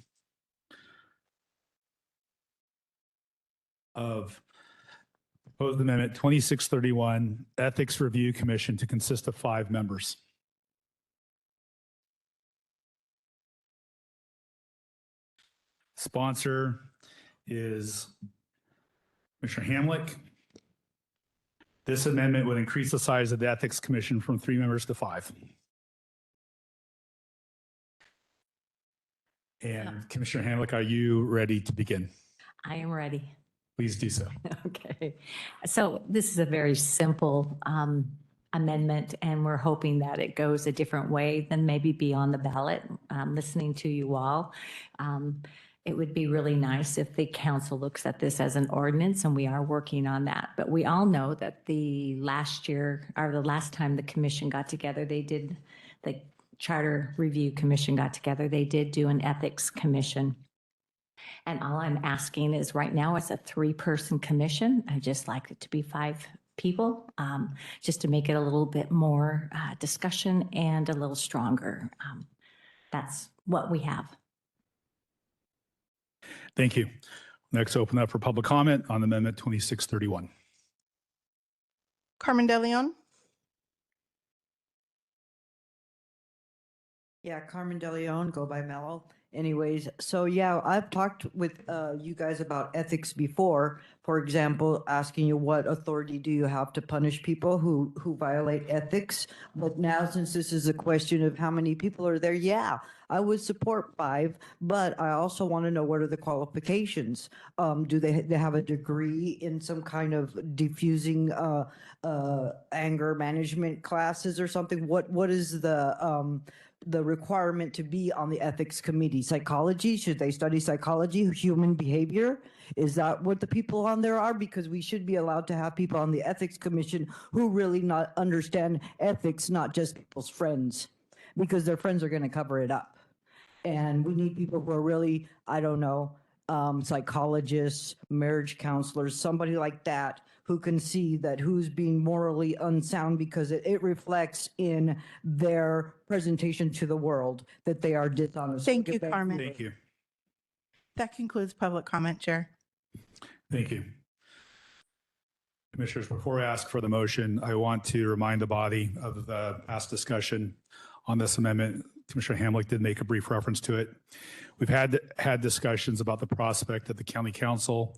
of proposed amendment 2631, Ethics Review Commission to consist of 5 members. Sponsor is Commissioner Hamlick. This amendment would increase the size of the Ethics Commission from 3 members to 5. And Commissioner Hamlick, are you ready to begin? I am ready. Please do so. Okay. So this is a very simple amendment, and we're hoping that it goes a different way than maybe be on the ballot. Listening to you all, it would be really nice if the council looks at this as an ordinance, and we are working on that. But we all know that the last time the commission got together, the Charter Review Commission got together, they did do an ethics commission. And all I'm asking is right now it's a 3-person commission. I'd just like it to be 5 people, just to make it a little bit more discussion and a little stronger. That's what we have. Thank you. Next, open up for public comment on Amendment 2631. Carmen DeLeon. Yeah, Carmen DeLeon, go by Mello. Anyways, so yeah, I've talked with you guys about ethics before. For example, asking you what authority do you have to punish people who violate ethics? But now, since this is a question of how many people are there, yeah, I would support 5, but I also want to know what are the qualifications? Do they have a degree in some kind of diffusing anger management classes or something? What is the requirement to be on the ethics committee? Psychology? Should they study psychology, human behavior? Is that what the people on there are? Because we should be allowed to have people on the ethics commission who really not understand ethics, not just people's friends, because their friends are going to cover it up. And we need people who are really, I don't know, psychologists, marriage counselors, somebody like that who can see that who's being morally unsound, because it reflects in their presentation to the world that they are dishonest. Thank you, Carmen. Thank you. That concludes public comment, Chair. Thank you. Commissioners, before I ask for the motion, I want to remind the body of the past discussion on this amendment. Commissioner Hamlick did make a brief reference to it. We've had discussions about the prospect of the county council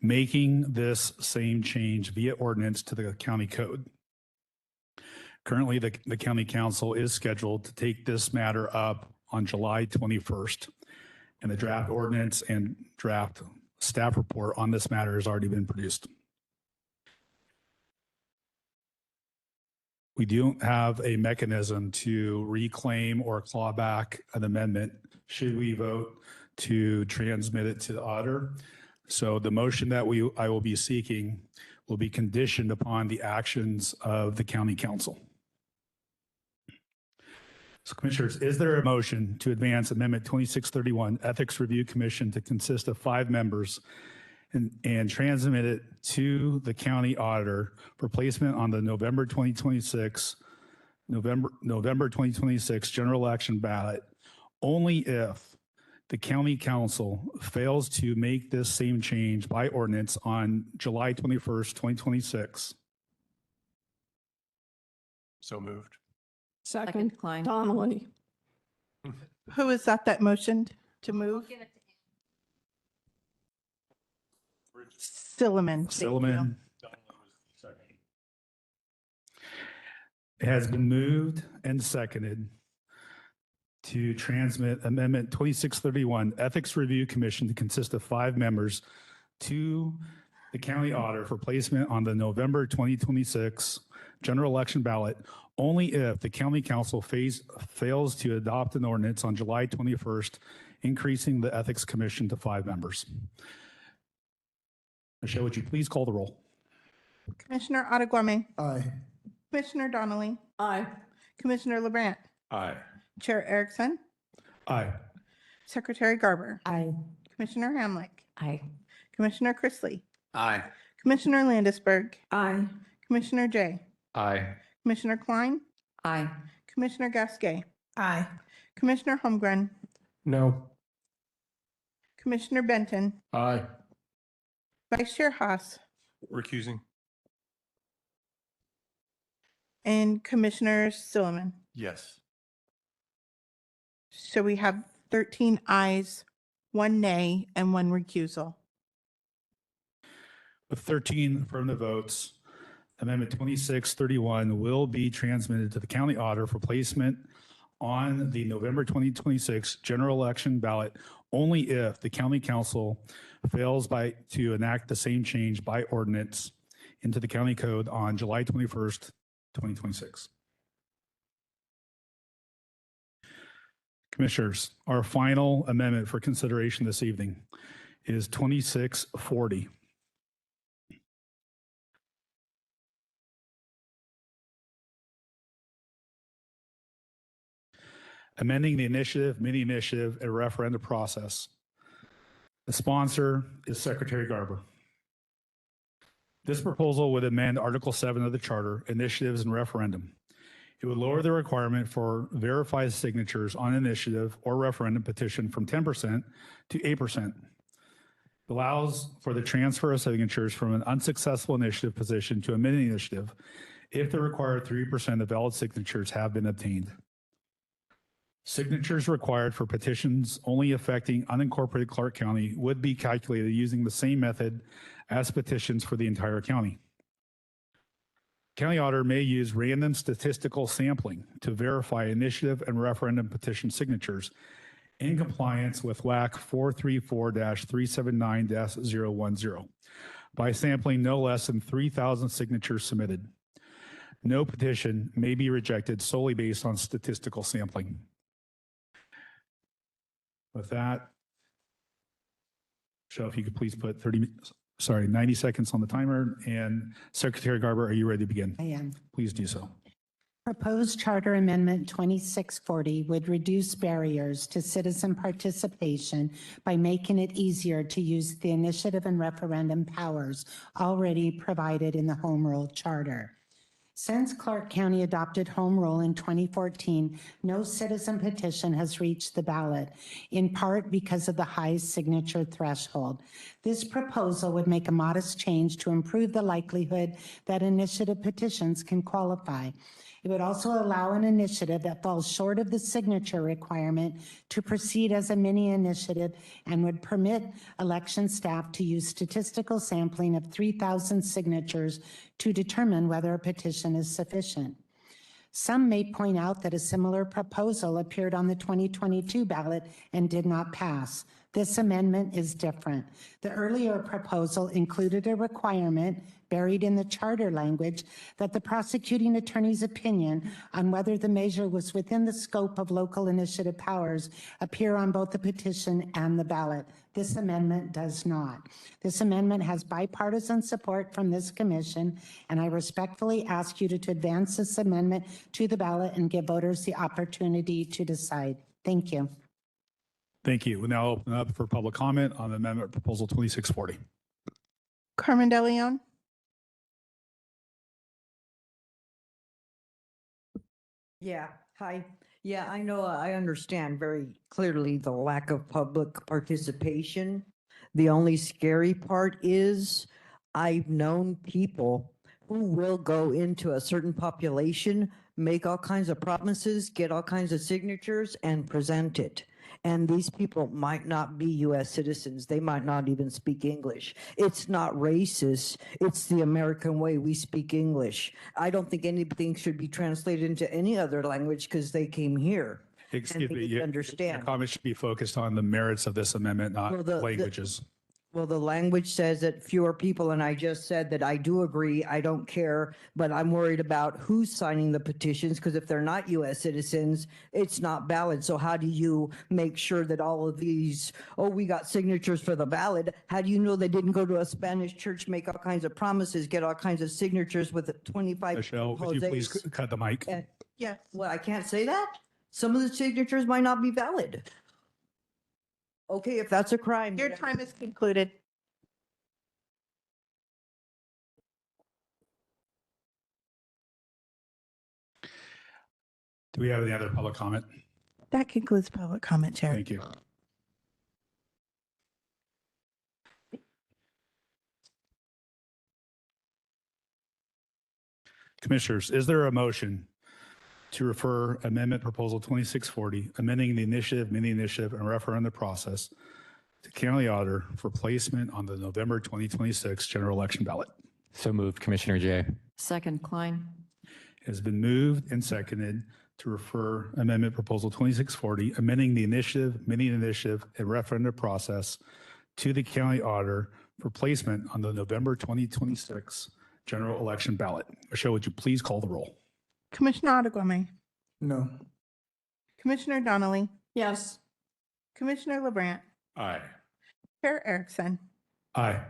making this same change via ordinance to the county code. Currently, the county council is scheduled to take this matter up on July 21st, and the draft ordinance and draft staff report on this matter has already been produced. We don't have a mechanism to reclaim or claw back an amendment should we vote to transmit it to the auditor. So the motion that I will be seeking will be conditioned upon the actions of the county council. So Commissioners, is there a motion to advance Amendment 2631 Ethics Review Commission to consist of 5 members and transmit it to the county auditor for placement on the November 2026 general election ballot only if the county council fails to make this same change by ordinance on July 21st, 2026? So moved. Second, Klein. Donnelly. Who is that motioned to move? Silliman. Thank you. Silliman. It has been moved and seconded to transmit Amendment 2631 Ethics Review Commission to consist of 5 members to the county auditor for placement on the November 2026 general election ballot only if the county council fails to adopt an ordinance on July 21st, increasing the Ethics Commission to 5 members. Michelle, would you please call the roll? Commissioner Ottaguame. Aye. Commissioner Donnelly. Aye. Commissioner LeBrandt. Aye. Chair Erickson. Aye. Secretary Garber. Aye. Commissioner Hamlick. Aye. Commissioner Chrisley. Aye. Commissioner Landisberg. Aye. Commissioner Jay. Aye. Commissioner Klein. Aye. Commissioner Gasquet. Aye. Commissioner Holmgren. No. Commissioner Benton. Aye. Vice Chair Haas. Recusing. And Commissioner Silliman. Yes. So we have 13 ayes, 1 nay, and 1 recusal. With 13 affirmative votes, Amendment 2631 will be transmitted to the county auditor for placement on the November 2026 general election ballot only if the county council fails to enact the same change by ordinance into the county code on July 21st, 2026. Commissioners, our final amendment for consideration this evening is 2640. Amending the initiative, mini initiative, and referendum process. The sponsor is Secretary Garber. This proposal would amend Article 7 of the Charter, Initiatives and Referendum. It would lower the requirement for verified signatures on initiative or referendum petition from 10% to 8%. It allows for the transfer of signatures from an unsuccessful initiative position to a mini initiative if the required 3% of valid signatures have been obtained. Signatures required for petitions only affecting unincorporated Clark County would be calculated using the same method as petitions for the entire county. County auditor may use random statistical sampling to verify initiative and referendum petition signatures in compliance with WAC 434-379-010 by sampling no less than 3,000 signatures submitted. No petition may be rejected solely based on statistical sampling. With that, Michelle, if you could please put 90 seconds on the timer. And Secretary Garber, are you ready to begin? I am. Please do so. Proposed Charter Amendment 2640 would reduce barriers to citizen participation by making it easier to use the initiative and referendum powers already provided in the Home Rule Charter. Since Clark County adopted Home Rule in 2014, no citizen petition has reached the ballot, in part because of the high signature threshold. This proposal would make a modest change to improve the likelihood that initiative petitions can qualify. It would also allow an initiative that falls short of the signature requirement to proceed as a mini initiative and would permit election staff to use statistical sampling of 3,000 signatures to determine whether a petition is sufficient. Some may point out that a similar proposal appeared on the 2022 ballot and did not pass. This amendment is different. The earlier proposal included a requirement buried in the charter language that the prosecuting attorney's opinion on whether the measure was within the scope of local initiative powers appear on both the petition and the ballot. This amendment does not. This amendment has bipartisan support from this commission, and I respectfully ask you to advance this amendment to the ballot and give voters the opportunity to decide. Thank you. Thank you. We'll now open up for public comment on Amendment Proposal 2640. Carmen DeLeon. Yeah, hi. Yeah, I know, I understand very clearly the lack of public participation. The only scary part is I've known people who will go into a certain population, make all kinds of promises, get all kinds of signatures and present it. And these people might not be US citizens. They might not even speak English. It's not racist. It's the American way we speak English. I don't think anything should be translated into any other language because they came here. Excuse me, you your understand. comments should be focused on the merits of this amendment, not Well, the- languages. Well, the language says that fewer people, and I just said that I do agree, I don't care, but I'm worried about who's signing the petitions, because if they're not US citizens, it's not valid. So how do you make sure that all of these, oh, we got signatures for the ballot, how do you know they didn't go to a Spanish church, make all kinds of promises, get all kinds of signatures with 25 Michelle, would you please Jose's? cut the mic? Yes. Well, I can't say that. Some of the signatures might not be valid. Okay, if that's a crime. Your time is concluded. Do we have any other public comment? That concludes public comment, Chair. Thank you. Commissioners, is there a motion to refer Amendment Proposal 2640, amending the initiative, mini initiative, and referendum process to County Auditor for placement on the November 2026 general election ballot? So moved, Commissioner Jay. Second, Klein. It has been moved and seconded to refer Amendment Proposal 2640, amending the initiative, mini initiative, and referendum process to the County Auditor for placement on the November 2026 general election ballot. Michelle, would you please call the roll? Commissioner Adequame. No. Commissioner Donnelly. Yes. Commissioner LeBrandt. Aye. Chair Erickson. Aye.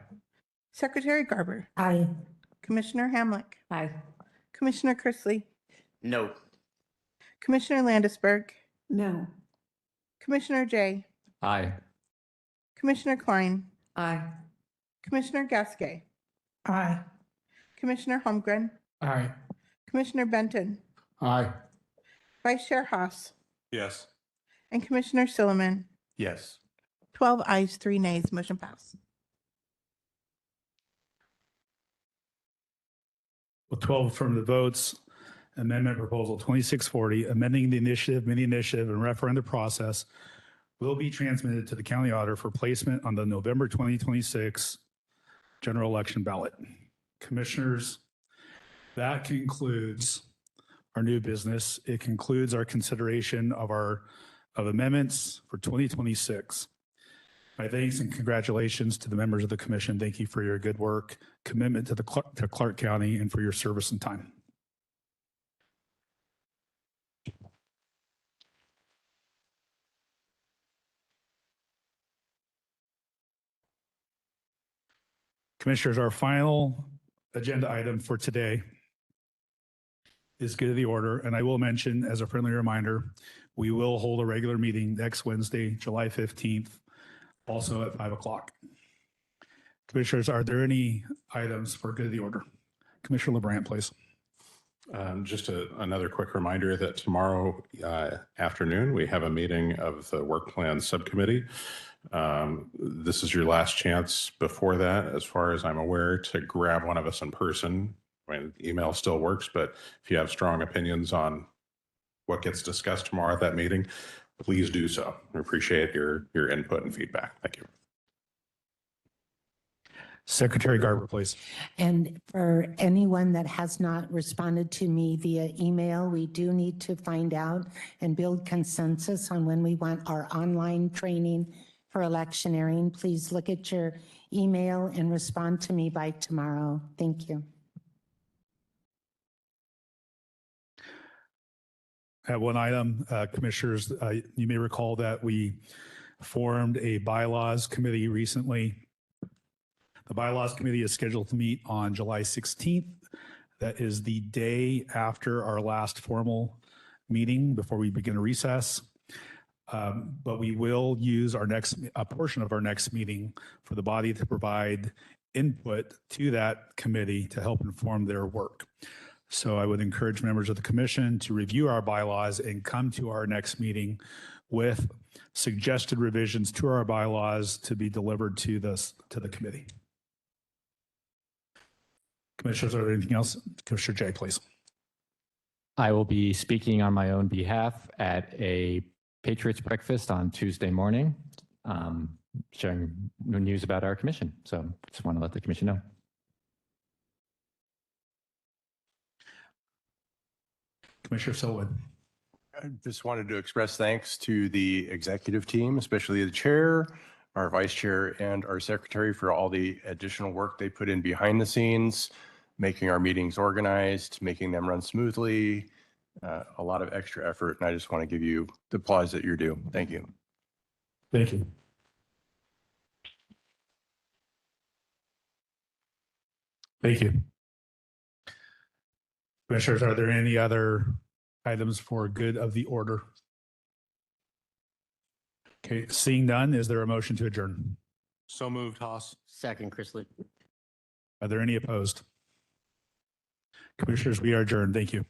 Secretary Garber. Aye. Commissioner Hamlick. Aye. Commissioner Chrisley. No. Commissioner Landisberg. No. Commissioner Jay. Aye. Commissioner Klein. Aye. Commissioner Gasquet. Aye. Commissioner Holmgren. Aye. Commissioner Benton. Aye. Vice Chair Haas. Yes. And Commissioner Silliman. Yes. 12 ayes, 3 nays, motion passed. With 12 affirmative votes, Amendment Proposal 2640, amending the initiative, mini initiative, and referendum process will be transmitted to the county auditor for placement on the November 2026 general election ballot. Commissioners, that concludes our new business. It concludes our consideration of amendments for 2026. My thanks and congratulations to the members of the commission. Thank you for your good work, commitment to Clark County, and for your service and time. Commissioners, our final agenda item for today is good of the order. And I will mention as a friendly reminder, we will hold a regular meeting next Wednesday, July 15th, also at 5 o'clock. Commissioners, are there any items for good of the order? Commissioner LeBrant, please. Just another quick reminder that tomorrow afternoon, we have a meeting of the work plan subcommittee. This is your last chance before that, as far as I'm aware, to grab one of us in person. I mean, email still works, but if you have strong opinions on what gets discussed tomorrow at that meeting, please do so. We appreciate your input and feedback. Thank you. Secretary Garber, please. And for anyone that has not responded to me via email, we do need to find out and build consensus on when we want our online training for electioneering. Please look at your email and respond to me by tomorrow. Thank you. At one item, commissioners, you may recall that we formed a bylaws committee recently. The bylaws committee is scheduled to meet on July 16th. That is the day after our last formal meeting before we begin a recess. But we will use a portion of our next meeting for the body to provide input to that committee to help inform their work. So I would encourage members of the commission to review our bylaws and come to our next meeting with suggested revisions to our bylaws to be delivered to the committee. Commissioners, are there anything else? Commissioner Jay, please. I will be speaking on my own behalf at a Patriots breakfast on Tuesday morning, sharing news about our commission. So just want to let the commission know. Commissioner Selwood. I just wanted to express thanks to the executive team, especially the chair, our vice chair, and our secretary for all the additional work they put in behind the scenes, making our meetings organized, making them run smoothly, a lot of extra effort. And I just want to give you the applause that you're due. Thank you. Thank you. Thank you. Commissioners, are there any other items for good of the order? Okay, seeing none, is there a motion to adjourn? So moved, Haas. Second, Chrisley. Are there any opposed? Commissioners, we are adjourned. Thank you.